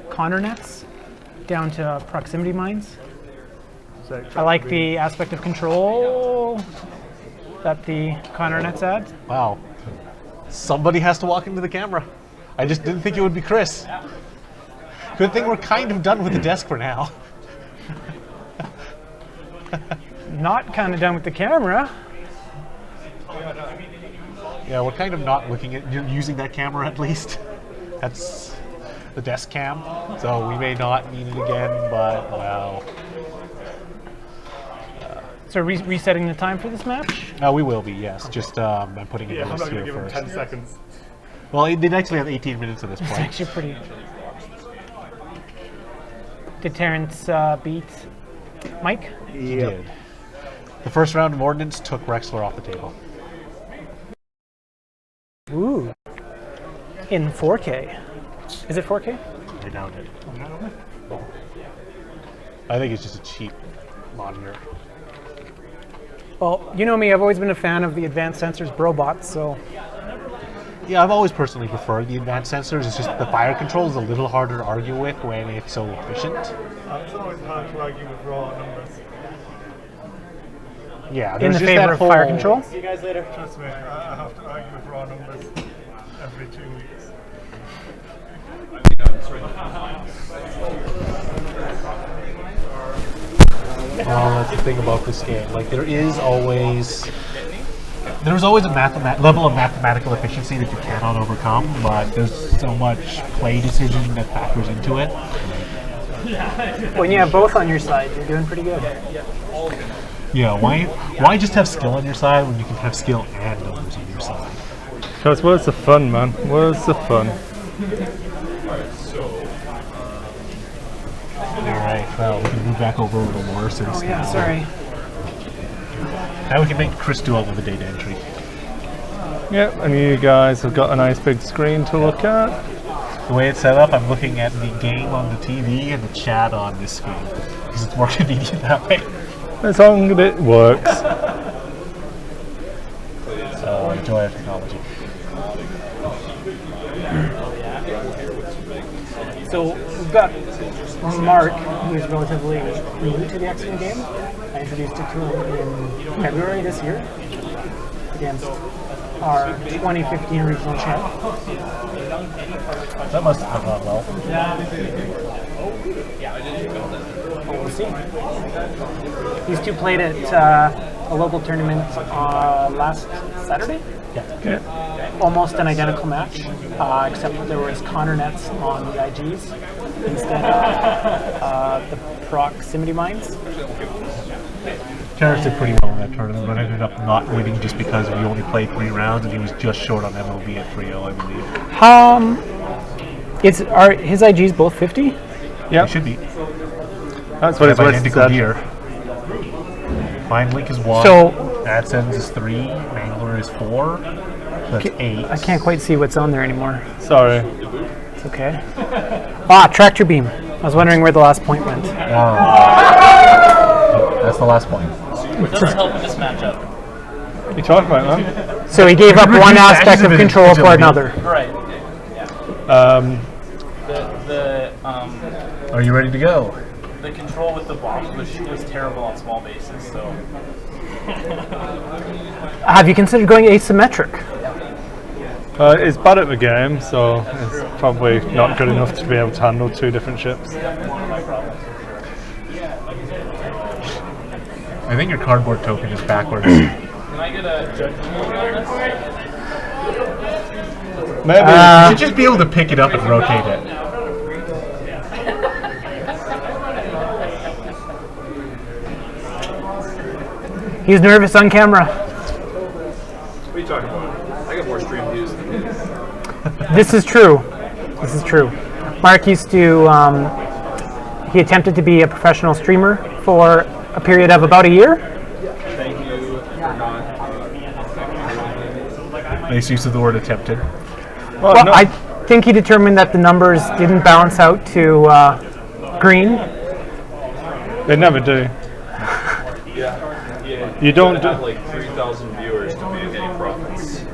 S7: Connor nets down to proximity mines. I like the aspect of control that the Connor nets add.
S1: Wow. Somebody has to walk into the camera. I just didn't think it would be Chris. Good thing we're kind of done with the desk for now.
S7: Not kind of done with the camera.
S1: Yeah, we're kind of not looking at using that camera at least. That's the desk cam, so we may not need it again, but wow.
S7: So resetting the time for this match?
S1: We will be, yes. Just I'm putting it in
S2: I'm
S1: this
S2: not going to
S1: here
S2: give him
S1: first.
S2: 10 seconds.
S1: Well, they actually have 18 minutes at this
S7: It's
S1: point.
S7: actually pretty. Did Terrence beat Mike?
S1: He did. The first round of Ordnance took Rexler off the table.
S7: Ooh. In 4K. Is it 4K?
S1: I doubt it. I think it's just a cheap monitor.
S7: Well, you know me, I've always been a fan of the Advanced Sensors Brobots, so
S1: Yeah, I've always personally preferred the advanced sensors. It's just the fire control is a little harder to argue with when it's so efficient.
S2: It's always hard to argue with raw numbers.
S1: Yeah,
S7: in
S1: there's
S7: the
S1: just
S7: favor
S1: that
S7: of fire
S1: whole-
S7: control.
S4: See you guys later.
S2: Trust me, I have to argue with raw numbers every 2 weeks.
S1: Well, that's the thing about this game. Like, there's always a level of mathematical efficiency that you cannot overcome, but there's so much play decision that factors into it.
S7: When you have both on your side, you're doing pretty good.
S1: Yeah, why just have skill on your side when you can have skill and numbers on your side?
S3: Because where's the fun, man? Where's the fun?
S1: Alright, well, we can move back over a little more since
S7: Oh yeah, sorry.
S1: now we can make Chris do all of the data entry.
S3: Yep, and you guys have got a nice big screen to look at.
S1: The way it's set up, I'm looking at the game on the TV and the chat on this screen because it's more convenient that way.
S3: As long as it works.
S1: So, joy of technology.
S7: So we've got Mark, who is relatively new to the X-Wing game. I introduced it to him in February this year against our 2015 regional champ.
S1: That must have gone well.
S7: Well, we'll see. These two played at a local tournament last Saturday.
S1: Yeah.
S7: Almost an identical match, except that there was Connor nets on the IGs instead of the proximity mines.
S1: Terrence did pretty well in that tournament, but ended up not winning just because we only played 3 rounds and he was just short on MLB at 3-0, I believe.
S7: Are his IGs both 50?
S3: Yep,
S1: It should be.
S3: that's what it's
S1: Have
S3: worth.
S1: identical gear. Mind Link is 1,
S7: So-
S1: AdSense is 3, Mangler is 4, so that's 8.
S7: I can't quite see what's on there anymore.
S3: Sorry.
S7: It's okay. Tractor beam. I was wondering where the last point went.
S1: That's the last point.
S5: It doesn't help with this matchup.
S3: What are you talking about, man?
S7: So he gave up one aspect of control for another.
S5: Right.
S3: Um,
S1: Are you ready to go?
S5: The control with the bombs was terrible on small bases, so
S7: Have you considered going asymmetric?
S3: it's bad at the game, so it's probably not good enough to be able to handle 2 different ships.
S1: I think your cardboard token is backwards.
S5: Can I get a judgment on this?
S3: Maybe.
S1: You should just be able to pick it up and rotate it.
S7: He's nervous on camera.
S6: What are you talking about? I got more stream views than you.
S7: This is true. This is true. Mark used to, he attempted to be a professional streamer for a period of about a year.
S6: Thank you for not.
S1: Nice use of the word attempted.
S7: Well, I think he determined that the numbers didn't balance out to green.
S3: They never do.
S6: Yeah.
S3: You don't
S6: have like 3,000 viewers to make any profits.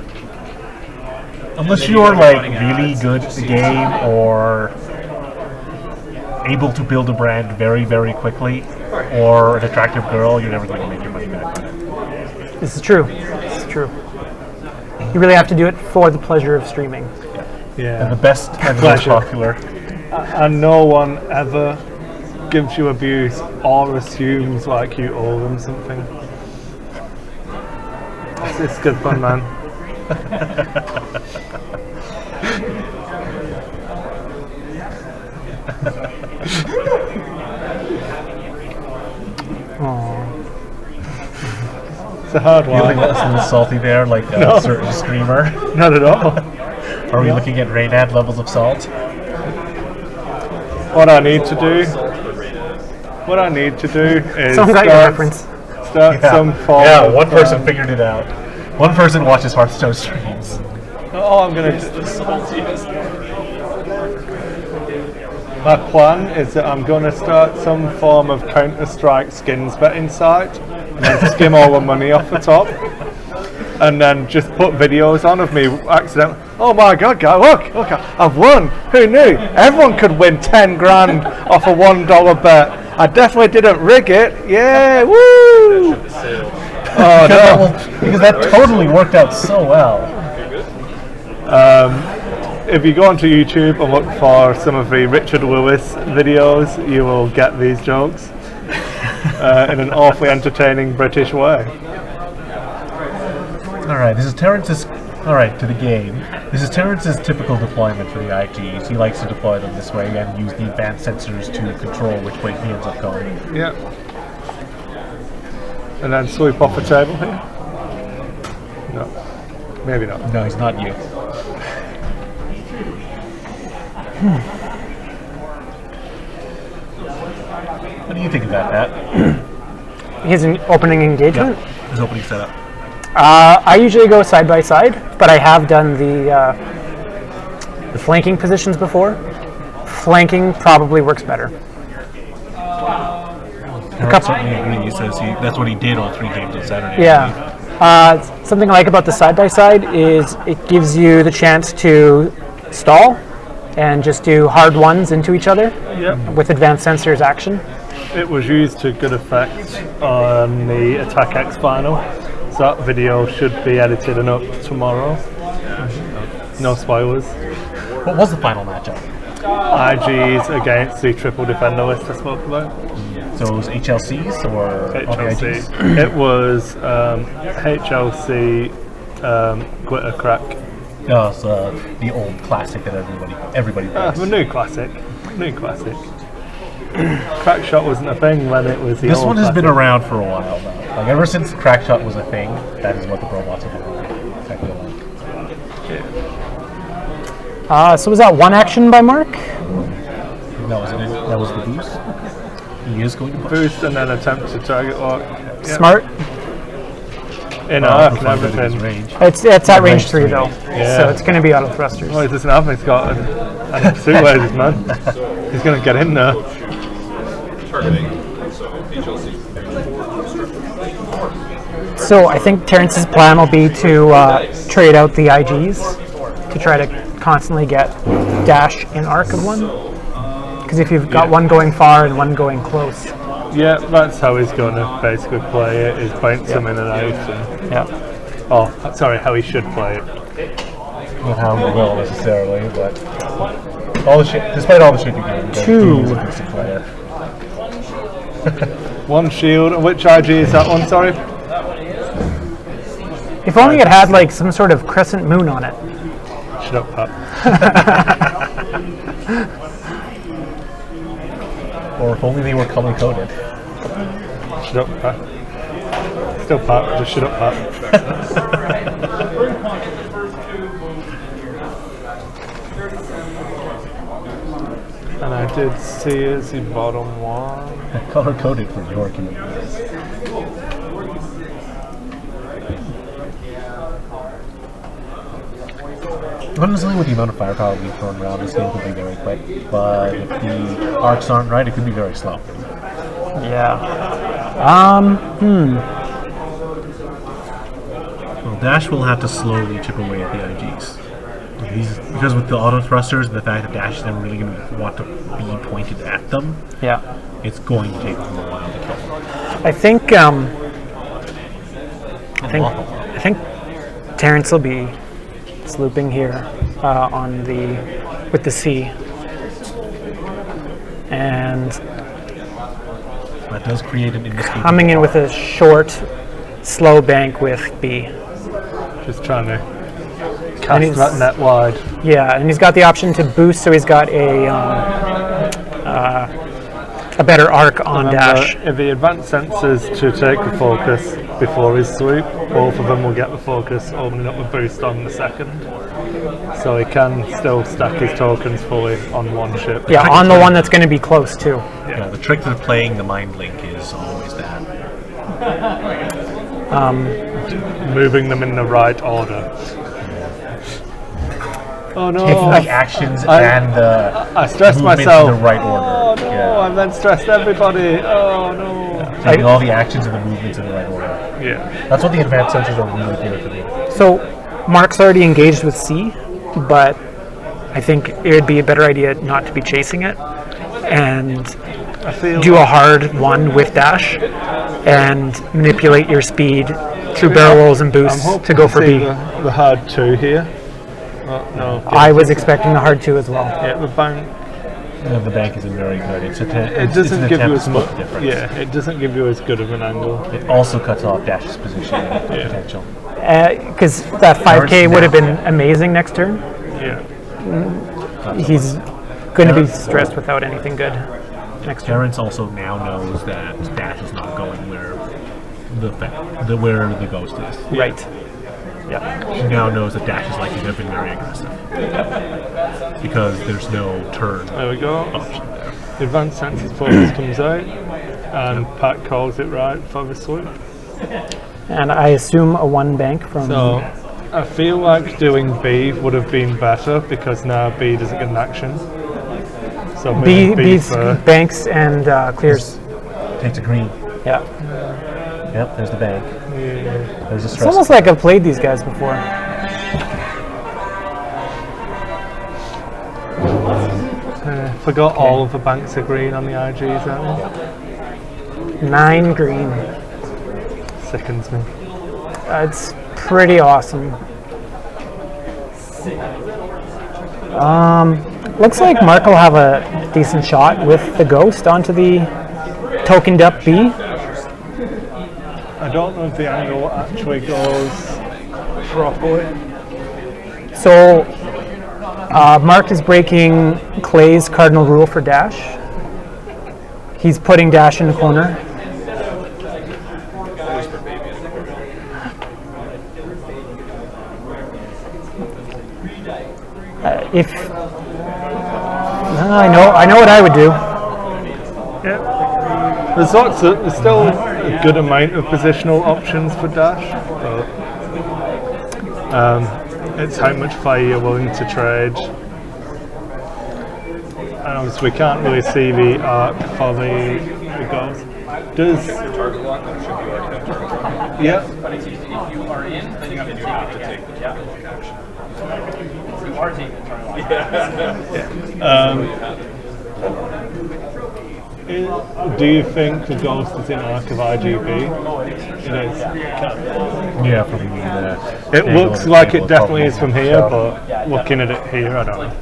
S1: Unless you are like really good at the game or able to build a brand very, very quickly, or an attractive girl, you're never going to make your money back on it.
S7: This is true. This is true. You really have to do it for the pleasure of streaming.
S3: Yeah.
S1: And the best and the most popular.
S3: And no one ever gives you abuse or assumes like you owe them something. It's good fun, man. It's a hard
S1: You think
S3: one.
S1: that's a little salty there, like a certain streamer?
S3: Not at all.
S1: Are we looking at Raynad levels of salt?
S3: What I need to do. What I need to do is
S7: Someone got your reference.
S3: start some form.
S1: Yeah,
S3: of,
S1: one person figured it out. One person watches Hearthstone streams.
S3: All I'm gonna do. My plan is that I'm going to start some form of Counter-Strike skins betting site and then skim all the money off the top and then just put videos on of me accidentally. Oh my god, guy, look, I've won. Who knew? Everyone could win 10 grand off a $1 bet. I definitely didn't rig it. Yeah, woo! Oh no.
S1: Because that totally worked out so well.
S3: If you go onto YouTube and look for some of the Richard Lewis videos, you will get these jokes in an awfully entertaining British way.
S1: Alright, this is Terrence's. Alright, to the game. This is Terrence's typical deployment for the IGs. He likes to deploy them this way and use the advanced sensors to control which way he ends up going.
S3: Yeah. And then sweep off the table here? No. Maybe not.
S1: No, he's not you. What do you think about that?
S7: His opening engagement?
S1: His opening setup.
S7: I usually go side by side, but I have done the flanking positions before. Flanking probably works better.
S1: Harold certainly agrees. He says that's what he did all 3 games on Saturday.
S7: Yeah. Something I like about the side by side is it gives you the chance to stall and just do hard ones into each other with advanced sensors action.
S3: It was used to good effect on the Attack X final. So that video should be edited and up tomorrow. No spoilers.
S1: What was the final matchup?
S3: IGs against the triple defender list I spoke about.
S1: So it was HLCs or
S3: HLC. It was HLC Glitter Crack.
S1: No, it's the old classic that everybody plays.
S3: The new classic. Crack shot wasn't a thing when it was the
S1: This
S3: old
S1: one has
S3: classic.
S1: been around for a while now. Like ever since Crackshot was a thing, that is what the robots have been exactly like.
S7: So was that one action by Mark?
S1: That was the boost. He is going to push.
S3: Boost and then attempt to target lock. Yep.
S7: Smart.
S3: In arc and everything.
S1: Range.
S7: It's at range 3 though,
S3: Yeah.
S7: so it's going to be auto thrusters.
S3: Oh, he doesn't have He's got a suit lasers, man. He's going to get in there.
S6: Targeting. So HLC.
S7: So I think Terrence's plan will be to trade out the IGs to try to constantly get dash and arc of one. Because if you've got one going far and one going close.
S3: Yeah, that's how he's going to basically play it, is bounce them in and out. And, oh, sorry, how he should play it.
S1: Not how he will necessarily, but despite all the shit you give him, he's a decent player.
S3: One shield. Which IG is that one, sorry?
S7: If only it had like some sort of crescent moon on it.
S3: Shut up, Pat.
S1: Or if only they were color coded.
S3: Shut up, Pat. Still Pat, just shut up, Pat. And I did see as the bottom one.
S1: Color coded for your community. Honestly, with the amount of firepower we've thrown around, this game could be very quick. But if the arcs aren't right, it could be very slow.
S7: Yeah.
S1: Well, Dash will have to slowly chip away at the IGs. Because with the auto thrusters and the fact that Dash is never really going to want to be pointed at them,
S7: Yeah.
S1: it's going to take them a while to kill them.
S7: I think Terrence will be slooping here with the C, and
S1: That does create an inescapable.
S7: coming in with a short, slow bank with B.
S3: Just trying to
S7: And
S3: cast
S7: he's-
S3: that net wide.
S7: Yeah, and he's got the option to boost, so he's got a better arc on Dash.
S3: If he advanced senses to take the focus before his sweep, both of them will get the focus, opening up the boost on the second. So he can still stack his tokens fully on one ship.
S7: Yeah, on the one that's going to be close too.
S1: Yeah, the trick to playing the mind link is always that.
S3: Moving them in the right order. Oh no!
S1: Taking the actions and the
S3: I stressed
S1: movements
S3: myself.
S1: in the right order.
S3: Oh no!
S1: Yeah.
S3: I've then stressed everybody. Oh no!
S1: Taking all the actions and the movements in the right order.
S3: Yeah.
S1: That's what the advanced sensors are really good for doing.
S7: So Mark's already engaged with C, but I think it would be a better idea not to be chasing it and
S3: I feel
S7: do a hard one with Dash and manipulate your speed through barrel rolls and
S3: I'm
S7: boosts
S3: hoping
S7: to go for
S3: see
S7: B.
S3: the hard 2 here. Oh, no.
S7: I was expecting the hard 2 as well.
S3: Yeah, the bank.
S1: The bank isn't very good. It's
S3: It doesn't give you as much.
S1: difference.
S3: Yeah, it doesn't give you as good of an angle.
S1: It also cuts off Dash's position potential.
S7: Because that 5K would have been amazing next turn.
S3: Yeah.
S7: He's going to be stressed without anything good next turn.
S1: Terrence also now knows that Dash is not going where where the ghost is.
S7: Right.
S1: He now knows that Dash is likely to have been very aggressive. Because there's no turn
S3: There we go.
S1: option there.
S3: Advanced senses focus comes out, and Pat calls it right for the sweep.
S7: And I assume a 1 bank from...
S3: So I feel like doing B would have been better because now B doesn't get an action. So maybe B
S7: B's
S3: first.
S7: banks and clears.
S1: Takes a green.
S7: Yeah.
S1: Yep, there's the bank. There's a
S7: It's
S1: stress.
S7: almost like I've played these guys before.
S3: Forgot all of the banks are green on the IGs, aren't
S7: 9 green.
S3: they? Sickens me.
S7: It's pretty awesome. Looks like Mark will have a decent shot with the ghost onto the tokened up B.
S3: I don't know if the angle actually goes properly.
S7: So Mark is breaking Clay's cardinal rule for Dash. He's putting Dash in the corner. I know what I would do.
S3: Yeah. There's still a good amount of positional options for Dash, but it's how much fire you're willing to trade. And obviously we can't really see the arc for the ghost. Does
S6: Target lock should you already have target lock?
S3: yeah?
S6: If you are in, then you have to take the target lock action.
S5: You are taking the turn line.
S3: Do you think the ghost is in arc of IGB? It is.
S1: Yeah, from the
S3: It looks like it definitely is from here, but looking at it here, I don't know.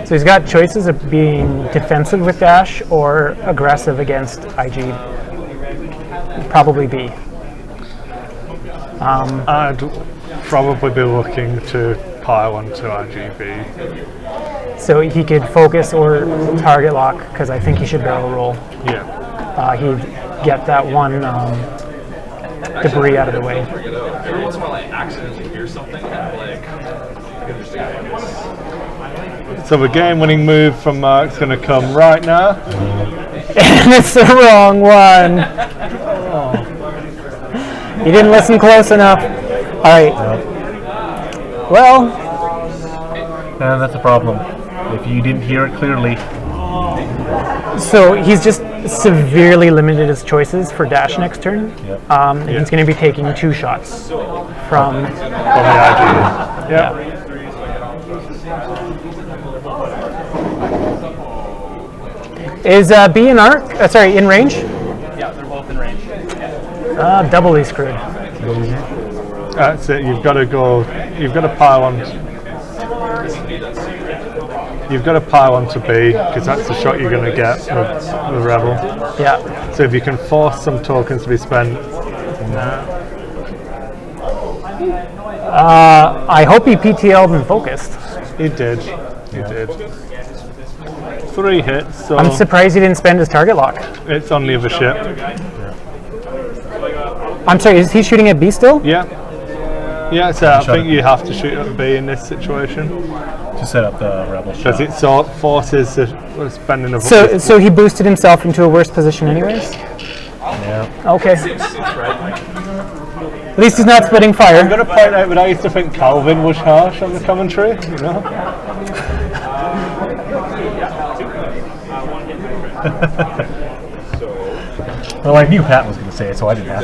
S7: So he's got choices of being defensive with Dash or aggressive against IG. Probably B.
S3: I'd probably be looking to pile onto RGB.
S7: So he could focus or target lock, because I think he should barrel roll.
S3: Yeah.
S7: He'd get that one debris out of the way.
S6: Every once in a while, I accidentally hear something and I'm like, I understand.
S3: So the game-winning move from Mark's going to come right now.
S7: And it's the wrong one. You didn't listen close enough. All right. Well,
S1: And that's the problem. If you didn't hear it clearly,
S7: so he's just severely limited his choices for dash next turn.
S1: Yep.
S7: And he's going to be taking 2 shots from
S3: the RGB.
S7: yeah. Is B in arc? Sorry, in range?
S5: Yeah, they're both in range.
S7: Doubly screwed.
S3: That's it. You've got to go. You've got to pile on. You've got to pile onto B because that's the shot you're going to get with the rebel.
S7: Yeah.
S3: So if you can force some tokens to be spent,
S7: I hope he PTL'd and focused.
S3: he did. He did. 3 hits. So
S7: I'm surprised he didn't spend his target lock.
S3: it's on the other ship.
S7: I'm sorry, is he shooting at B still?
S3: Yeah. Yeah. So I
S1: Shot
S3: think
S1: it.
S3: you have to shoot at B in this situation
S1: to set up the rebel
S3: because
S1: shot.
S3: it sort of forces the spending of.
S7: So he boosted himself into a worse position anyways?
S1: Yeah.
S7: Okay. At least he's not splitting fire.
S3: I'm going to point out that I used to think Calvin was harsh on the commentary. You know.
S1: Well, I knew Pat was going to say it, so I didn't have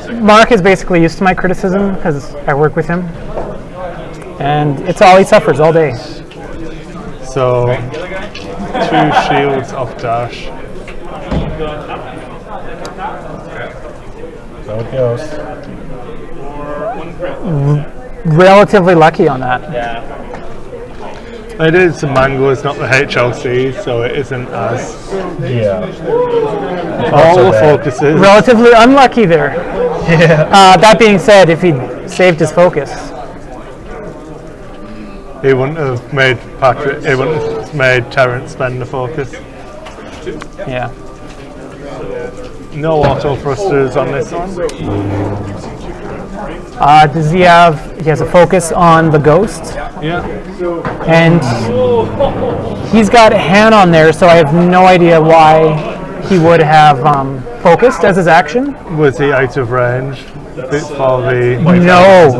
S1: to.
S7: Mark is basically used to my criticism because I work with him. And it's all he suffers all day.
S3: So 2 shields off dash.
S1: So it goes.
S7: Relatively lucky on that.
S5: Yeah.
S3: It is a mango, it's not the HLC, so it isn't as
S1: Yeah.
S3: all
S1: so
S3: the
S1: bad.
S3: focuses.
S7: Relatively unlucky there.
S1: Yeah.
S7: That being said, if he'd saved his focus,
S3: He wouldn't have made Patrick. He wouldn't have made Terren spend the focus.
S7: yeah.
S3: No auto thrusters on this one.
S7: Does he have? He has a focus on the ghost,
S3: Yeah.
S7: and he's got Han on there, so I have no idea why he would have focused as his action.
S3: Was he out of range for the?
S7: No,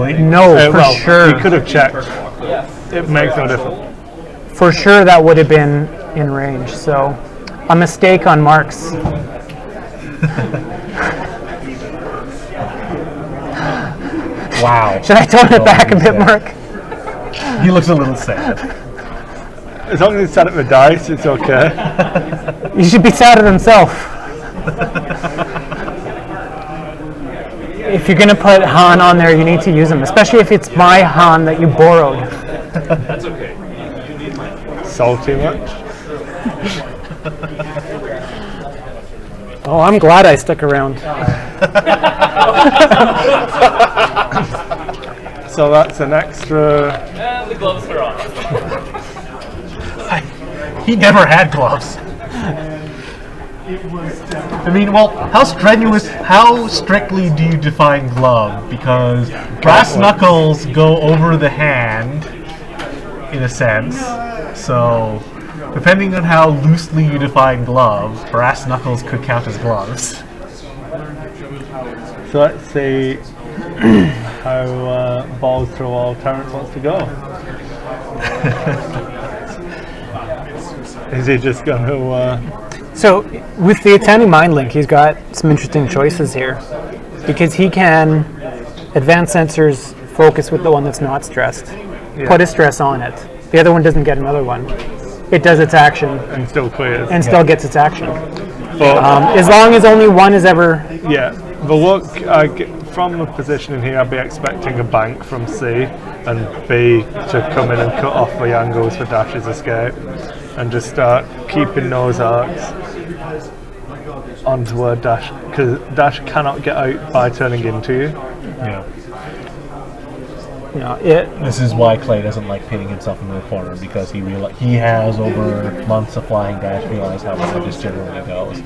S7: for
S3: well,
S7: sure.
S3: He could have checked. It makes no difference.
S7: For sure, that would have been in range. So, a mistake on Mark's.
S1: Wow.
S7: Should I tone it back a bit, Mark?
S1: He looks a little sad.
S3: As long as he set up the dice, it's okay.
S7: You should be sad at himself. If you're gonna put Han on there, you need to use him, especially if it's my Han that you borrowed.
S6: That's okay. You need my
S3: Salty much?
S7: Oh, I'm glad I stuck around.
S3: So that's an extra.
S5: And the gloves are off.
S1: He never had gloves. I mean, well, how strictly do you define glove? Because brass knuckles go over the hand, in a sense. So, depending on how loosely you define glove, brass knuckles could count as gloves.
S3: So let's see how balls to the wall Terrence wants to go. Is he just going to?
S7: So, with the Atani Mind Link, he's got some interesting choices here. Because he can advance sensors focus with the one that's not stressed.
S3: Yeah.
S7: Put a stress on it. The other one doesn't get another one. It does its action
S3: And still clears.
S7: and still gets its action.
S3: But
S7: As long as only one is ever...
S3: yeah, the look I get from the position in here, I'd be expecting a bank from C and B to come in and cut off the angles for Dash's escape and just start keeping those arcs. onto where Dash, because Dash cannot get out by turning into you.
S1: Yeah. This is why Clay doesn't like pitting himself into a corner, because he has over months of flying dash realized how well this generally goes.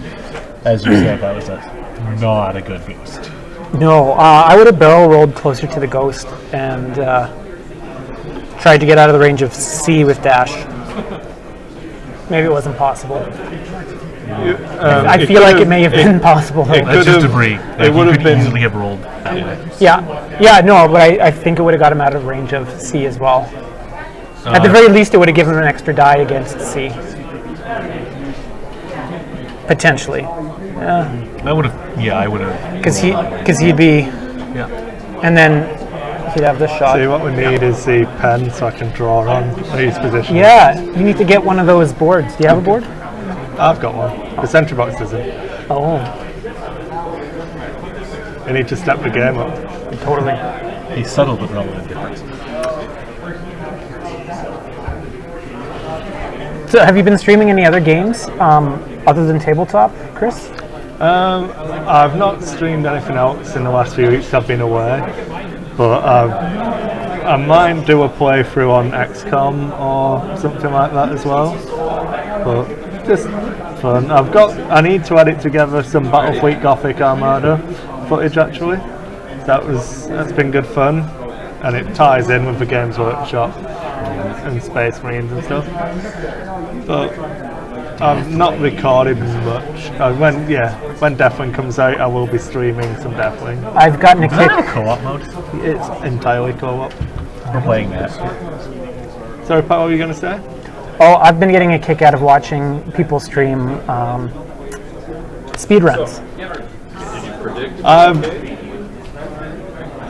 S1: As you said, that was not a good boost.
S7: No, I would have barrel rolled closer to the ghost and tried to get out of the range of C with dash. Maybe it wasn't possible. I feel like it may have been possible. Though.
S1: That's just debris.
S3: It would have been
S1: easily have rolled that way.
S7: Yeah, no, but I think it would have got him out of range of C as well. At the very least, it would have given him an extra die against C. Potentially.
S1: I would have. Yeah, I would have.
S7: Because he'd be.
S1: Yeah.
S7: And then he'd have the shot.
S3: See, what we need is the pen so I can draw on these positions.
S7: Yeah, you need to get one of those boards. Do you have a board?
S3: I've got one. The sentry box isn't.
S7: Oh,
S3: I need to step the game up.
S7: totally.
S1: A subtle but relevant difference.
S7: So, have you been streaming any other games other than tabletop, Chris?
S3: I've not streamed anything else in the last few weeks. I've been away, but I might do a playthrough on XCOM or something like that as well. But just fun. I need to edit together some Battlefleet Gothic Armada footage actually. That's been good fun, and it ties in with the Games Workshop and Space Marines and stuff. But I've not recorded much. When Deathwing comes out, I will be streaming some Deathwing.
S7: I've gotten a
S1: Is that a
S7: kick.
S1: co-op mode?
S3: It's entirely co-op.
S1: We're playing that.
S3: Sorry, Pat, what were you going to say?
S7: Oh, I've been getting a kick out of watching people stream speedruns.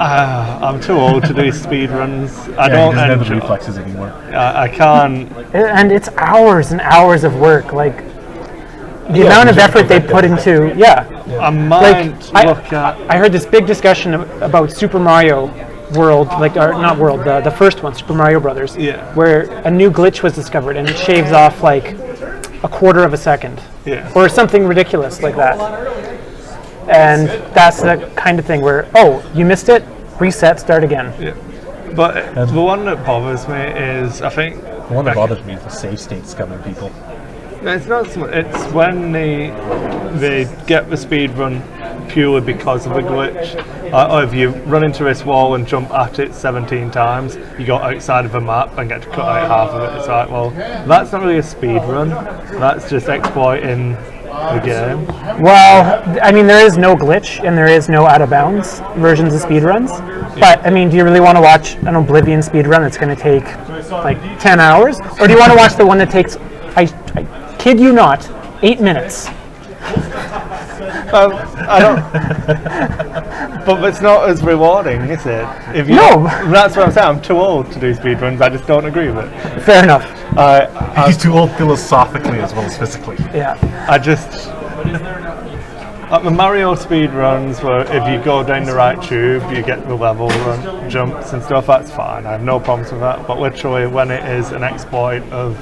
S3: I'm too old to do speed runs. I
S1: He
S3: don't
S1: doesn't have the
S3: enjoy.
S1: reflexes anymore.
S3: I can't.
S7: And it's hours and hours of work. Like the amount of effort they put into. Yeah.
S3: I might look at.
S7: I heard this big discussion about Super Mario World, not World, the first one, Super Mario Brothers,
S3: Yeah.
S7: where a new glitch was discovered and it shaves off like a quarter of a second,
S3: Yeah.
S7: or something ridiculous like that. And that's the kind of thing where, oh, you missed it, reset, start again.
S3: Yeah. But the one that bothers me is, I think.
S1: The one that bothers me is the save state scumming people.
S3: No, it's not. It's when they get the speed run purely because of a glitch. Or if you run into this wall and jump at it 17 times, you go outside of a map and get to cut out half of it. It's like, well, that's not really a speed run. That's just exploiting the game.
S7: Well, I mean, there is no glitch and there is no out of bounds versions of speedruns. But, I mean, do you really want to watch an Oblivion speedrun that's going to take like 10 hours? Or do you want to watch the one that takes, I kid you not, 8 minutes?
S3: I don't. But it's not as rewarding, is it? If you,
S7: No.
S3: That's what I'm saying. I'm too old to do speedruns. I just don't agree with it.
S7: Fair enough.
S1: He's too old philosophically as well as physically.
S7: Yeah.
S3: I just. Like the Mario speedruns, where if you go down the right tube, you get the level run, jumps and stuff, that's fine. I have no problems with that. But literally, when it is an exploit of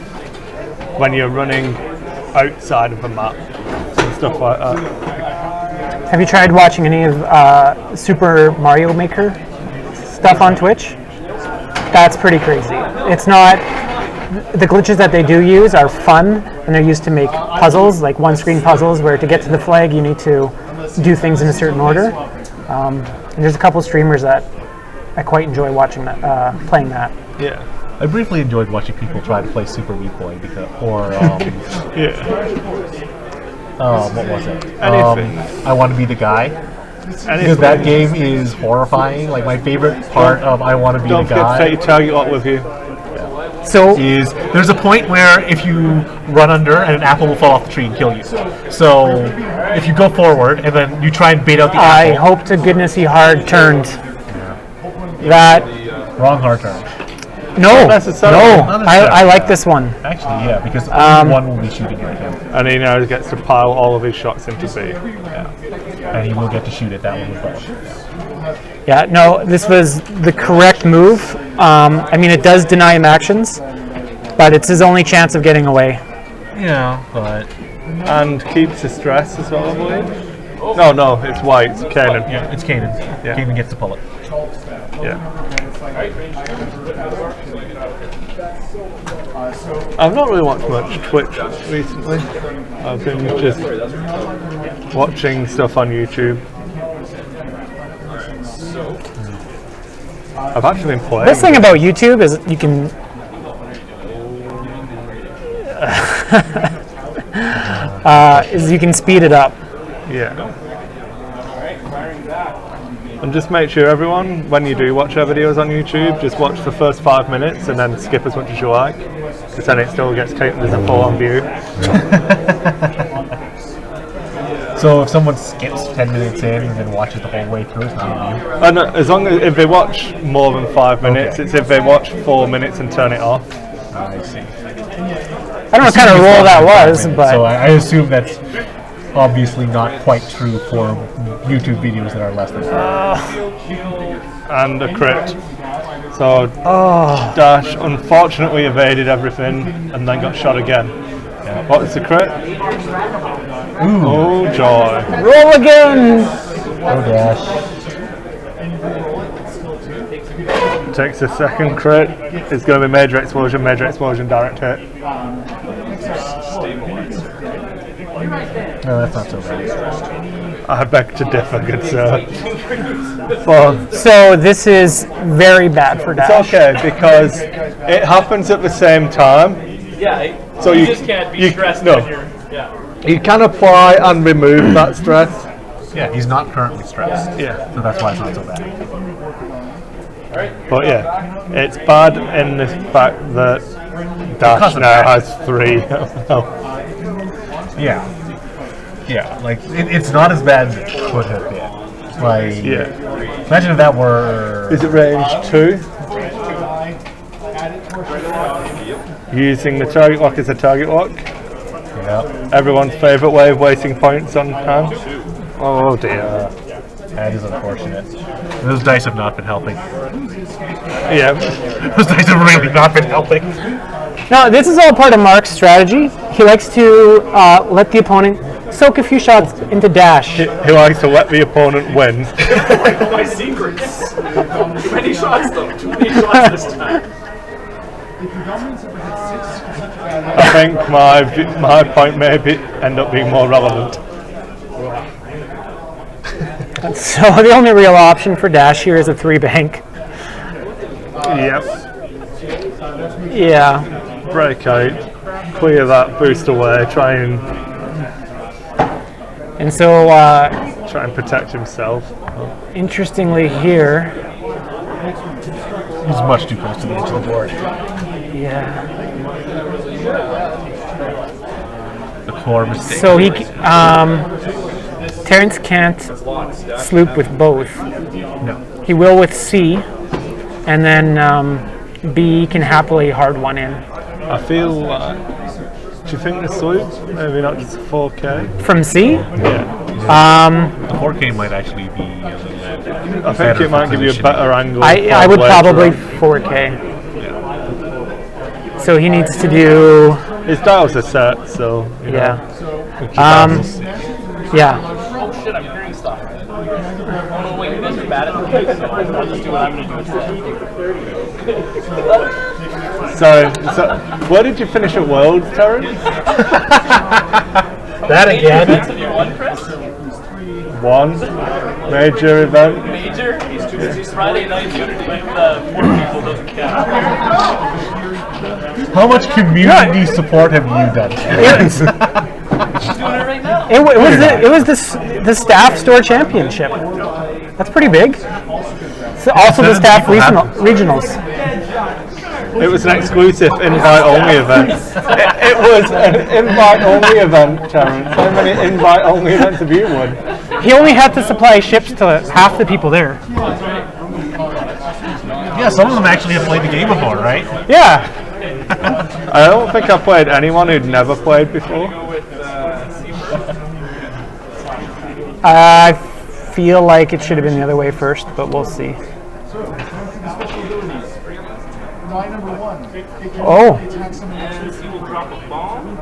S3: when you're running outside of the map and stuff like that.
S7: Have you tried watching any of Super Mario Maker stuff on Twitch? That's pretty crazy. It's not. The glitches that they do use are fun, and they're used to make puzzles, like one-screen puzzles, where to get to the flag you need to do things in a certain order. And there's a couple streamers that I quite enjoy watching that, playing that.
S3: Yeah.
S1: I briefly enjoyed watching people try to play Super Meat Boy
S3: Yeah.
S1: what was it?
S3: Anything.
S1: I Want to Be the Guy. Because that game is horrifying. Like my favorite part of I Want to Be
S3: Don't
S1: the
S3: forget to
S1: Guy
S3: take your target lock with you.
S7: So
S1: is there's a point where if you run under and an apple will fall off the tree and kill you. So if you go forward and then you try and bait out the
S7: I
S1: apple.
S7: hope to goodness he hard turned that.
S1: Wrong hard turn.
S7: No,
S3: necessarily.
S7: no,
S1: Not necessarily.
S7: I like this one.
S1: Actually, yeah, because only one will be shooting at him.
S3: And he now gets to pile all of his shots into B.
S1: And he will get to shoot at that one as well.
S7: Yeah, no, this was the correct move. I mean, it does deny him actions, but it's his only chance of getting away.
S1: Yeah, but
S3: and keeps the stress as well, I believe. No, it's white. It's Kanan.
S1: Yeah, it's Kanan.
S3: Yeah.
S1: Kanan gets to pull it.
S3: Yeah. I've not really watched much Twitch recently. I've been just watching stuff on YouTube. I've actually been playing.
S7: Best thing about YouTube is you can speed it up.
S3: Yeah. And just make sure everyone, when you do watch our videos on YouTube, just watch the first 5 minutes and then skip as much as you like, because then it still gets taken as a full-on view.
S1: So if someone skips 10 minutes in and then watches the whole way through, it's not a view.
S3: And as long as if they watch more than 5 minutes,
S1: Okay.
S3: it's if they watch 4 minutes and turn it off.
S1: I see.
S7: I don't know what kind of rule that was, but
S1: So I assume that's obviously not quite true for YouTube videos that are less than 5.
S3: And a crit. So Dash unfortunately evaded everything and then got shot again.
S1: Yeah.
S3: What was the crit?
S1: Ooh.
S3: Oh joy.
S7: roll again.
S1: Oh Dash.
S3: Takes a second crit. It's going to be major explosion, direct hit.
S1: No, that's not so bad.
S3: I beg to differ, good sir. Well,
S7: So this is very bad for
S3: it's
S7: Dash.
S3: okay because it happens at the same time.
S5: Yeah,
S3: So
S5: you
S3: you-
S5: just can't be
S3: you-
S5: stressed
S3: no.
S5: when you're. Yeah.
S3: You can apply and remove that stress.
S1: Yeah, he's not currently stressed.
S3: Yeah.
S1: So that's why it's not so bad.
S3: But yeah, it's bad in the fact that Dash
S1: Because of
S3: now
S1: that.
S3: has 3 health.
S1: Yeah. Yeah, like, it's not as bad as it could have been. Like,
S3: Yeah.
S1: imagine if that were...
S3: Is it range 2? Using the target lock as a target lock.
S1: Yeah,
S3: Everyone's favourite way of wasting points on hand. Oh dear.
S1: that is unfortunate. Those dice have not been helping.
S3: Yeah.
S1: Those dice have really not been helping.
S7: No, this is all part of Mark's strategy. He likes to let the opponent soak a few shots into Dash.
S3: He likes to let the opponent win.
S5: My secrets. Too many shots though. Too many shots this time.
S3: I think my point may end up being more relevant.
S7: So the only real option for Dash here is a 3-bank.
S3: Yep.
S7: Yeah.
S3: Break out, clear that boost away, try and
S7: And so,
S3: protect himself.
S7: interestingly here,
S1: He's much too close to the edge of the board.
S7: yeah.
S1: The core mistake.
S7: So Terrence can't sloop with both.
S1: No.
S7: He will with C, and then B can happily hard one in.
S3: I feel do you think the sloop, maybe not just 4K?
S7: From C,
S3: Yeah.
S1: The 4K might actually be a little bit
S3: I think it might give you a better angle.
S7: I would
S3: for
S7: probably
S3: later
S7: 4K. So he needs to do,
S3: on. His dials are set, so you know,
S7: yeah. Yeah.
S5: Oh shit, I'm hearing stuff. Oh no, wait, you guys are bad at the game, so I'll just do what I'm gonna do instead.
S3: So where did you finish at Worlds, Terren?
S1: That again?
S5: That's a new one, Chris?
S3: 1 major event.
S5: Major? It's Friday night, you have to play with 4 people, doesn't count.
S1: How much community support have you done?
S5: She's doing it right now.
S7: It was the staff store championship. That's pretty big. So also the staff regionals.
S3: It was an exclusive invite-only event. It was an invite-only event, Terrence. How many invite-only events have you won?
S7: He only had to supply ships to half the people there.
S1: Yeah, some of them actually have played the game before, right?
S7: Yeah.
S3: I don't think I played anyone who'd never played before.
S7: I feel like it should have been the other way first, but we'll see. Oh.
S5: And he will drop a bomb.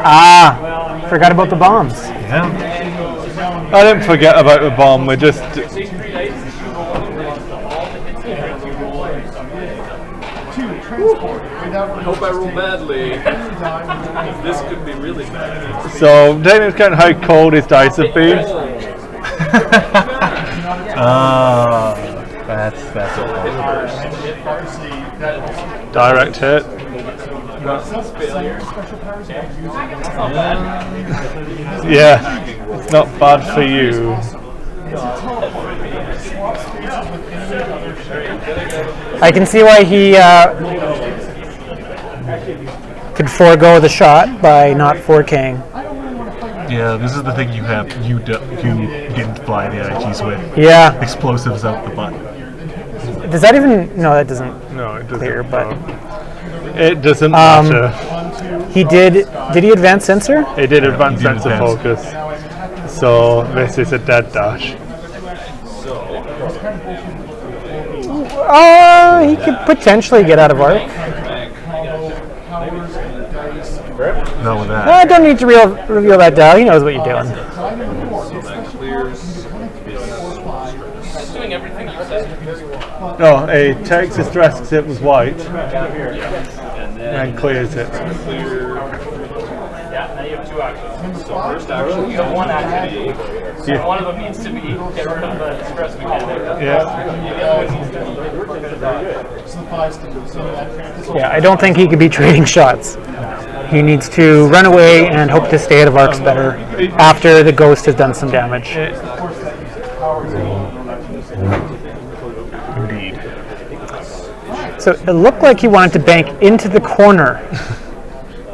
S7: Ah, forgot about the bombs.
S1: Yeah.
S3: I didn't forget about the bomb. We just
S5: Take 3 dice, you roll all the hits you roll.
S8: I hope I roll badly. This could be really bad.
S3: so taking into account how cold his dice have been.
S1: That's
S3: Direct hit. Yeah, it's not bad for you.
S7: I can see why he could forego the shot by not 4King.
S1: Yeah, this is the thing you have. You didn't fly the IGs with.
S7: Yeah.
S1: Explosives out the butt.
S7: Does that even? No, that doesn't.
S3: No, it doesn't.
S7: Clear, but
S3: it doesn't matter.
S7: He did. Did he advance sensor?
S3: It did advance
S1: He did
S3: sensor
S1: advance.
S3: focus. So this is a dead dash.
S7: He could potentially get out of arc.
S1: Not with that.
S7: I don't need to reveal that dial. He knows what you're doing.
S5: He's doing everything you said.
S3: No, a Texas dress it was white and clears it.
S5: Yeah, now you have 2 actions. So first action, you have 1 action. So
S3: Yeah.
S5: one of them needs to be get rid of the stress mechanic.
S7: Yeah, I don't think he could be trading shots. He needs to run away and hope to stay out of arcs better after the ghost has done some damage.
S1: Indeed.
S7: So it looked like he wanted to bank into the corner.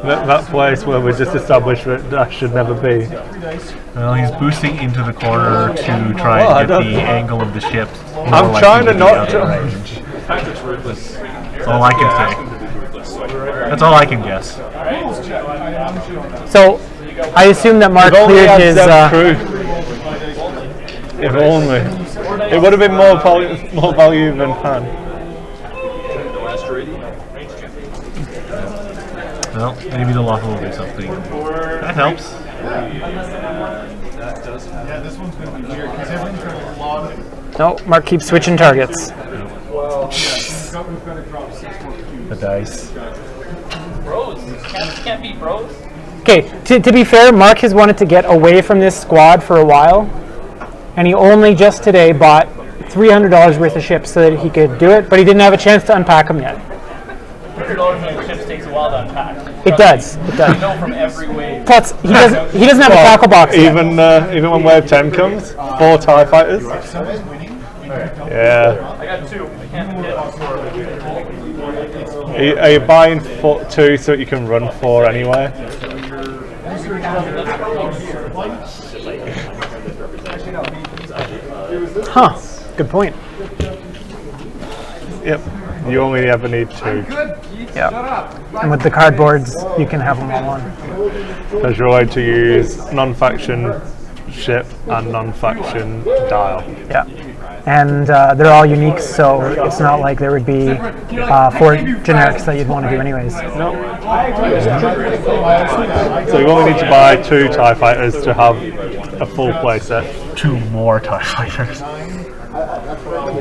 S3: That place where we just established that that should never be.
S1: Well, he's boosting into the corner to try
S3: Well, I
S1: and get
S3: don't-
S1: the angle of the ship.
S3: I'm trying to not to.
S1: That's all I can say. That's all I can guess.
S7: So I assume that Mark
S3: If only
S7: cleared
S3: I had
S7: his.
S3: Zeb proof. If only. It would have been more value than Han.
S1: Well, maybe the lock will do something. That helps.
S7: No, Mark keeps switching targets.
S1: The dice.
S5: Bros. Can't beat bros.
S7: Okay, to be fair, Mark has wanted to get away from this squad for a while, and he only just today bought $300 worth of ships so that he could do it, but he didn't have a chance to unpack them yet.
S5: $100 worth of chips takes a while to unpack.
S7: It does. It
S5: You
S7: does.
S5: know from every wave.
S7: Plus, he doesn't have a tackle box yet.
S3: Even when Wave 10 comes, 4 TIE fighters. Yeah.
S5: I got 2. I can't get
S3: Are you buying 2 so that you can run 4 anyway?
S7: Huh. Good point.
S3: Yep. You only ever need 2.
S7: Yeah. And with the cardboards, you can have them all on.
S3: Because you're allowed to use non-faction ship and non-faction dial.
S7: Yeah. And they're all unique, so it's not like there would be 4 generics that you'd want to do anyways.
S3: No. So you only need to buy 2 TIE fighters to have a full play set.
S1: 2 more TIE fighters.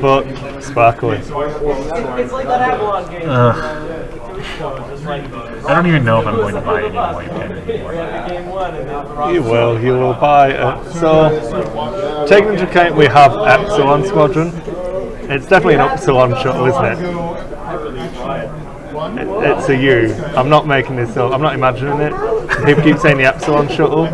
S3: But sparkly.
S5: It's like that Avalon game.
S1: I don't even know if I'm going to buy any Wave 10 anymore.
S5: Game 1 and now
S3: You will buy it. So, taking into account we have Epsilon Squadron, it's definitely an Epsilon shuttle, isn't it? It's a U. I'm not making this up. I'm not imagining it. People keep saying the Epsilon shuttle.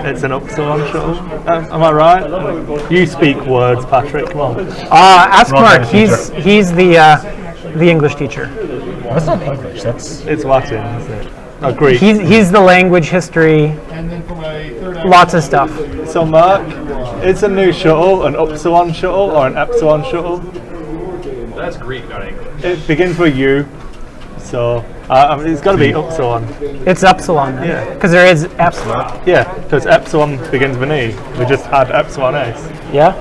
S3: It's an Epsilon shuttle. Am I right? You speak words, Patrick. Come on.
S7: Ask
S1: Wrong
S7: Mark.
S1: kind of
S7: He's the English teacher.
S1: That's not English. That's
S3: It's Latin, isn't it? Oh, Greek.
S7: He's the language, history, lots of stuff.
S3: So, Mark, it's a new shuttle, an Upsilon shuttle or an Epsilon shuttle.
S8: That's Greek, not English.
S3: It begins with U, so it's got to be Upsilon.
S7: It's Epsilon,
S3: Yeah.
S7: because there is Epsilon.
S3: Yeah, because Epsilon begins with an E. We just had Epsilon S.
S7: Yeah.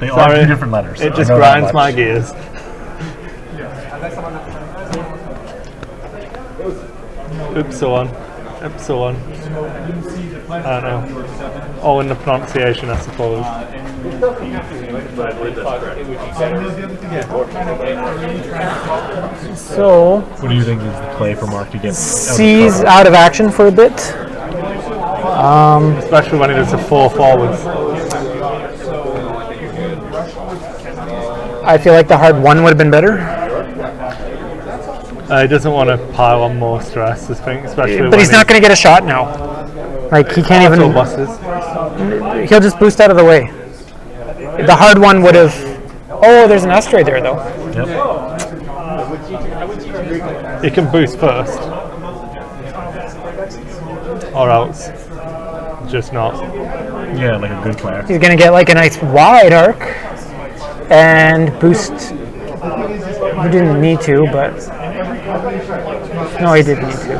S1: They
S3: Sorry,
S1: are two different letters.
S3: It
S1: I
S3: just
S1: know that
S3: grinds
S1: much.
S3: my gears. Upsilon. Epsilon. I don't know. All in the pronunciation, I suppose.
S7: So
S1: What do you think is the play for Mark to get?
S7: C's out of action for a bit.
S3: Especially when it is a 4 forwards.
S7: I feel like the hard 1 would have been better,
S3: He doesn't want to pile on more stress, I think, especially
S7: but he's not going to get a shot now. Like he can't
S3: Auto
S7: even.
S3: buses.
S7: He'll just boost out of the way. The hard 1 would have. Oh, there's an asteroid there though.
S1: Yep.
S3: He can boost first. Or else. Just not.
S1: Yeah, like a good player.
S7: He's going to get like a nice wide arc and boost. He didn't need to, but no, he didn't need to.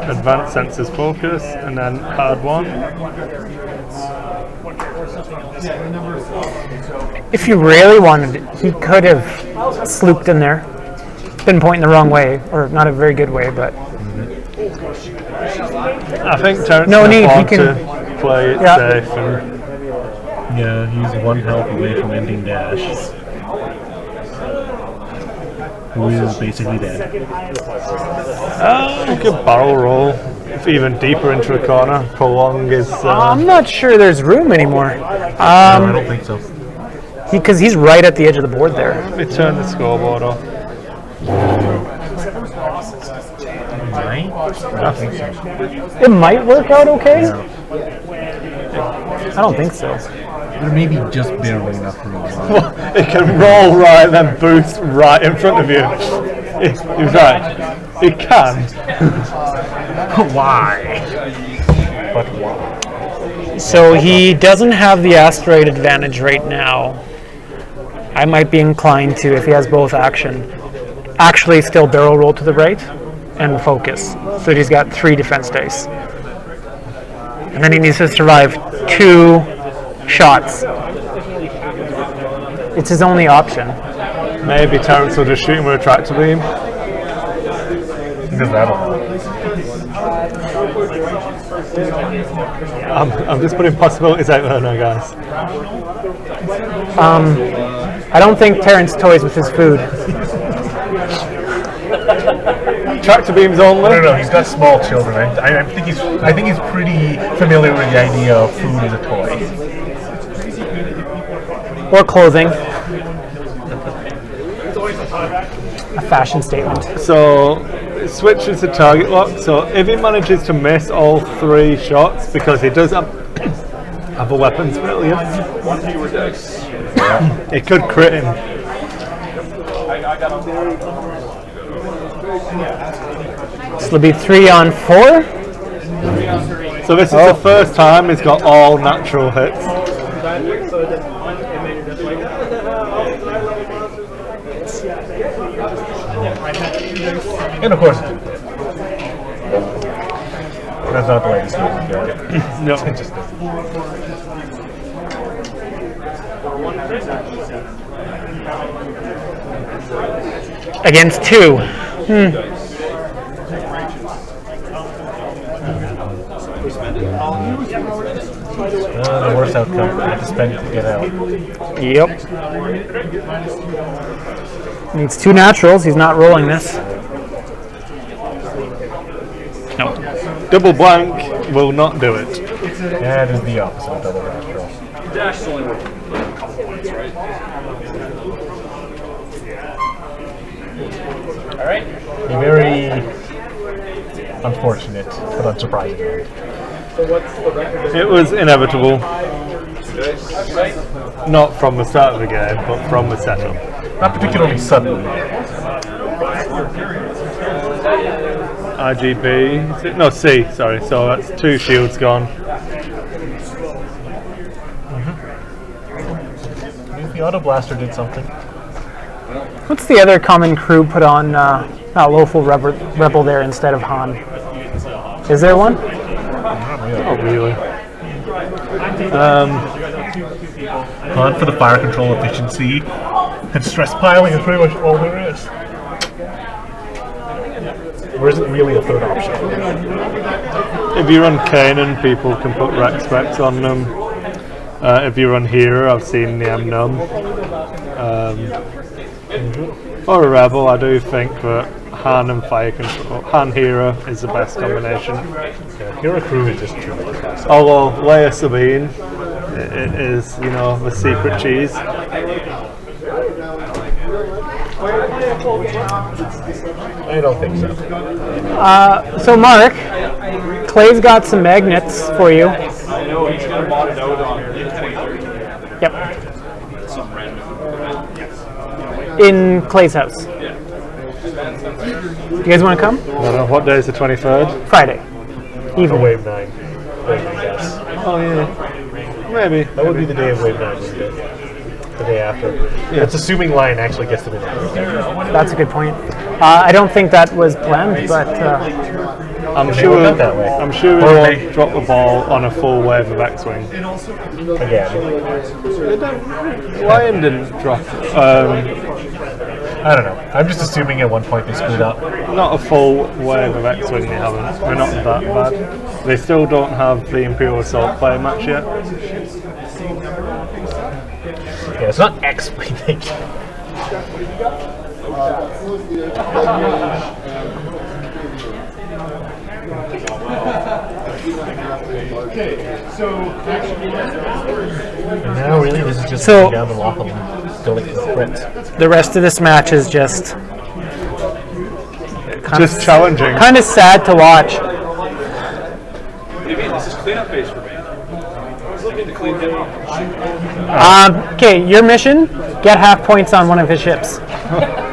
S3: Advanced senses focus, and then hard 1.
S7: If you really wanted it, he could have slooped in there. Been pointing the wrong way, or not a very good way, but
S3: I think Terren's
S7: No
S3: can
S7: need, he
S3: afford
S7: can-
S3: to play it
S7: Yeah.
S3: safe. And
S1: Yeah, he's 1 health away from ending Dash, who is basically dead.
S3: he could barrel roll even deeper into a corner, prolong his.
S7: I'm not sure there's room anymore.
S1: No, I don't think so.
S7: Because he's right at the edge of the board there.
S3: Let me turn the scoreboard off.
S1: Right? I don't think so.
S7: It might work out okay. I don't think so.
S1: There may be just barely enough room.
S3: It can roll right and then boost right in front of you. He was right. It can.
S1: Why? But why?
S7: So he doesn't have the asteroid advantage right now. I might be inclined to, if he has both action, actually still barrel roll to the right and focus. So that he's got 3 defense dice. And then he needs to survive 2 shots. It's his only option.
S3: Maybe Terrence will just shoot him with a tractor beam.
S1: Because that'll.
S3: I'm just putting possibilities out there now, guys.
S7: I don't think Terrence toys with his food.
S3: Tractor beams only.
S1: No, he's got small children. I think he's pretty familiar with the idea of food as a toy.
S7: Or clothing. A fashion statement.
S3: So it switches the target lock. So if he manages to miss all 3 shots, because he does have a weapons brilliant, it could crit him.
S7: So it'll be 3 on 4.
S3: So this is the first time he's got all natural hits.
S1: And of course, that's not the way this game would go.
S3: No.
S1: It just
S7: Against 2.
S1: the worst outcome. I have to spend it to get out.
S7: Yep. Needs 2 naturals. He's not rolling this. Nope.
S3: Double blank will not do it.
S1: That is the opposite of double natural.
S6: Dash is only worth a couple points, right?
S5: Alright.
S1: A very unfortunate but unsurprising end.
S3: It was inevitable. Not from the start of the game, but from the setup.
S1: Not particularly sudden.
S3: RGB. No, C, sorry. So that's 2 shields gone.
S1: The Auto Blaster did something.
S7: What's the other common crew put on Lawful Rebel there instead of Han? Is there one?
S3: Not really.
S1: Han for the fire control efficiency, and stress piling is pretty much all there is. There isn't really a third option.
S3: If you run Kanan, people can put Rex specs on them. If you run Hero, I've seen the M-Num. Or a Rebel, I do think that Han and Fire Control, Han Hero is the best combination.
S1: Yeah, Hero crew is just too much.
S3: Although Leia Sabine is, you know, the secret cheese.
S1: I don't think so.
S7: So Mark, Clay's got some magnets for you.
S6: I know he's gonna mod it out on the 23rd.
S7: Yep.
S6: Some random.
S7: In Clay's house. You guys want to come?
S3: I don't know, what day is the 23rd?
S7: Friday. Evening.
S1: Wave 9. I guess.
S3: Oh yeah. Maybe.
S1: That would be the day of Wave 9, wouldn't it? The day after. Yeah. It's assuming Lion actually gets to be there.
S7: That's a good point. I don't think that was planned, but
S3: I'm
S1: It
S3: sure.
S1: worked out that way.
S3: I'm sure we won't drop the ball on a full wave of X-wing.
S1: Again.
S3: Lion didn't drop.
S1: I don't know. I'm just assuming at one point they screwed up.
S3: Not a full wave of X-wing. They haven't. They're not that bad. They still don't have the Imperial Assault play match yet.
S1: Yeah, it's not X-Wing. And now really this is just
S7: So-
S1: going down the Waffle and going to the Brits.
S7: the rest of this match is just
S3: Just challenging.
S7: kind of sad to watch.
S6: What do you mean? This is cleanup phase for me. I get to clean him up.
S7: Okay, your mission: get half points on one of his ships.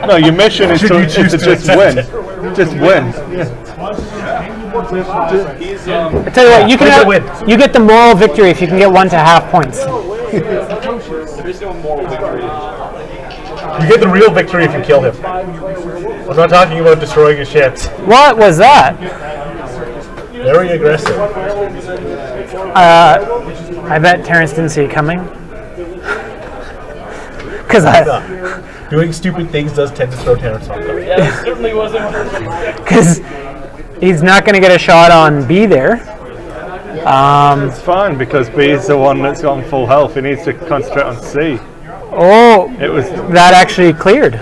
S3: No, your mission is to just win. Just win.
S6: He's
S7: I tell you what, you can you get the moral victory if you can get 1 to half points.
S6: there is no moral victory.
S1: You get the real victory if you kill him. I'm not talking about destroying his ships.
S7: What was that?
S1: Very aggressive.
S7: I bet Terrence didn't see it coming. Because
S1: Doing stupid things does tend to throw Terrence off guard.
S5: Yeah, it certainly wasn't perfect.
S7: because he's not going to get a shot on B there.
S3: It's fine because B is the one that's on full health. He needs to concentrate on C.
S7: Oh,
S3: It was
S7: that actually cleared.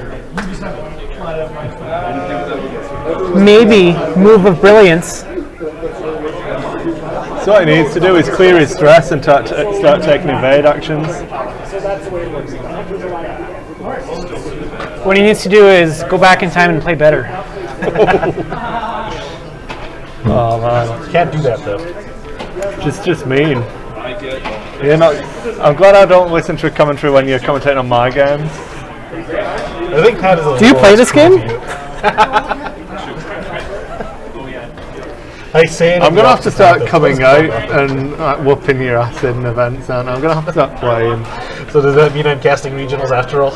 S7: Maybe move of brilliance.
S3: so what he needs to do is clear his stress and start taking evade actions.
S7: What he needs to do is go back in time and play better.
S3: Oh man,
S1: Can't do that though.
S3: just mean.
S6: I get
S3: You're not. I'm glad I don't listen to a commentary when you're commentating on my games.
S1: I think Pat is a
S7: Do you
S1: little
S7: play this
S1: screwy
S7: game?
S1: to you. I say it
S3: I'm gonna have to start
S1: Pat,
S3: coming
S1: that's
S3: out and whooping your ass in events, and I'm gonna have to start playing.
S1: So does that mean I'm casting regionals after all?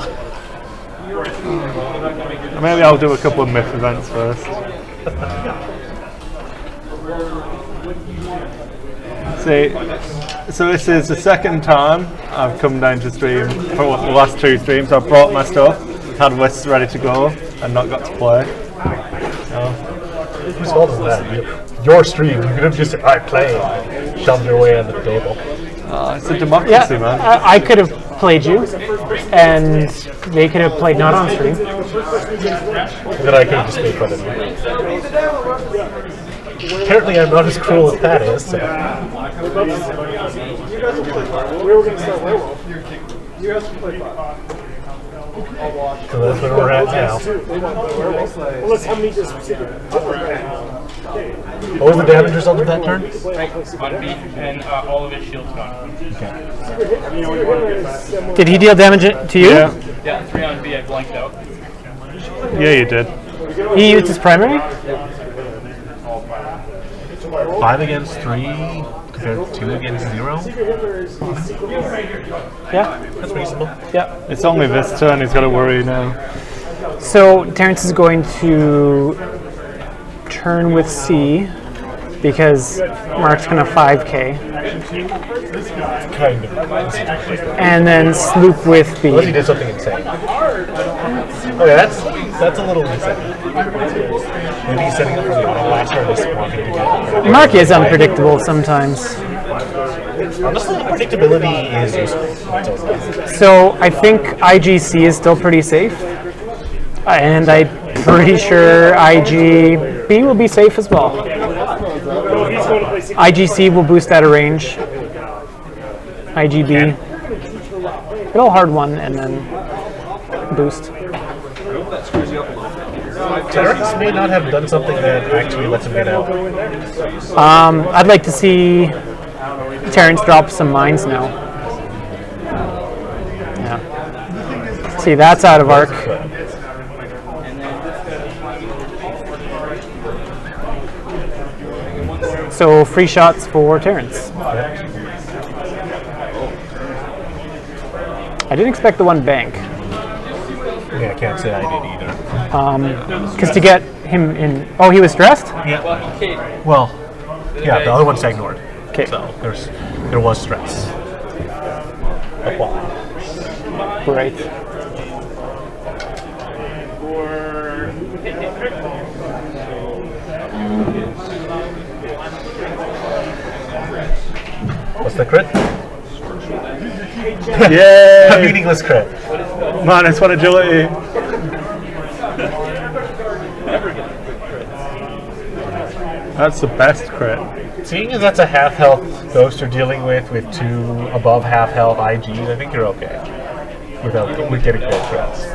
S3: Maybe I'll do a couple of myth events first. See, so this is the second time I've come down to stream for the last 2 streams. I've brought my stuff, had lists ready to go, and not got to play.
S1: Whose fault is that? Your stream. You could have just said, "I'm playing," shoved your way under the table.
S3: It's a democracy, man.
S7: I could have played you, and they could have played not on stream.
S1: And then I could have just made fun of you. Apparently, I'm not as cruel as Pat is. So. So that's where we're at now. What was the damage result of that turn?
S5: On B, and all of his shields gone.
S7: Did he deal damage to you?
S3: Yeah,
S5: Yeah, 3 on B, I blanked out.
S3: yeah, you did.
S7: He used his primary?
S1: 5 against 3. They're 2 against 0.
S7: Yeah.
S1: That's reasonable.
S7: Yeah.
S3: It's only this turn he's got to worry now.
S7: So Terrence is going to turn with C because Mark's going to 5k.
S1: Kind of.
S7: And then Sloop with
S1: Unless he
S7: B.
S1: did something insane. Okay, that's a little insane. Maybe he's setting up for the auto blaster and just wanting to get.
S7: Mark is unpredictable sometimes.
S1: Honestly, predictability is useful.
S7: So I think IGC is still pretty safe. And I'm pretty sure IGB will be safe as well. IGC will boost out of range. IGB. It'll hard one and then boost.
S1: Terrence may not have done something that actually lets him get out.
S7: I'd like to see Terrence drop some mines now. Yeah. See, that's out of arc. So free shots for Terrence. I didn't expect the one bank.
S1: Yeah, I can't say I did either.
S7: Because to get him in... Oh, he was stressed?
S1: Yeah. Well, yeah, the other one's ignored.
S7: Okay.
S1: So there was stress. Applied.
S7: Right.
S1: What's the crit?
S3: Yeah!
S1: A meaningless crit.
S3: -1 agility. That's the best crit.
S1: Seeing as that's a half health ghost you're dealing with 2 above half health IGs, I think you're okay with getting great crits.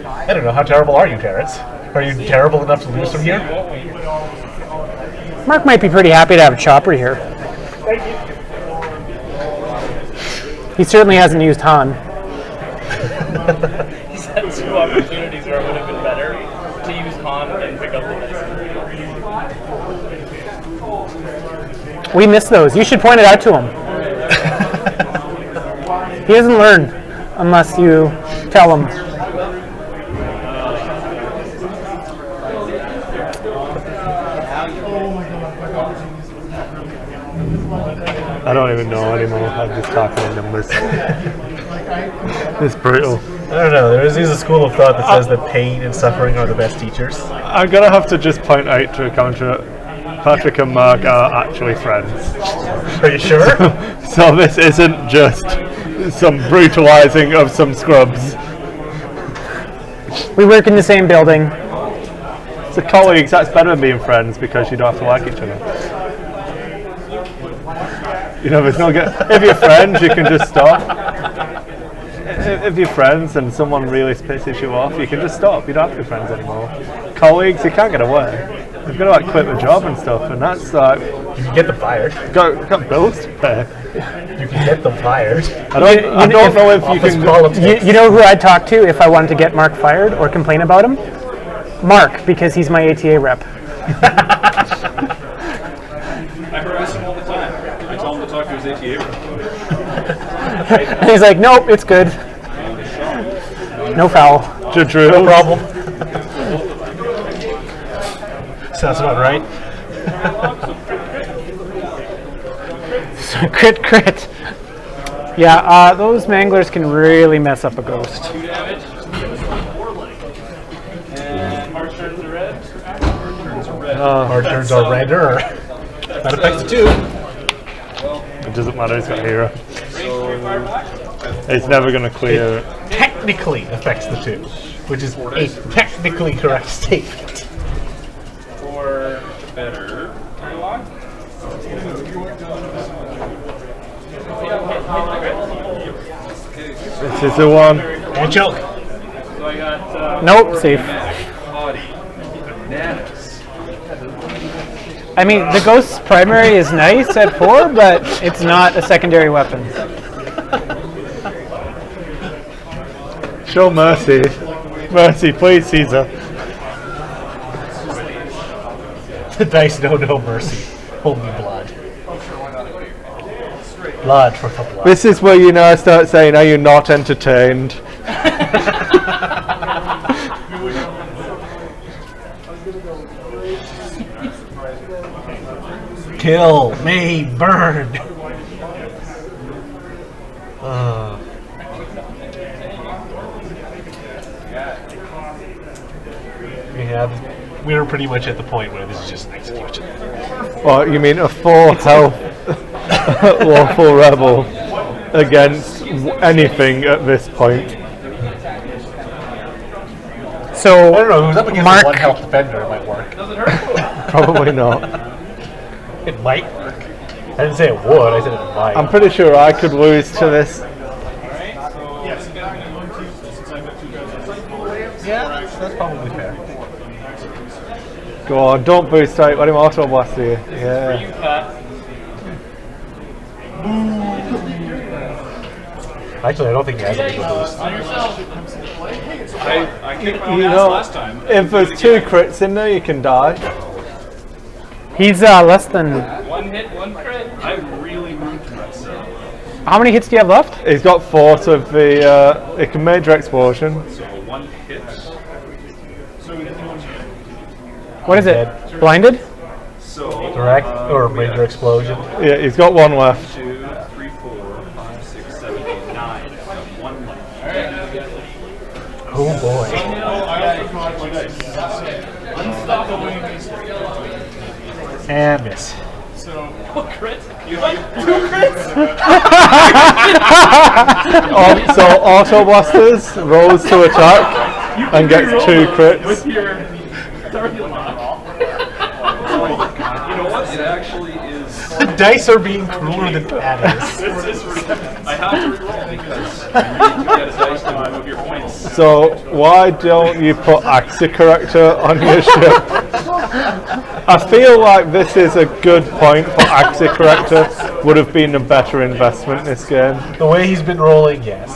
S1: I don't know, how terrible are you, Terrence? Are you terrible enough to lose from here?
S7: Mark might be pretty happy to have a chopper here. He certainly hasn't used Han.
S5: He's had 2 opportunities where it would have been better to use Han and pick up the dice.
S7: We miss those. You should point it out to him. He doesn't learn unless you tell him.
S3: I don't even know anymore. I'm just talking in numbers. It's brutal.
S1: I don't know, there is a school of thought that says that pain and suffering are the best teachers.
S3: I'm gonna have to just point out to a counter. Patrick and Mark are actually friends.
S1: Are you sure?
S3: So this isn't just some brutalizing of some scrubs.
S7: We work in the same building.
S3: So colleagues, that's better than being friends because you don't have to like each other. You know, there's no if you're friends, you can just stop. If you're friends and someone really pisses you off, you can just stop. You don't have to be friends anymore. Colleagues, you can't get away. You've got to like quit the job and stuff, and that's like
S1: You can get them fired.
S3: got bills to pay.
S1: You can get them fired.
S3: I don't know if you
S1: Office
S3: can.
S1: politics.
S7: You know who I'd talk to if I wanted to get Mark fired or complain about him? Mark, because he's my ATA rep.
S6: I harass him all the time. I tell him to talk to his ATA rep.
S7: And he's like, nope, it's good. No foul.
S3: Drew.
S1: No problem. Sounds about right.
S7: Crit. Yeah, those manglers can really mess up a ghost.
S5: 2 damage. And Mark turns are red.
S1: Hard turns are redder. That affects the 2.
S3: It doesn't matter. He's got hero. He's never going to clear it.
S1: Technically affects the 2, which is a technically correct statement.
S6: Or better.
S3: This is the one.
S1: And choke.
S5: So I got
S7: Nope, safe.
S6: Body. Bananas.
S7: I mean, the ghost's primary is nice at 4, but it's not a secondary weapon.
S3: Show mercy. Mercy, please, Caesar.
S1: The dice know no mercy. Only blood. Blood for the blood.
S3: This is where you now start saying, are you not entertained?
S1: Kill me, burn. We were pretty much at the point where this is just an execution.
S3: What, you mean a full health lawful rebel against anything at this point?
S7: So
S1: I don't know, who's up against
S7: Mark,
S1: a one health defender, it might work.
S3: Probably not.
S1: It might work. I didn't say it would, I said it might.
S3: I'm pretty sure I could lose to this.
S1: Yeah, that's probably fair.
S3: Go on, don't boost out, let him auto blast you. Yeah.
S1: Actually, I don't think he has a big boost.
S6: I kicked my own
S3: You
S6: ass
S3: know,
S6: last time.
S3: if there's 2 crits in there, you can die.
S7: he's less than.
S5: One hit, one crit.
S6: I really moved myself.
S7: How many hits do you have left?
S3: He's got 4 to the, it can major explosion.
S6: So one hit.
S7: What is it? Blinded?
S6: So
S1: Direct or major explosion.
S3: Yeah, he's got 1 left.
S6: 2, 3, 4, 5, 6, 7, 8, 9. I've got 1 left.
S1: Oh boy. And miss.
S3: So auto blasters rolls to attack and gets 2 crits.
S5: With your target lock.
S6: You know what? It actually is.
S1: The dice are being crueler than that is.
S6: I have to reroll because you need to get a dice to move your points.
S3: So why don't you put Axi Corrector on your ship? I feel like this is a good point for Axi Corrector. Would have been a better investment this game.
S1: The way he's been rolling, yes.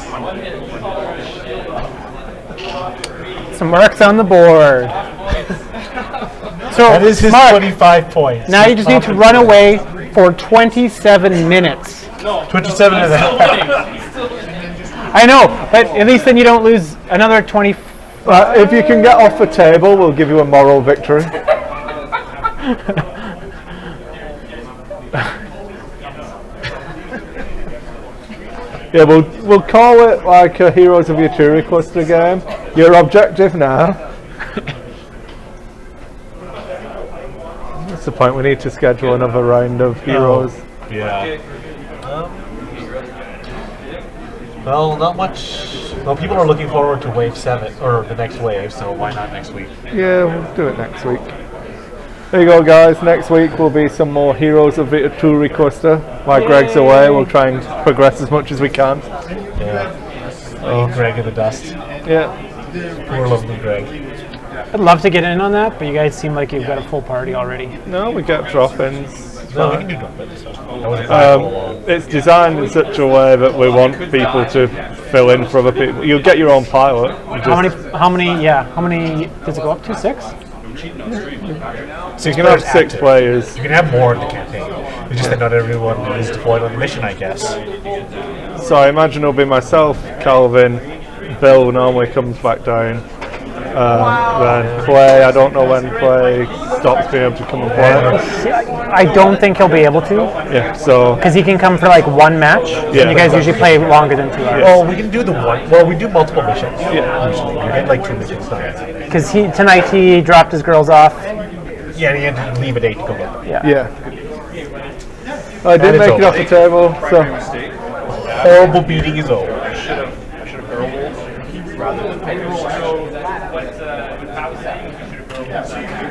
S7: Some marks on the board. So
S1: That is his
S7: Mark,
S1: 25 points.
S7: now you just need to run away for 27 minutes.
S1: 27 and a half.
S7: I know, but at least then you don't lose another 20.
S3: If you can get off the table, we'll give you a moral victory. Yeah, we'll call it like a Heroes of Uturi cluster game. Your objective now. That's the point. We need to schedule another round of Heroes.
S1: Yeah. Well, not much. Well, people are looking forward to Wave 7, or the next wave, so why not next week?
S3: Yeah, we'll do it next week. There you go, guys. Next week will be some more Heroes of Uturi cluster. While Greg's away, we'll try and progress as much as we can.
S1: Yeah. Oh, Greg in the dust.
S3: Yeah.
S1: Poor lovely Greg.
S7: I'd love to get in on that, but you guys seem like you've got a full party already.
S3: No, we get drop-ins.
S1: No, we can do drop-ins. That was a fine roll.
S3: It's designed in such a way that we want people to fill in for other people. You'll get your own pilot.
S7: How many does it go up to? 6?
S3: You can have 6 players.
S1: You can have more in the campaign. It's just that not everyone is deployed on the mission, I guess.
S3: So I imagine it'll be myself, Calvin, Bill normally comes back down. Then Clay, I don't know when Clay stops being able to come and play.
S7: I don't think he'll be able to,
S3: Yeah, so
S7: because he can come for like 1 match,
S3: Yeah.
S7: and you guys usually play longer than 2 hours.
S1: Well, we can do the one. Well, we do multiple missions.
S3: Yeah.
S1: Usually. We get like 2 missions tonight.
S7: Because tonight he dropped his girls off.
S1: Yeah, he had to leave at 8 to go get them.
S3: yeah. I did
S1: And it's
S3: make it off the table, so
S1: Horrible beating is over.
S6: I should have barrel rolled rather than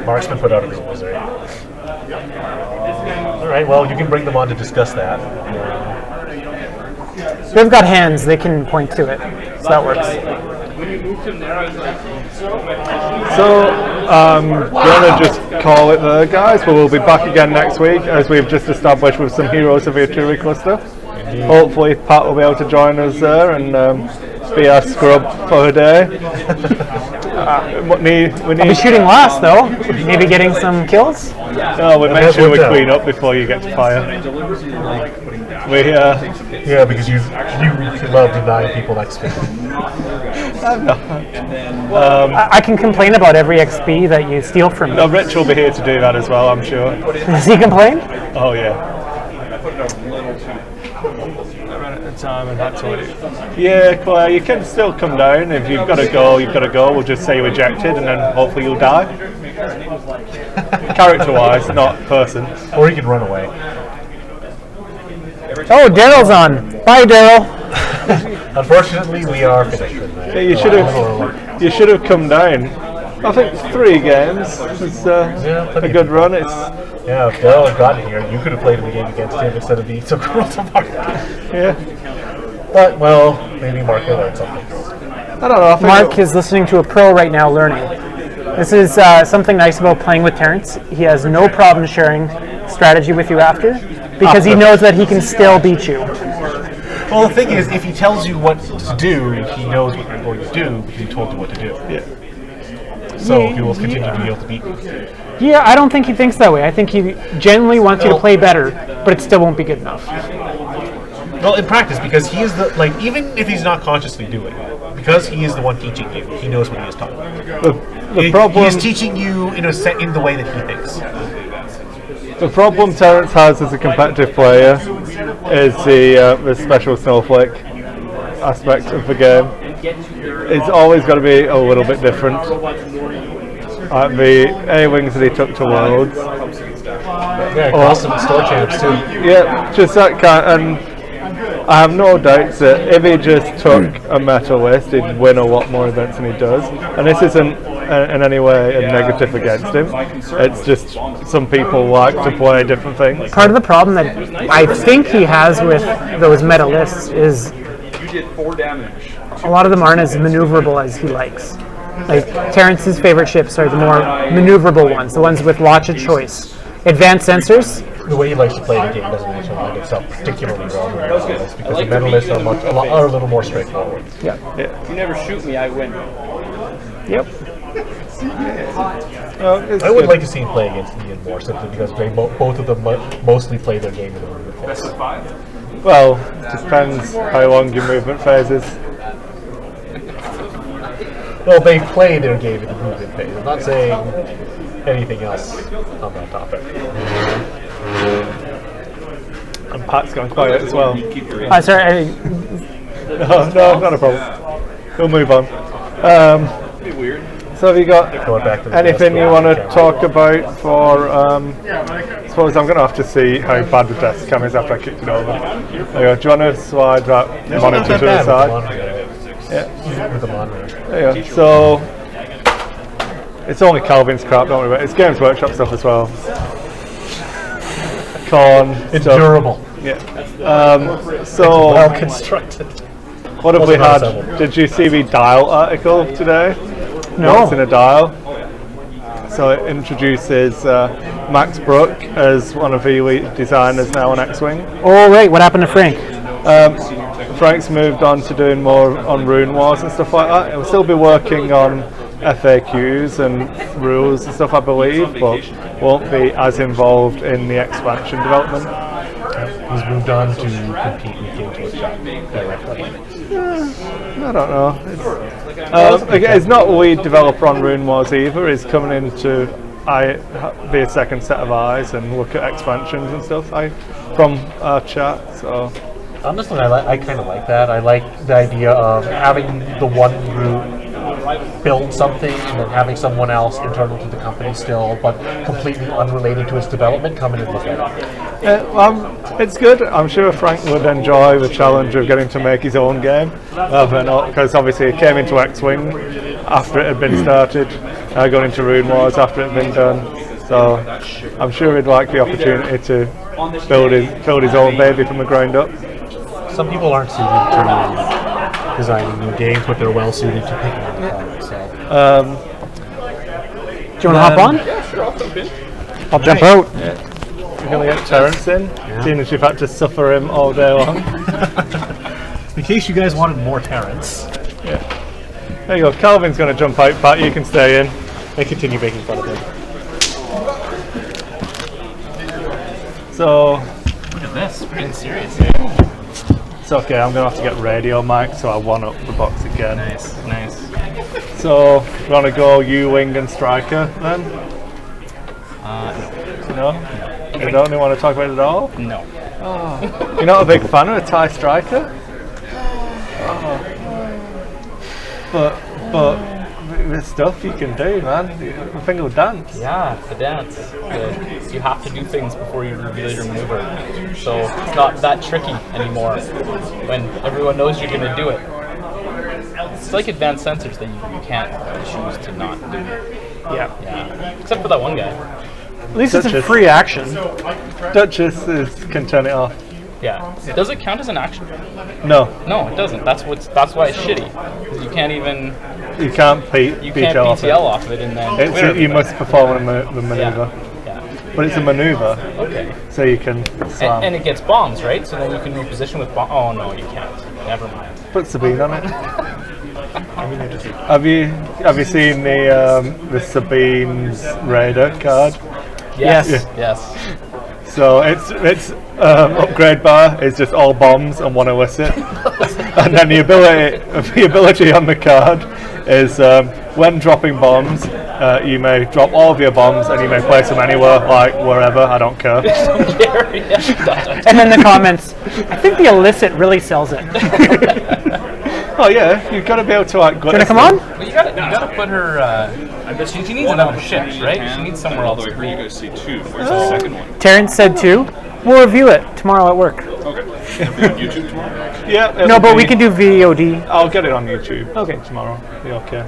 S1: Marksman put out a rules, right? Alright, well, you can bring them on to discuss that.
S7: They've got hands; they can point to it, so that works.
S3: So, gonna just call it there, guys. But we'll be back again next week, as we've just established with some Heroes of Uturi cluster. Hopefully, Pat will be able to join us there and be our scrub for the day. we
S7: I'll be
S3: need.
S7: shooting last though. Maybe getting some kills.
S3: Oh, we make sure we clean up before you get to fire.
S1: Yeah, because you love denying people XP.
S7: I can complain about every XP that you steal from me.
S3: No, Rich will be here to do that as well, I'm sure.
S7: Does he complain?
S3: Oh yeah. I ran out of time and had to leave. Yeah, Claire, you can still come down. If you've got to go, you've got to go. We'll just say you ejected and then hopefully you'll die. Character-wise, not person.
S1: Or you can run away.
S7: Oh, Daryl's on. Bye, Daryl.
S1: Unfortunately, we are finished.
S3: Yeah, you should have come down. I think 3 games. It's a good run. It's
S1: if Daryl had gotten here, you could have played in the game against him instead of being so cruel to Mark.
S3: yeah.
S1: But well, maybe Mark will learn something.
S3: I don't know. I think
S7: Mark is listening to a pro right now learning. This is something nice about playing with Terrence. He has no problem sharing strategy with you after, because he knows that he can still beat you.
S1: Well, the thing is, if he tells you what to do, he knows what you're going to do because he told you what to do.
S3: Yeah.
S1: So he will continue to be able to beat you.
S7: Yeah, I don't think he thinks that way. I think he genuinely wants you to play better, but it still won't be good enough.
S1: Well, in practice, because he is the even if he's not consciously doing it, because he is the one teaching you, he knows what he is talking about.
S3: The problem.
S1: He's teaching you in the way that he thinks.
S3: The problem Terrence has as a competitive player is the special snowflake aspect of the game. It's always got to be a little bit different. The A-wings that he took to Worlds.
S1: Yeah, awesome store champs too.
S3: Yeah, just that kind. And I have no doubts that if he just took a meta list, he'd win a lot more events than he does. And this isn't in any way a negative against him. It's just some people like to play different things.
S7: Part of the problem that I think he has with those meta lists is
S6: You did 4 damage.
S7: a lot of them aren't as maneuverable as he likes. Like, Terrence's favorite ships are the more maneuverable ones, the ones with lots of choice. Advanced sensors,
S1: The way he likes to play the game doesn't actually lend itself particularly well to medalists, because the medalists are a little more straightforward.
S7: yeah.
S5: If you never shoot me, I win.
S7: Yep.
S1: I would like to see him play against Ian more, simply because they both of them mostly play their game in the movement phase.
S3: Well, just depends how long your movement phase is.
S1: Well, they play their game in the movement phase. I'm not saying anything else on that topic.
S3: And Pat's gone quiet as well.
S7: Sorry,
S3: No, not a problem. We'll move on. So have you got
S1: Going back to the
S3: anything
S1: desk,
S3: you want to talk about for, I suppose I'm going to have to see how bad the desk cam is after I kicked it over. There you go. Do you want to slide that
S1: It's not
S3: monitor
S1: that
S3: to the
S1: bad
S3: side?
S1: Yeah. With the monitor.
S3: There you go. So, it's only Calvin's crap, don't worry about it. It's Games Workshop stuff as well. Corn.
S1: It's
S3: stuff.
S1: durable.
S3: Yeah. So,
S1: Well constructed.
S3: what have we had?
S1: Assembled.
S3: Did you see the Dial article today?
S7: No.
S3: What's in a Dial? So it introduces Max Brook as one of the elite designers now on X-Wing.
S7: oh right, what happened to Frank?
S3: Frank's moved on to doing more on Rune Wars and stuff like that. He'll still be working on FAQs and rules and stuff, I believe, but won't be as involved in the expansion development.
S1: He's moved on to compete with Games Workshop directly.
S3: I don't know. It's not lead developer on Rune Wars either. He's coming in to be a second set of eyes and look at expansions and stuff from our chat. So.
S1: Honestly, I kind of like that. I like the idea of having the one group build something and then having someone else internal to the company still, but completely unrelated to its development, come in and look at it.
S3: It's good. I'm sure Frank would enjoy the challenge of getting to make his own game, because obviously he came into X-Wing after it had been started, going into Rune Wars after it had been done. So I'm sure he'd like the opportunity to build his own baby from the ground up.
S1: Some people aren't suited to designing new games, but they're well suited to picking up the product. So.
S7: Do you want to hop on?
S6: Yeah, sure, I'll jump in.
S7: I'll jump out.
S3: We're going to get Terrence in, seeing as you've had to suffer him all day long.
S1: In case you guys wanted more Terrence.
S3: There you go. Calvin's going to jump out, Pat. You can stay in.
S1: And continue making fun of him.
S3: So
S5: Look at this. We're getting serious.
S3: it's okay. I'm going to have to get radio mic, so I one up the box again.
S5: Nice, nice.
S3: So we want to go U-wing and striker then? No. You don't want to talk about it at all?
S5: No.
S3: You're not a big fan of a Thai striker? But there's stuff you can do, man. The thing will dance.
S5: Yeah, the dance. You have to do things before you reveal your maneuver. So it's not that tricky anymore when everyone knows you're going to do it. It's like advanced sensors that you can't choose to not do.
S7: Yeah.
S5: Yeah. Except for that one guy.
S7: At least it's a
S3: Duchess.
S7: free action.
S3: Duchess can turn it off.
S5: Yeah. Does it count as an action?
S3: No,
S5: No, it doesn't. That's why it's shitty. 'Cause you can't even
S3: you can't
S5: you can't
S3: PTL off it.
S5: PTL off it and then
S3: You must perform the maneuver.
S5: Yeah.
S3: But it's a maneuver,
S5: Okay.
S3: so you can slam.
S5: And it gets bombs, right? So then you can reposition with bomb. Oh no, you can't. Never mind.
S3: Put Sabine on it. Have you seen the Sabine's Raider card?
S5: Yes.
S3: Yeah.
S5: Yes.
S3: So it's upgrade bar is just all bombs and one illicit, and then the ability on the card is when dropping bombs, you may drop all of your bombs and you may place them anywhere, like wherever. I don't care.
S7: And then the comments, I think the illicit really sells it.
S3: Oh yeah, you've got to be able to like.
S7: Gonna come on?
S5: But you gotta put her. She needs another ship, right? She needs somewhere
S6: Although
S5: else.
S6: I heard you guys see 2. Where's the second one?
S7: Terren said 2. We'll review it tomorrow at work.
S6: Okay. It'll be on YouTube tomorrow?
S3: Yeah.
S7: No, but we can do VOD.
S3: I'll get it on YouTube.
S7: Okay.
S3: Tomorrow. Yeah, okay.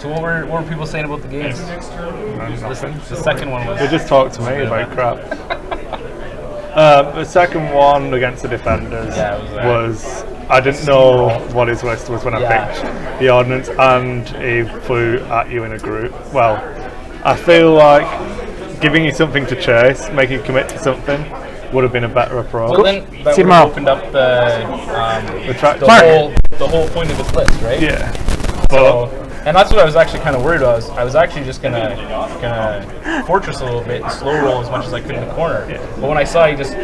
S5: So what were people saying about the games? The second one was.
S3: They just talked to me about crap. The second one against the defenders
S5: Yeah, it
S3: was I didn't know what his list was when I
S5: Yeah.
S3: picked the ordnance, and he flew at you in a group. Well, I feel like giving you something to chase, making you commit to something, would have been a better approach.
S5: Well, then that
S7: See you
S5: would have
S7: tomorrow.
S5: opened up the
S3: track-
S5: the whole point of his list, right?
S3: Yeah.
S5: So, and that's what I was actually kind of worried about. I was actually just gonna fortress a little bit and slow roll as much as I could in the corner. But when I saw he just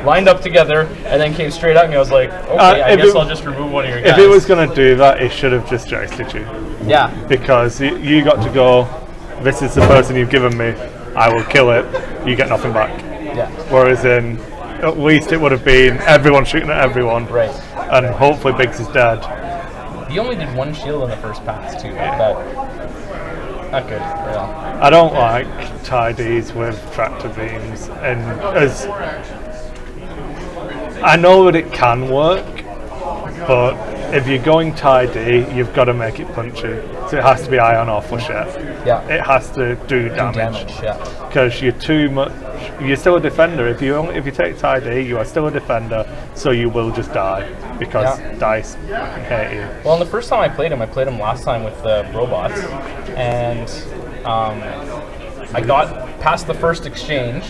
S5: lined up together and then came straight at me, I was like, okay, I guess I'll just remove one of your guys.
S3: If it was going to do that, it should have just jousted you.
S5: Yeah.
S3: Because you got to go, this is the person you've given me, I will kill it, you get nothing back.
S5: Yeah.
S3: Whereas at least it would have been everyone shooting at everyone.
S5: Right.
S3: And hopefully Biggs is dead.
S5: He only did one shield in the first pass too. That not good. Yeah.
S3: I don't like tie Ds with tractor beams, and as I know that it can work, but if you're going tie D, you've got to make it punchy. So it has to be iron or flush it.
S5: Yeah.
S3: It has to do damage.
S5: Yeah.
S3: Because you're too much. You're still a defender. If you take tie D, you are still a defender. So you will just die because dice hate you.
S5: Well, the first time I played him last time with the robots, and I got past the first exchange.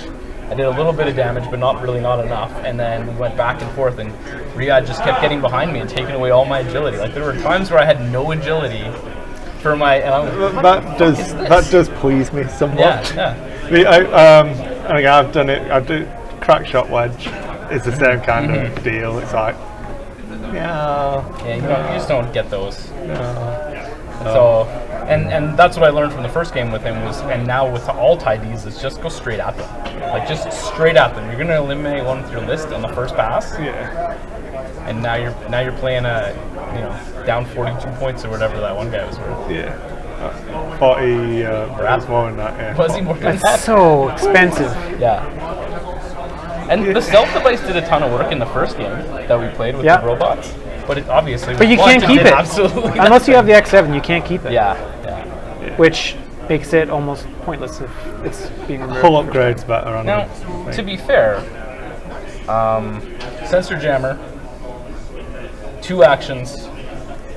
S5: I did a little bit of damage, but not enough. And then we went back and forth, and Riyadh just kept getting behind me and taking away all my agility. Like there were times where I had no agility for my. And I was,
S3: That does please me somewhat.
S5: Yeah.
S3: I mean, I've done it. I've done crack shot wedge. It's the same kind of deal. It's like,
S5: Yeah, you just don't get those. So, and that's what I learned from the first game with him and now with all tie Ds, is just go straight at them. Like just straight at them. You're gonna eliminate one with your list on the first pass.
S3: yeah.
S5: And now you're playing down 42 points or whatever that one guy was worth.
S3: Yeah. 40, was more than that, yeah.
S5: Was he more than that?
S7: That's so expensive.
S5: Yeah. And the stealth device did a ton of work in the first game that we played with the robots. But it obviously
S7: But you
S5: was
S7: can't
S5: blunt and
S7: keep
S5: did
S7: it.
S5: absolutely
S7: Unless you have the X7, you can't keep it.
S5: Yeah.
S7: Which makes it almost pointless if it's being removed.
S3: Hull upgrade's better on
S5: Now,
S3: it.
S5: to be fair, sensor jammer, 2 actions,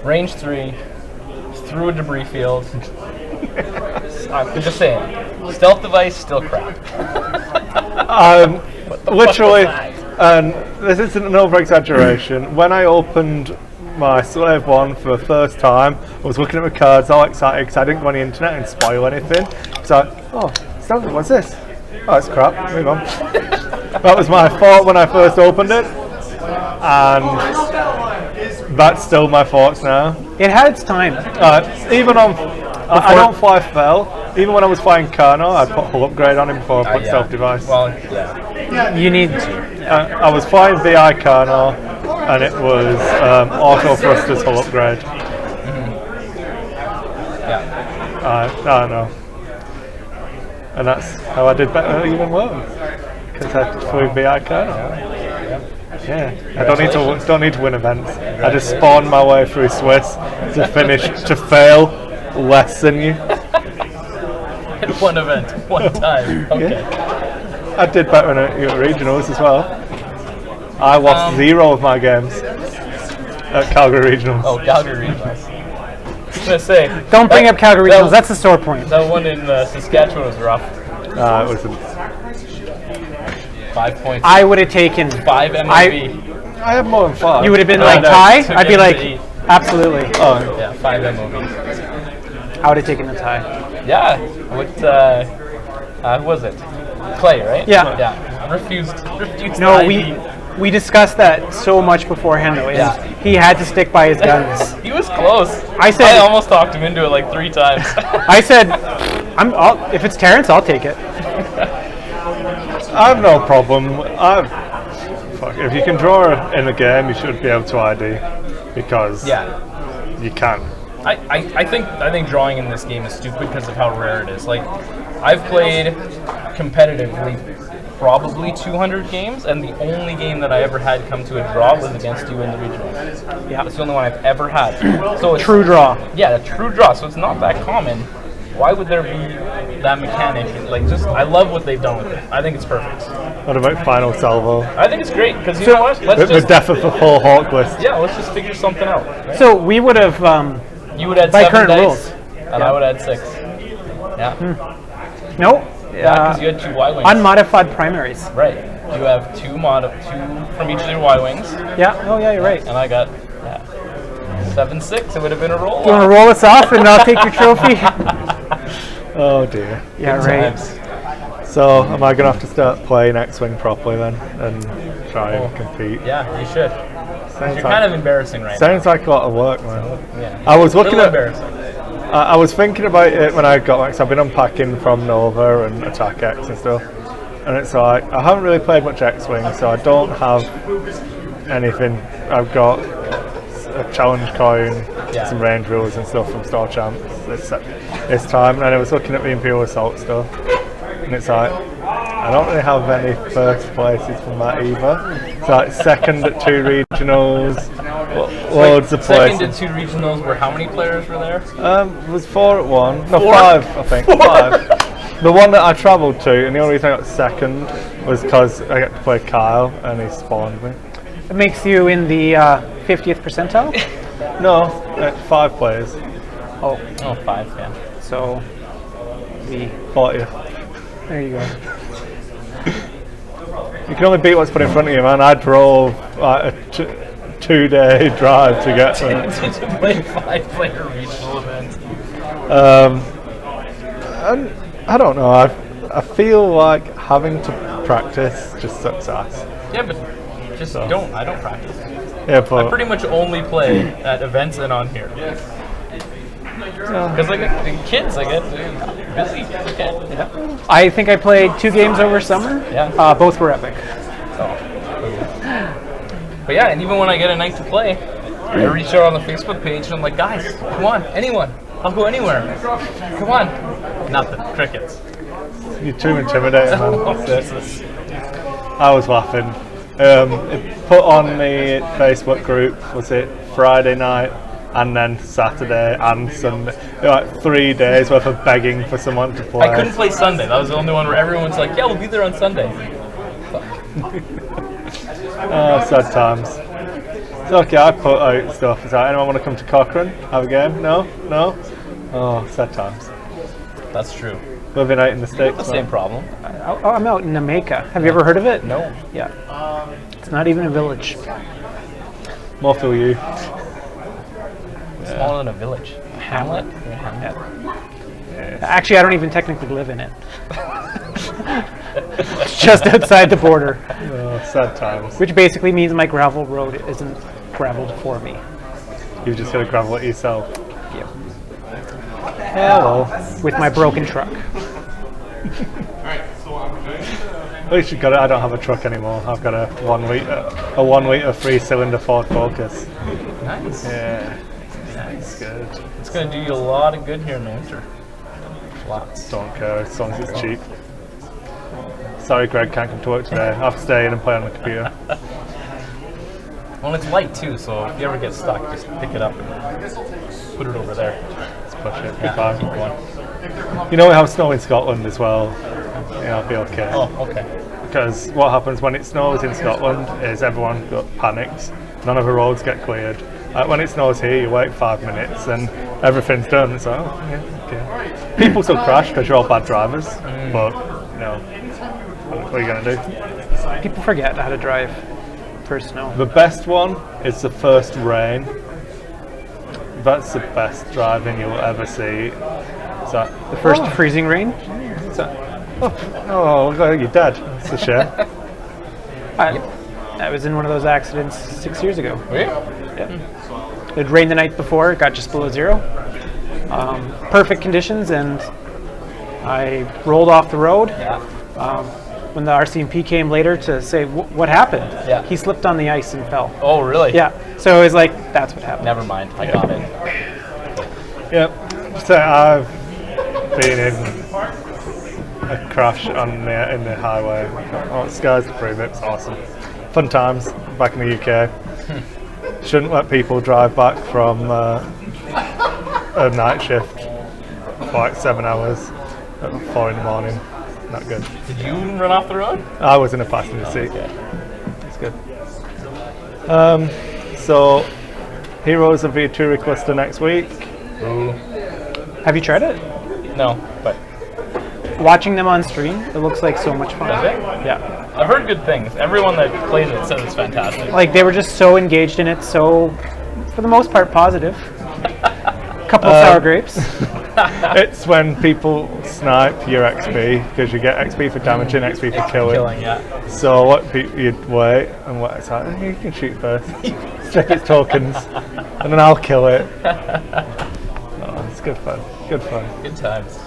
S5: range 3, through a debris field. I'm just saying, stealth device still crap.
S3: Literally, and this isn't an over exaggeration. When I opened my Slave 1 for the first time. I was looking at my cards, all excited because I didn't go on the internet and spoil anything. So, oh, Stanley, what's this? Oh, it's crap. Move on. That was my thought when I first opened it, and that's still my thoughts now.
S7: It had its time.
S3: Even on, I don't fly Fell. Even when I was flying Carno, I put hull upgrade on him before I put self-device.
S5: Well, yeah.
S7: You need to.
S3: I was flying VI Carno, and it was auto thrusters hull upgrade.
S5: Yeah.
S3: I don't know. And that's how I did better even worse. Because I flew VI Carno. Yeah. I don't need to win events. I just spawned my way through Swiss to finish, to fail less than you.
S5: In one event, one time. Okay.
S3: Yeah. I did better in your regionals as well. I lost 0 of my games at Calgary Regionals.
S5: Oh, Calgary Regionals. I was gonna say.
S7: Don't bring up Calgary Regionals. That's a sore point.
S5: That one in Saskatchewan was rough.
S3: It wasn't.
S5: 5 points.
S7: I would have taken
S5: 5 MOV.
S3: I have more than 5.
S7: You would have been
S5: No,
S7: like
S5: no,
S7: tie.
S5: to
S7: I'd be
S5: get
S7: like,
S5: to 8.
S7: absolutely.
S3: Oh,
S5: Yeah, 5 MOV.
S7: I would have taken the tie.
S5: Yeah. What who was it? Clay, right?
S7: Yeah.
S5: Yeah. Refused
S7: No,
S5: ID.
S7: we discussed that so much beforehand though. And
S5: Yeah.
S7: he had to stick by his guns.
S5: He was close.
S7: I said-
S5: I almost talked him into it like 3 times.
S7: I said, if it's Terrence, I'll take it.
S3: I have no problem. If you can draw in a game, you should be able to ID because
S5: Yeah.
S3: you can.
S5: I think drawing in this game is stupid because of how rare it is. Like, I've played competitively probably 200 games, and the only game that I ever had come to a draw was against you in the regionals.
S7: Yeah.
S5: That's the only one I've ever had. So it's,
S7: True draw.
S5: Yeah, a true draw. So it's not that common. Why would there be that mechanic? Like, just I love what they've done with it. I think it's perfect.
S3: What about Final Salvo?
S5: I think it's great because you know what? Let's
S3: The
S5: just
S3: death of the full Hawk list.
S5: yeah, let's just figure something out. Right?
S7: So we would have.
S5: You would add
S7: by
S5: 7
S7: current
S5: dice,
S7: rules.
S5: and I would add 6. Yeah,
S7: No.
S5: because you had 2 Y wings.
S7: Unmodified primaries.
S5: Right. You have 2 from each of your Y wings,
S7: Yeah. Oh yeah, you're right.
S5: and I got 7-6. It would have been a roll.
S7: You want to roll us off and I'll take your trophy?
S3: Oh dear.
S7: Yeah, right.
S5: Times.
S3: So am I going to have to start playing X-Wing properly then and try and compete?
S5: Yeah, you should.
S3: Sounds
S5: You're
S3: like,
S5: kind of embarrassing right
S3: sounds like a lot of work, man.
S5: now. Yeah.
S3: I was looking
S5: Little
S3: at.
S5: embarrassing.
S3: I was thinking about it when I got X. I've been unpacking from Nova and Attack X and stuff, and it's like I haven't really played much X-Wing, so I don't have anything. I've got a challenge coin,
S5: Yeah.
S3: some range rules and stuff from Star Champs this time, and I was looking at the Imperial Assault stuff, and it's like I don't really have any first places from that either. It's like second at 2 regionals, loads of places.
S5: Second to 2 regionals were how many players were there?
S3: It was 4 at 1. No,
S5: 4?
S3: 5, I think. 5. The one that I travelled to, and the only reason I got second was because I got to play Kyle, and he spawned me.
S7: It makes you in the 50th percentile.
S3: No, 5 players.
S7: Oh,
S5: Oh, 5, yeah.
S7: so the
S3: 40th.
S7: there you go.
S3: You can only beat what's put in front of you, man. I drove like a 2-day drive to get there.
S5: To play 5-player regional events.
S3: And I don't know. I feel like having to practice just sucks ass.
S5: Yeah, but just don't. I don't practice.
S3: Yeah,
S5: I
S3: but
S5: pretty much only play at events and on here. Because like the kids, I get busy.
S7: Yeah. I think I played 2 games over summer.
S5: Yeah.
S7: Both were epic.
S5: But yeah, and even when I get a night to play, I reach out on the Facebook page and I'm like, guys, come on, anyone. I'll go anywhere. Come on. Nothing. Crickets.
S3: you're too intimidating, man.
S5: Oh,
S3: That's it.
S5: Jesus.
S3: I was laughing. It put on the Facebook group, was it Friday night and then Saturday and Sunday? Like 3 days worth of begging for someone to play.
S5: I couldn't play Sunday. That was the only one where everyone's like, yeah, we'll be there on Sunday.
S3: Oh, sad times. It's okay, I put out stuff. It's like, anyone want to come to Cochrane? Have a game? No? No? Oh, sad times.
S5: That's true.
S3: Living out in the States.
S5: The same problem.
S7: I'm out in Namaica. Have you ever heard of it?
S5: No.
S7: Yeah. It's not even a village.
S3: More for you.
S5: Smaller than a village. Hamlet? You're a hamlet.
S7: Actually, I don't even technically live in it. It's just outside the border,
S3: Oh, sad times.
S7: which basically means my gravel road isn't graveled for me.
S3: You've just got to gravel it yourself.
S7: Yep.
S3: Yeah, well.
S7: With my broken truck.
S3: At least you got it. I don't have a truck anymore. I've got a 1 liter 3-cylinder Ford Focus.
S5: Nice.
S3: Yeah,
S5: Nice.
S3: good.
S5: It's going to do you a lot of good here in the winter. Lots.
S3: Don't care as long as it's cheap. Sorry, Greg, can't come to work today. I have to stay in and play on the computer.
S5: Well, it's light too, so if you ever get stuck, just pick it up and put it over there.
S3: Let's push it.
S5: Yeah,
S3: Goodbye.
S5: keep going.
S3: You know we have snow in Scotland as well. Yeah, I'll be okay.
S5: Oh, okay.
S3: Because what happens when it snows in Scotland is everyone panics. None of the roads get cleared. When it snows here, you wait 5 minutes and everything's done. It's like, oh, yeah, okay. People still crash because you're all bad drivers, but you know, what are you gonna do?
S7: People forget how to drive first snow.
S3: The best one is the first rain. That's the best driving you'll ever see. It's like,
S7: The first freezing rain.
S3: it's like, oh, look like you're dead. It's a shame.
S7: I was in one of those accidents 6 years ago.
S5: Were you?
S7: It rained the night before. It got just below zero. Perfect conditions, and I rolled off the road. When the RCMP came later to say what happened, he slipped on the ice and fell.
S5: Oh, really?
S7: Yeah. So it was like, that's what happened.
S5: Never mind. I got it.
S3: Yep. So I've been in a crash on in the highway. Oh, skies to prove it. It's awesome. Fun times back in the UK. Shouldn't let people drive back from a night shift for like 7 hours at 4 in the morning. Not good.
S5: Did you run off the road?
S3: I was in a passenger seat.
S5: Okay.
S3: It's good. So, Heroes of the Tour Cluster next week.
S5: Ooh.
S7: Have you tried it?
S5: No, but
S7: Watching them on stream, it looks like so much fun.
S5: Does it?
S7: Yeah.
S5: I've heard good things. Everyone that plays it says it's fantastic.
S7: Like, they were just so engaged in it, so, for the most part, positive. Couple of sour grapes.
S3: It's when people snipe your XP, because you get XP for damaging, XP for killing.
S5: Yeah.
S3: So what you'd wait, and what it's like, you can shoot first. Check its tokens, and then I'll kill it. Oh, it's good fun. Good fun.
S5: Good times.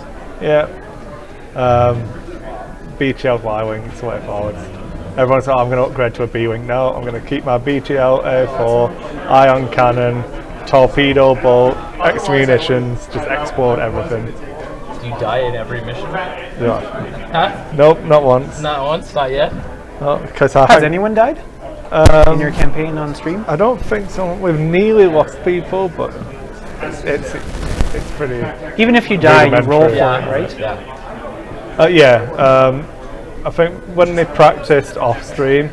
S3: Yeah. BTL Y-Wing, it's the way forward. Everyone's like, I'm going to upgrade to a B-Wing. No, I'm going to keep my BTL A4, ion cannon, torpedo bolt, extra munitions, just explode everything.
S5: Do you die in every mission?
S3: Yeah.
S5: Huh?
S3: Nope, not once.
S5: Not once, not yet.
S3: No, because
S7: Has anyone died in your campaign on stream?
S3: I don't think so. We've nearly lost people, but it's pretty.
S7: Even if you die, you roll for it,
S5: Yeah,
S7: right?
S5: Yeah.
S3: I think when they practiced off stream,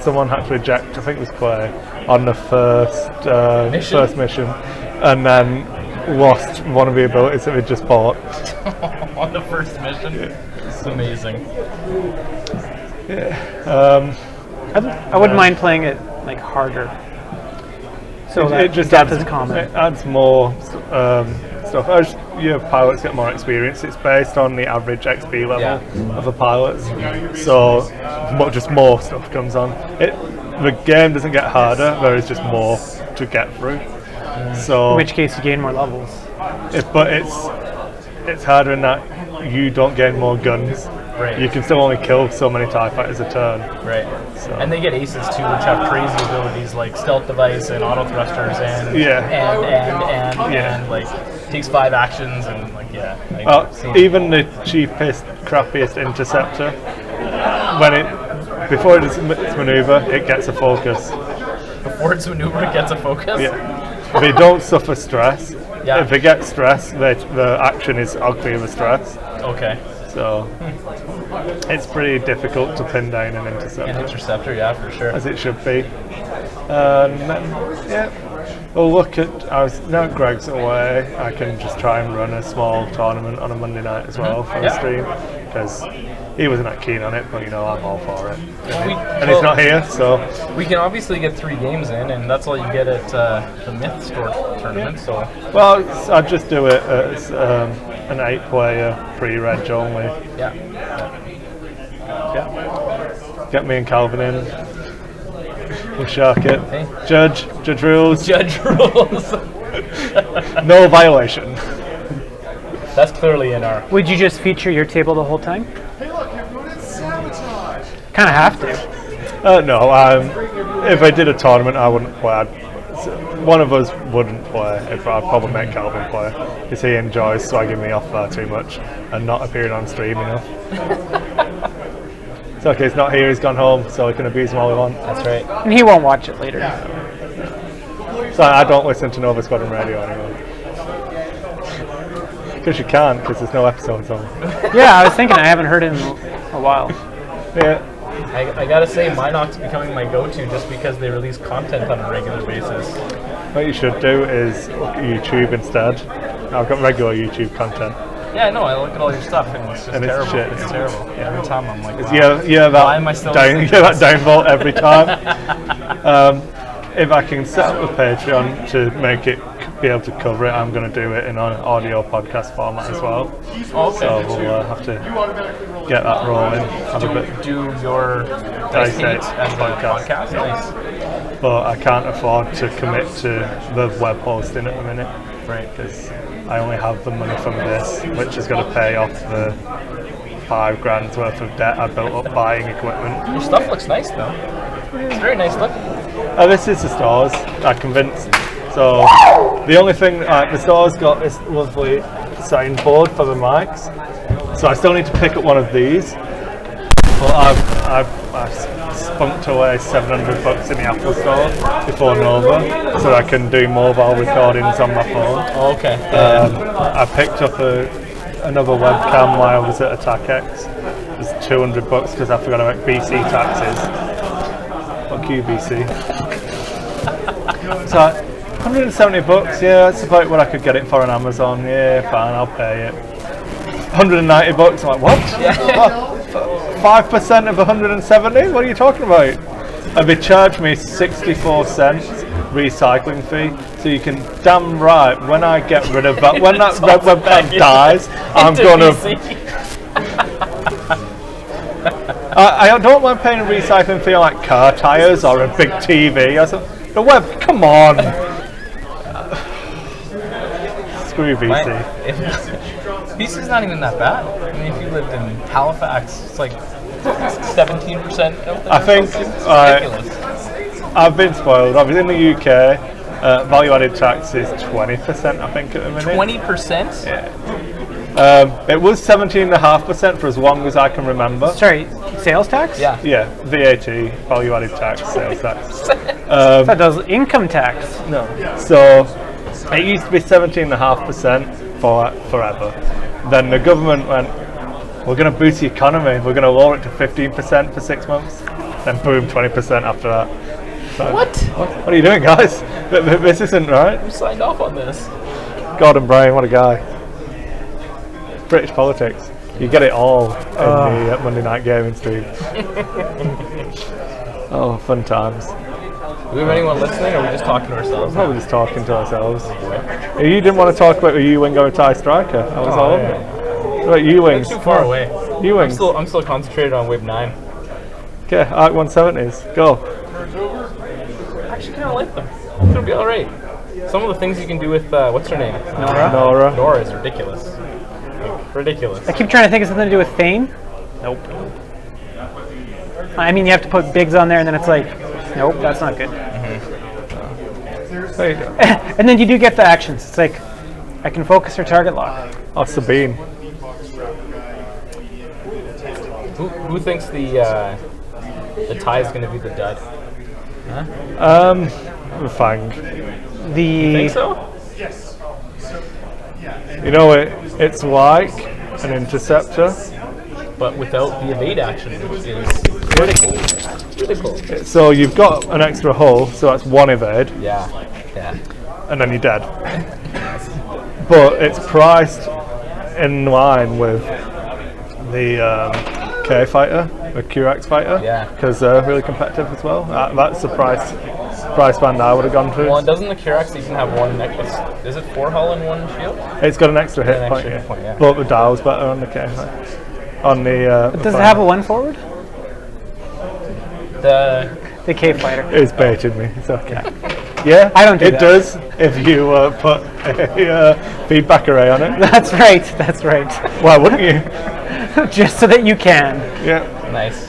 S3: someone had to eject. I think it was Clay on the first mission, and then lost one of the abilities that we just bought.
S5: On the first mission? It's amazing.
S3: Yeah.
S7: I wouldn't mind playing it like harder. So
S3: it just
S7: death
S3: adds,
S7: is common.
S3: It adds more stuff. As your pilots get more experience, it's based on the average XP level of the pilots. So just more stuff comes on. The game doesn't get harder, there is just more to get through. So
S7: In which case you gain more levels.
S3: but it's harder in that you don't gain more guns.
S5: Right.
S3: You can still only kill so many TIE fighters a turn.
S5: Right. And they get aces too, which have crazy abilities like stealth device and auto thrusters and like takes 5 actions and like
S3: even the cheapest, crappiest interceptor, before it does its maneuver, it gets a focus.
S5: Before its maneuver, it gets a focus.
S3: Yeah. They don't suffer stress.
S5: Yeah.
S3: If they get stress, the action is ugly of a stress.
S5: Okay.
S3: So it's pretty difficult to pin down an interceptor.
S5: An interceptor, yeah, for sure.
S3: As it should be. And then, we'll look at. Now Greg's away, I can just try and run a small tournament on a Monday night as well for the stream, because he wasn't that keen on it, but you know, I'm all for it. And
S5: well,
S3: he's not here, so
S5: we can obviously get 3 games in, and that's all you get at the Myth Store tournament. So
S3: well, I'd just do it as an 8-player pre-reg only.
S5: yeah.
S3: Get me and Calvin in. We'll shark it.
S5: Hey.
S3: Judge rules.
S5: Judge rules.
S3: No violation.
S5: That's clearly in our.
S7: Would you just feature your table the whole time?
S8: Hey, look, everyone, it's sabotage.
S7: Kind of have to.
S3: No, if I did a tournament, I wouldn't play. One of us wouldn't play. I'd probably make Calvin play because he enjoys swagging me off far too much and not appearing on stream enough. It's okay, he's not here, he's gone home, so we can abuse him all we want.
S5: That's right.
S7: And he won't watch it later.
S3: So I don't listen to Nova Squadron Radio anymore. Because you can't, because there's no episodes on.
S7: Yeah, I was thinking I haven't heard it in a while.
S3: Yeah.
S5: I gotta say, Minox becoming my go-to just because they release content on a regular basis.
S3: What you should do is look at YouTube instead. I've got regular YouTube content.
S5: Yeah, I know. I look at all your stuff, and it's just
S3: And it's
S5: terrible.
S3: shit.
S5: It's terrible. Every time I'm like, wow.
S3: Yeah,
S5: Why am I still listening to
S3: that
S5: this?
S3: downvote every time. If I can set up a Patreon to make it be able to cover it, I'm going to do it in an audio podcast format as well.
S5: Okay.
S3: So we'll have to get that rolling. Have a bit,
S5: Do your Dice Hate
S3: Hate
S5: as a podcast. Nice.
S3: but I can't afford to commit to the web hosting at the minute,
S5: Right.
S3: because I only have the money from this, which is going to pay off the $5,000 worth of debt I built up buying equipment.
S5: Your stuff looks nice, though. It's very nice looking.
S3: This is the stores, I'm convinced. So the only thing, the store's got this lovely soundboard for the mics. So I still need to pick up one of these. But I've spunked away $700 in the Apple Store before Nova, so I can do mobile recordings on my phone.
S5: Okay.
S3: I picked up another webcam while I was at AttackX. It was $200 because I forgot to make BC taxes. Fuck you, BC. So $170, yeah, that's about what I could get it for on Amazon. Yeah, fine, I'll pay it. $190, I'm like, what? 5% of 170? What are you talking about? And they charge me 64 cents recycling fee. So you can, damn right, when I get rid of that, when that webcam dies, I'm gonna. I don't mind paying a recycling fee on like car tires or a big TV. I said, the web, come on. Screw BC.
S5: BC's not even that bad. I mean, if you lived in Halifax, it's like 17%.
S3: I think
S5: ridiculous.
S3: I've been spoiled. I was in the UK. Value-added tax is 20%, I think, at the minute.
S5: 20%?
S3: Yeah. It was 17.5% for as long as I can remember.
S7: Sorry, sales tax?
S5: Yeah.
S3: Yeah, VAT, value-added tax, sales tax.
S7: That does income tax.
S3: No. So it used to be 17.5% for forever. Then the government went, we're going to boost the economy. We're going to lower it to 15% for 6 months. Then boom, 20% after that. So,
S5: What?
S3: What are you doing, guys? This isn't right.
S5: Who signed off on this?
S3: Gordon Brown, what a guy. British politics. You get it all in the Monday night gaming stream. Oh, fun times.
S5: Do we have anyone listening, or are we just talking to ourselves?
S3: Probably just talking to ourselves. You didn't want to talk about the U-Wing or TIE Striker. I was all over it. What about U-Wings?
S5: Too far away.
S3: U-Wings.
S5: I'm still concentrated on Wave 9.
S3: Okay, Arc 170s. Go.
S5: I actually kind of like them. It's gonna be all right. Some of the things you can do with what's her name?
S3: Nora.
S5: Nora is ridiculous. Like, ridiculous.
S7: I keep trying to think of something to do with Thane.
S5: Nope.
S7: I mean, you have to put bigs on there, and then it's like, nope, that's not good.
S3: There you go.
S7: And then you do get the actions. It's like, I can focus or target lock.
S3: Oh, Sabine.
S5: Who thinks the tie is going to be the dud?
S3: The Fang.
S5: Think so?
S3: You know, it's like an interceptor.
S5: But without the evade action, which is critical.
S3: So you've got an extra hull, so that's one evade,
S5: Yeah.
S3: and then you're dead. But it's priced in line with the K fighter, a QX fighter.
S5: Yeah.
S3: Because they're really competitive as well. That's the price band I would have gone to.
S5: Well, and doesn't the Curex even have one necklace? Is it 4 hull and 1 shield?
S3: It's got an extra hit
S5: An
S3: point,
S5: extra hit point, yeah.
S3: But the dial's better on the K. On the.
S7: Does it have a 1 forward?
S5: The
S7: K fighter.
S3: It's baited me. It's okay. Yeah,
S7: I don't do
S3: it
S7: that.
S3: does if you put a feedback array on it.
S7: That's right. That's right.
S3: Why wouldn't you?
S7: Just so that you can.
S3: Yeah,
S5: nice.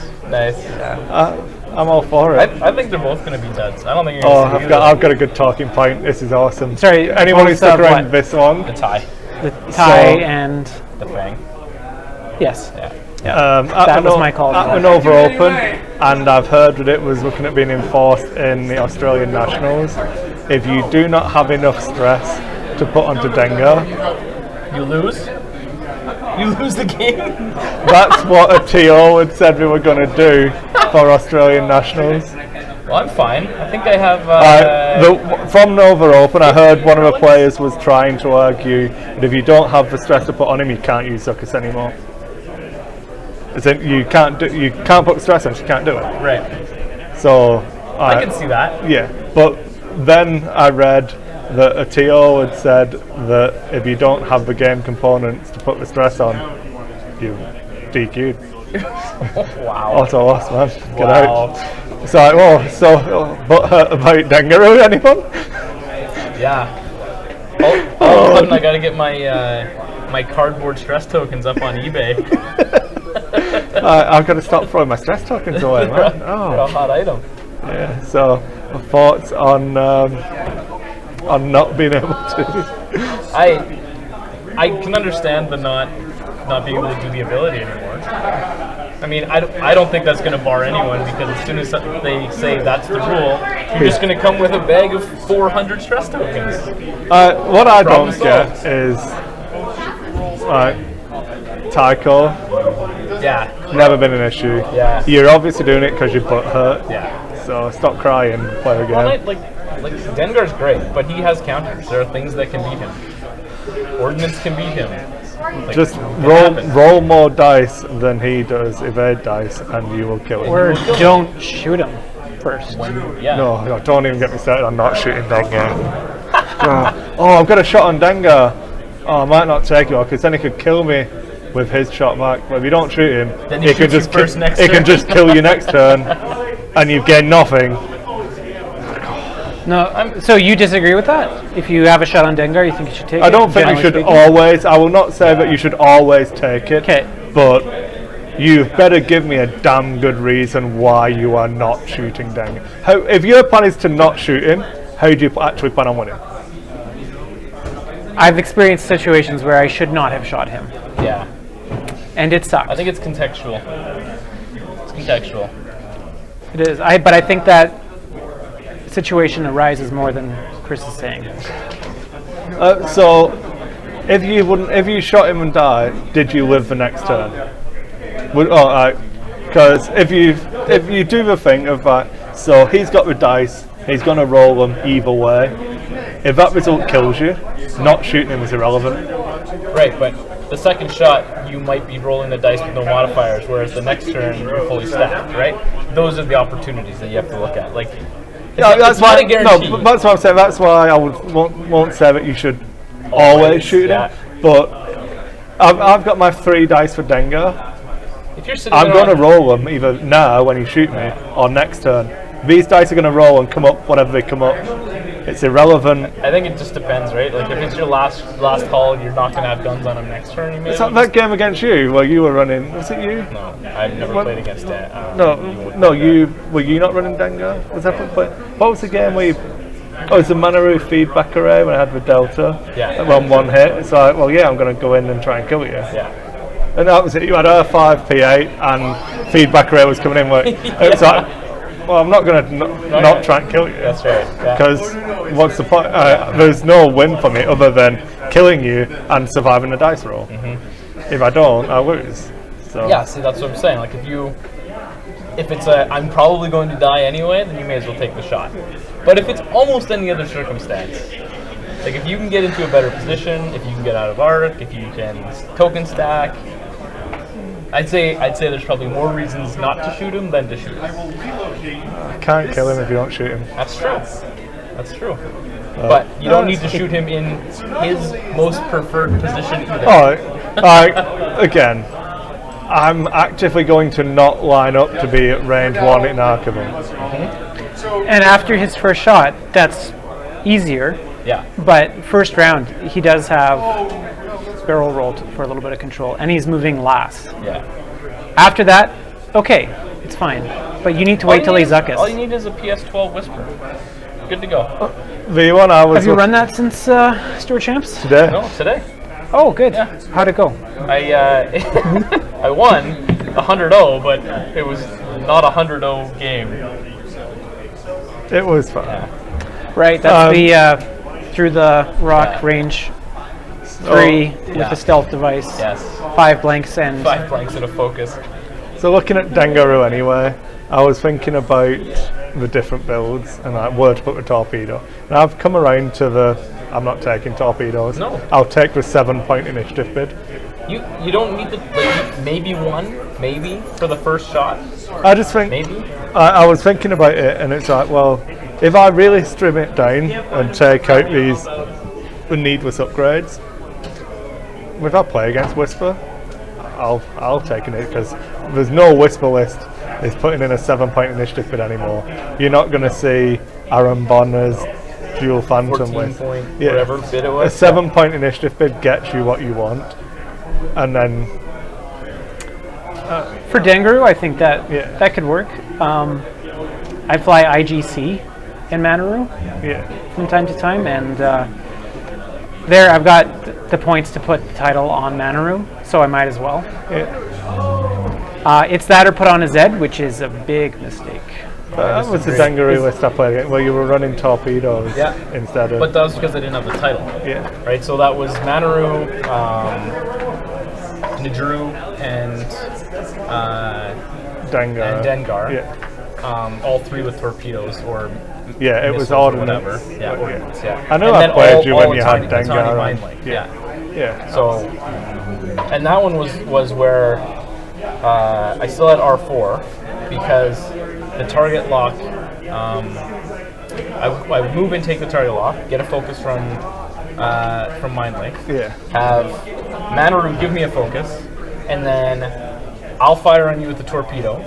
S3: I'm all for it.
S5: I think they're both going to be duds. I don't think you're going to see
S3: I've got a good talking point. This is awesome.
S7: Sorry,
S3: anyone who
S7: both
S3: stuck
S7: of
S3: around
S7: what?
S3: this long?
S5: the tie,
S7: The tie
S3: So-
S7: and
S5: the fang.
S7: yes.
S5: Yeah.
S7: That was my call.
S3: At Manova Open, and I've heard that it was looking at being enforced in the Australian Nationals. If you do not have enough stress to put onto Dengar,
S5: You lose. You lose the game.
S3: that's what a TO had said we were going to do for Australian Nationals.
S5: Well, I'm fine. I think I have.
S3: From Nova Open, I heard one of the players was trying to argue that if you don't have the stress to put on him, you can't use Zuckus anymore. As in, you can't put stress on, you can't do it.
S5: right.
S3: So
S5: I can see that.
S3: Yeah, but then I read that a TO had said that if you don't have the game components to put the stress on, you DQ'd.
S5: Wow.
S3: Auto loss, man. Get
S5: Wow.
S3: out. It's like, but about Dengaroo, anyone?
S5: Yeah. All of a sudden, I got to get my cardboard stress tokens up on eBay.
S3: I've got to stop throwing my stress tokens away, man.
S5: They're a
S3: Oh,
S5: hot item.
S3: yeah. So, thoughts on not being able to?
S5: I can understand the not being able to do the ability anymore. I mean, I don't think that's going to bar anyone, because as soon as they say that's the rule, you're just going to come with a bag of 400 stress tokens.
S3: What I
S5: Problem
S3: don't get
S5: solved.
S3: is Tycho.
S5: Yeah.
S3: Never been an issue.
S5: Yeah.
S3: You're obviously doing it because your butt hurt.
S5: Yeah.
S3: So stop crying, play the game.
S5: Well, like Dengar's great, but he has counters. There are things that can beat him. Ordnance can beat him. Like,
S3: Just
S5: it happens.
S3: roll more dice than he does, evade dice, and you will kill him.
S7: Or don't shoot him first.
S5: Yeah.
S3: No, don't even get me started on not shooting Dengar. Oh, I've got a shot on Dengar. Oh, I might not take it because then he could kill me with his shot back. But if you don't shoot him,
S5: Then he
S3: he can
S5: shoots you
S3: just
S5: first next
S3: he
S5: turn.
S3: can just kill you next turn, and you gain nothing.
S7: No, so you disagree with that? If you have a shot on Dengar, you think you should take it?
S3: I don't think you
S7: generally
S3: should
S7: speaking?
S3: always. I will not say that you should always take it.
S7: 'Kay.
S3: But you better give me a damn good reason why you are not shooting Dengar. If your plan is to not shoot him, how do you actually plan on winning?
S7: I've experienced situations where I should not have shot him,
S5: Yeah.
S7: and it sucked.
S5: I think it's contextual. It's contextual.
S7: It is. But I think that situation arises more than Chris is saying.
S3: So, if you shot him and died, did you live the next turn? Because if you do the thing of that, so he's got the dice, he's gonna roll them either way. If that result kills you, not shooting him is irrelevant.
S5: Right, but the second shot, you might be rolling the dice with no modifiers, whereas the next turn, you're fully stacked, right? Those are the opportunities that you have to look at. Like, it's not a guarantee.
S3: No, that's what I'm saying. That's why I won't say that you should always shoot
S5: yeah.
S3: him. But I've got my 3 dice for Dengar.
S5: If you're sitting
S3: I'm
S5: there
S3: going to
S5: on-
S3: roll them either now when you shoot me or next turn. These dice are going to roll and come up whenever they come up. It's irrelevant.
S5: I think it just depends, right? Like, if it's your last haul, you're not going to have guns on him next turn. You may
S3: It's like that game against you where you were running. Was it you?
S5: No, I've never
S3: What?
S5: played against that.
S3: No. You were you not running Dengar? Was that what was the game where you? Oh, it was the Manaroo feedback array when I had the Delta.
S5: Yeah.
S3: On one hit. It's like, well, yeah, I'm going to go in and try and kill you.
S5: Yeah.
S3: And that was it. You had R5, P8, and feedback array was coming in. Where it was like, well, I'm not going to not try and kill you.
S5: That's right. Yeah.
S3: Because what's the point? There's no win for me other than killing you and surviving the dice roll. If I don't, I lose. So
S5: Yeah, see, that's what I'm saying. Like, if it's I'm probably going to die anyway, then you may as well take the shot. But if it's almost any other circumstance, like if you can get into a better position, if you can get out of arc, if you can token stack, I'd say there's probably more reasons not to shoot him than to shoot him.
S3: I can't kill him if you don't shoot him.
S5: That's true. That's true. But you don't need to shoot him in his most preferred position either.
S3: Again, I'm actively going to not line up to be at range 1 in Archivum.
S7: And after his first shot, that's easier.
S5: Yeah.
S7: But first round, he does have barrel roll for a little bit of control, and he's moving last.
S5: Yeah.
S7: After that, okay, it's fine. But you need to wait till he's Zuckus.
S5: All you need is a PS12 Whisper. Good to go.
S3: V1, I was
S7: Have you run that since Stewart Champs?
S3: today.
S5: No, today.
S7: Oh, good. How'd it go?
S5: I I won 100-0, but it was not a 100-0 game.
S3: It was fun.
S7: Right, that's the through the rock range 3 with the stealth device.
S5: Yes.
S7: 5 blanks and
S5: 5 blanks and a focus.
S3: So looking at Dengaru anyway, I was thinking about the different builds and where to put the torpedo. And I've come around to I'm not taking torpedoes.
S5: No.
S3: I'll take the 7-point initiative bid.
S5: You don't need maybe one, maybe for the first shot.
S3: I just think
S5: Maybe.
S3: I was thinking about it, and it's like, well, if I really trim it down and take out the needless upgrades, if I play against Whisper, I'll take it because there's no Whisper list is putting in a 7-point initiative bid anymore. You're not going to see Aaron Bonner's dual phantom
S5: 14
S3: with
S5: point whatever bid it
S3: a
S5: was.
S3: 7-point initiative bid gets you what you want, and then
S7: for Dengaru, I think that
S3: Yeah.
S7: that could work. I fly IGC in Manaru from time to time, and there I've got the points to put the title on Manaru, so I might as well. It's that or put on a Zed, which is a big mistake.
S3: that was the Dengaru list I played against, where you were running torpedoes
S5: Yeah.
S3: instead of
S5: But that was because I didn't have the title.
S3: yeah.
S5: Right, so that was Manaru, Nidru, and Dengar.
S3: Yeah.
S5: All 3 with torpedoes or
S3: Yeah, it was
S5: missiles or
S3: ordnance.
S5: whatever. Yeah, ordnance. Yeah.
S3: I know
S5: And
S3: I
S5: then
S3: played you when
S5: all
S3: you
S5: tiny,
S3: had
S5: tiny
S3: Dengar.
S5: mind link. Yeah.
S3: Yeah.
S5: So, and that one was where I still had R4 because the target lock. I would move and take the target lock, get a focus from mind link.
S3: Yeah.
S5: Have Manaru give me a focus, and then I'll fire on you with the torpedo.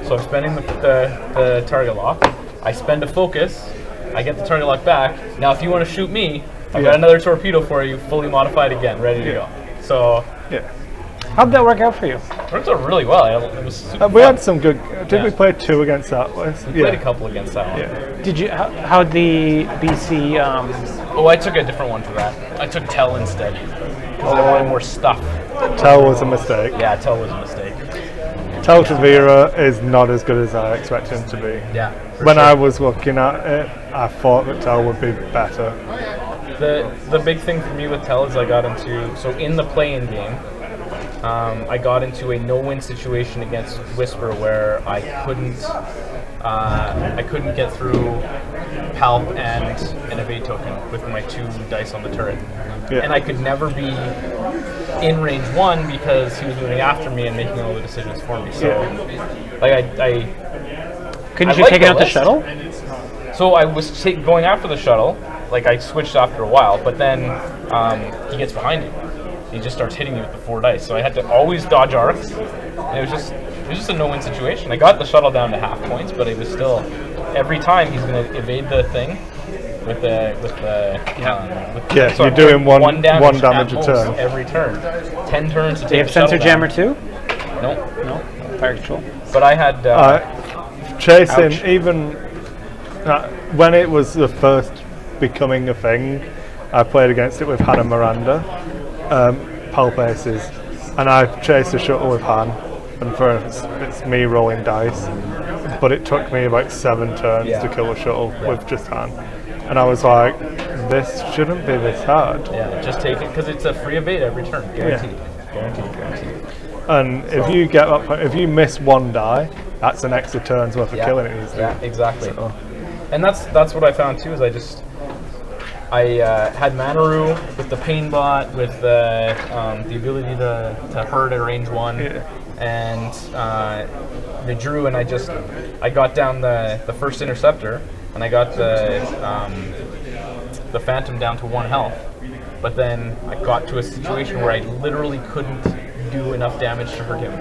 S5: So I'm spending the target lock. I spend a focus. I get the target lock back. Now, if you want to shoot me, I've got another torpedo for you, fully modified again, ready to go. So
S3: Yeah.
S7: How'd that work out for you?
S5: it worked out really well. It was super
S3: We
S5: fun.
S3: had some good. Did we
S5: Yeah.
S3: play 2 against that list?
S5: We played a couple against that one.
S3: Yeah.
S7: Did you? How'd the BC?
S5: Oh, I took a different one for that. I took Tell instead because I wanted more stuff.
S3: Tell was a mistake.
S5: Yeah, Tell was a mistake.
S3: Tell Tavira is not as good as I expected him to be.
S5: Yeah. for
S3: When
S5: sure.
S3: I was looking at it, I thought that Tell would be better.
S5: The big thing for me with Tell is I got into in the play-in game. I got into a no-win situation against Whisper where I couldn't get through Palp and an evade token with my 2 dice on the turret,
S3: Yeah.
S5: and I could never be in range 1 because he was moving after me and making all the decisions for me. So, like I
S7: Couldn't
S5: I
S7: you
S5: like
S7: take
S5: the
S7: out the
S5: list.
S7: shuttle?
S5: So I was going after the shuttle, like I switched after a while, but then he gets behind you. He just starts hitting me with the 4 dice. So I had to always dodge arcs, and it was just a no-win situation. I got the shuttle down to half points, but it was still every time he's going to evade the thing with the
S3: Yeah,
S5: so
S3: you're
S5: I'm
S3: doing one
S5: damage
S3: damage
S5: at
S3: a
S5: most
S3: turn.
S5: every turn. 10 turns to
S7: Do you
S5: take
S7: have
S5: the
S7: sensor
S5: shuttle
S7: jammer
S5: down.
S7: too?
S5: No,
S7: No. Fire control.
S5: but I had
S3: Chasing,
S7: Ouch.
S3: even when it was the first becoming a thing, I played against it with Han and Miranda, Pulp Aces, and I chased a shuttle with Han, and first it's me rolling dice, but it took me about 7 turns to kill a shuttle with just Han, and I was like, this shouldn't be this hard.
S5: yeah, just take it because it's a free evade every turn, guaranteed. Guaranteed.
S3: And if you get up, if you miss 1 die, that's an extra turn's worth of killing it easily.
S5: Yeah, exactly. And that's what I found too. Is I had Manaru with the pain bot, with the ability to hurt at range 1, and they drew, and I got down the first interceptor, and I got the Phantom down to 1 health. But then I got to a situation where I literally couldn't do enough damage to hurt him.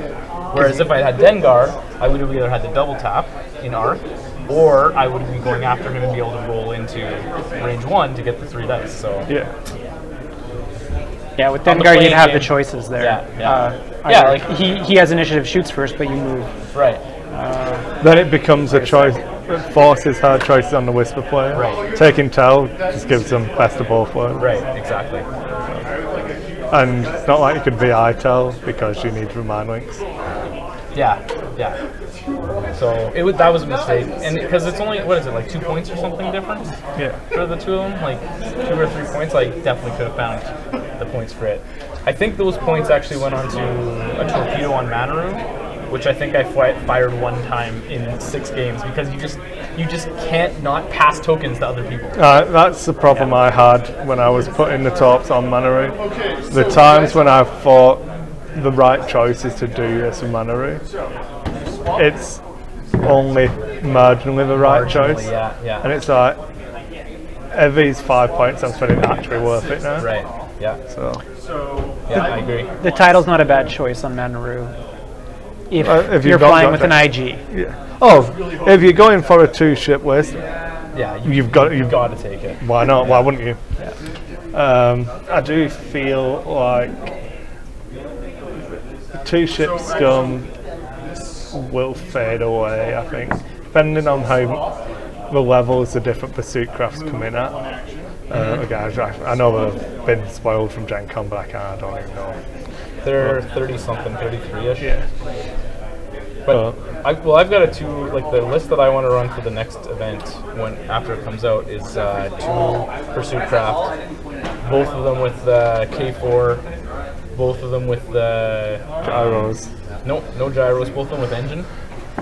S5: Whereas if I had Dengar, I would have either had to double tap in arc, or I would be going after him and be able to roll into range 1 to get the 3 dice. So
S7: Yeah, with
S5: On the
S7: Dengar, you'd
S5: playing
S7: have the
S5: game.
S7: choices there.
S5: Yeah.
S7: Either he has initiative, shoots first, but you move.
S5: Right.
S3: Then it becomes a choice. It forces hard choices on the Whisper player.
S5: Right.
S3: Taking Tell just gives them best of both worlds.
S5: Right. Exactly.
S3: And it's not like you could VI Tell because you need remind links.
S5: Yeah. So that was a mistake, and because it's only what is it, like 2 points or something difference
S3: Yeah.
S5: for the two of them, like 2 or 3 points. I definitely could have found the points for it. I think those points actually went on to a torpedo on Manaru, which I think I fired 1 time in 6 games because you just can't not pass tokens to other people.
S3: That's the problem I had when I was putting the torps on Manaru. The times when I thought the right choice is to do this with Manaru, it's only marginally the right choice.
S5: Yeah.
S3: And it's like, are these 5 points I'm spending actually worth it now?
S5: Right. Yeah.
S3: So
S5: Yeah, I agree.
S7: The title's not a bad choice on Manaru. If
S3: if
S7: you're
S3: you've got
S7: flying with an
S3: Doctor-
S7: IG.
S3: yeah. Oh, if you're going for a 2-ship list,
S5: Yeah.
S3: you've got
S5: to take it.
S3: Why not? Why wouldn't you? I do feel like 2-ship scum will fade away, I think, depending on how the levels the different pursuit crafts come in at. Again, I know they've been spoiled from Gen Con, but I don't even know.
S5: They're 30-something, 33-ish.
S3: Yeah.
S5: But I've got the list that I want to run for the next event after it comes out is 2 pursuit craft, both of them with K4, both of them with
S3: Gyros.
S5: no gyros, both of them with engine,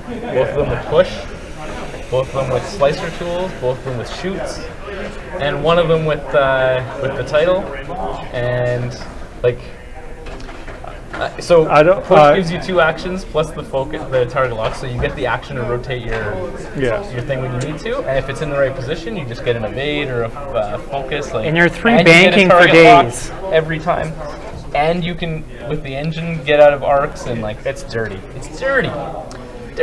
S5: both of them with push, both of them with slicer tools, both of them with shoots, and one of them with the title, and so push gives you 2 actions plus the focus, the target lock, so you get the action to rotate your thing when you need to, and if it's in the right position, you just get an evade or a focus.
S7: And you're 3
S5: and you
S7: banking
S5: get a
S7: for
S5: target lock
S7: days.
S5: every time, and you can with the engine get out of arcs, and it's dirty. It's dirty. And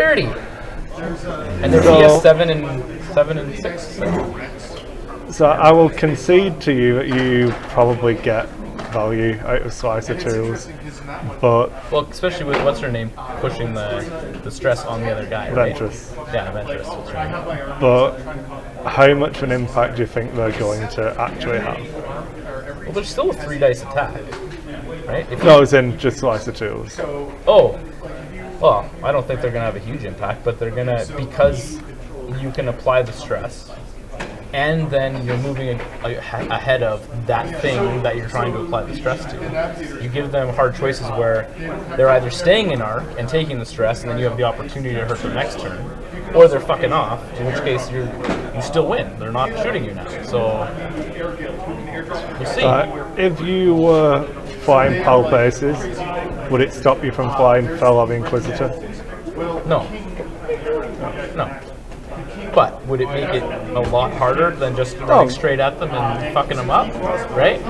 S5: they're PS7 and 6.
S3: So I will concede to you that you probably get value out of Slicer tools, but
S5: especially with what's her name pushing the stress on the other guy, right?
S3: Ventress.
S5: Yeah, Ventress. What's her name?
S3: But how much of an impact do you think they're going to actually have?
S5: Well, there's still a 3 dice attack, right?
S3: No, as in just Slicer tools.
S5: Oh, well, I don't think they're gonna have a huge impact, but they're gonna, because you can apply the stress, and then you're moving ahead of that thing that you're trying to apply the stress to. You give them hard choices where they're either staying in arc and taking the stress, and then you have the opportunity to hurt them next turn, or they're fucking off, in which case you still win. They're not shooting you now, so we'll see.
S3: If you were flying Pal Paces, would it stop you from flying Fel of the Inquisitor?
S5: No. But would it make it a lot harder than just running straight at them and fucking them up, right?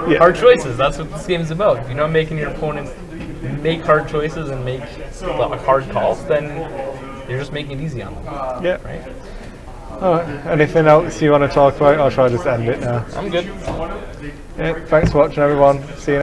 S3: Yeah.
S5: Hard choices, that's what this game's about. If you're not making your opponent make hard choices and make hard calls, then you're just making it easy on them.
S3: Yeah.
S5: Right?
S3: Alright, anything else you want to talk about, or shall I just end it now?
S5: I'm good.
S3: Yeah, thanks for watching everyone, see you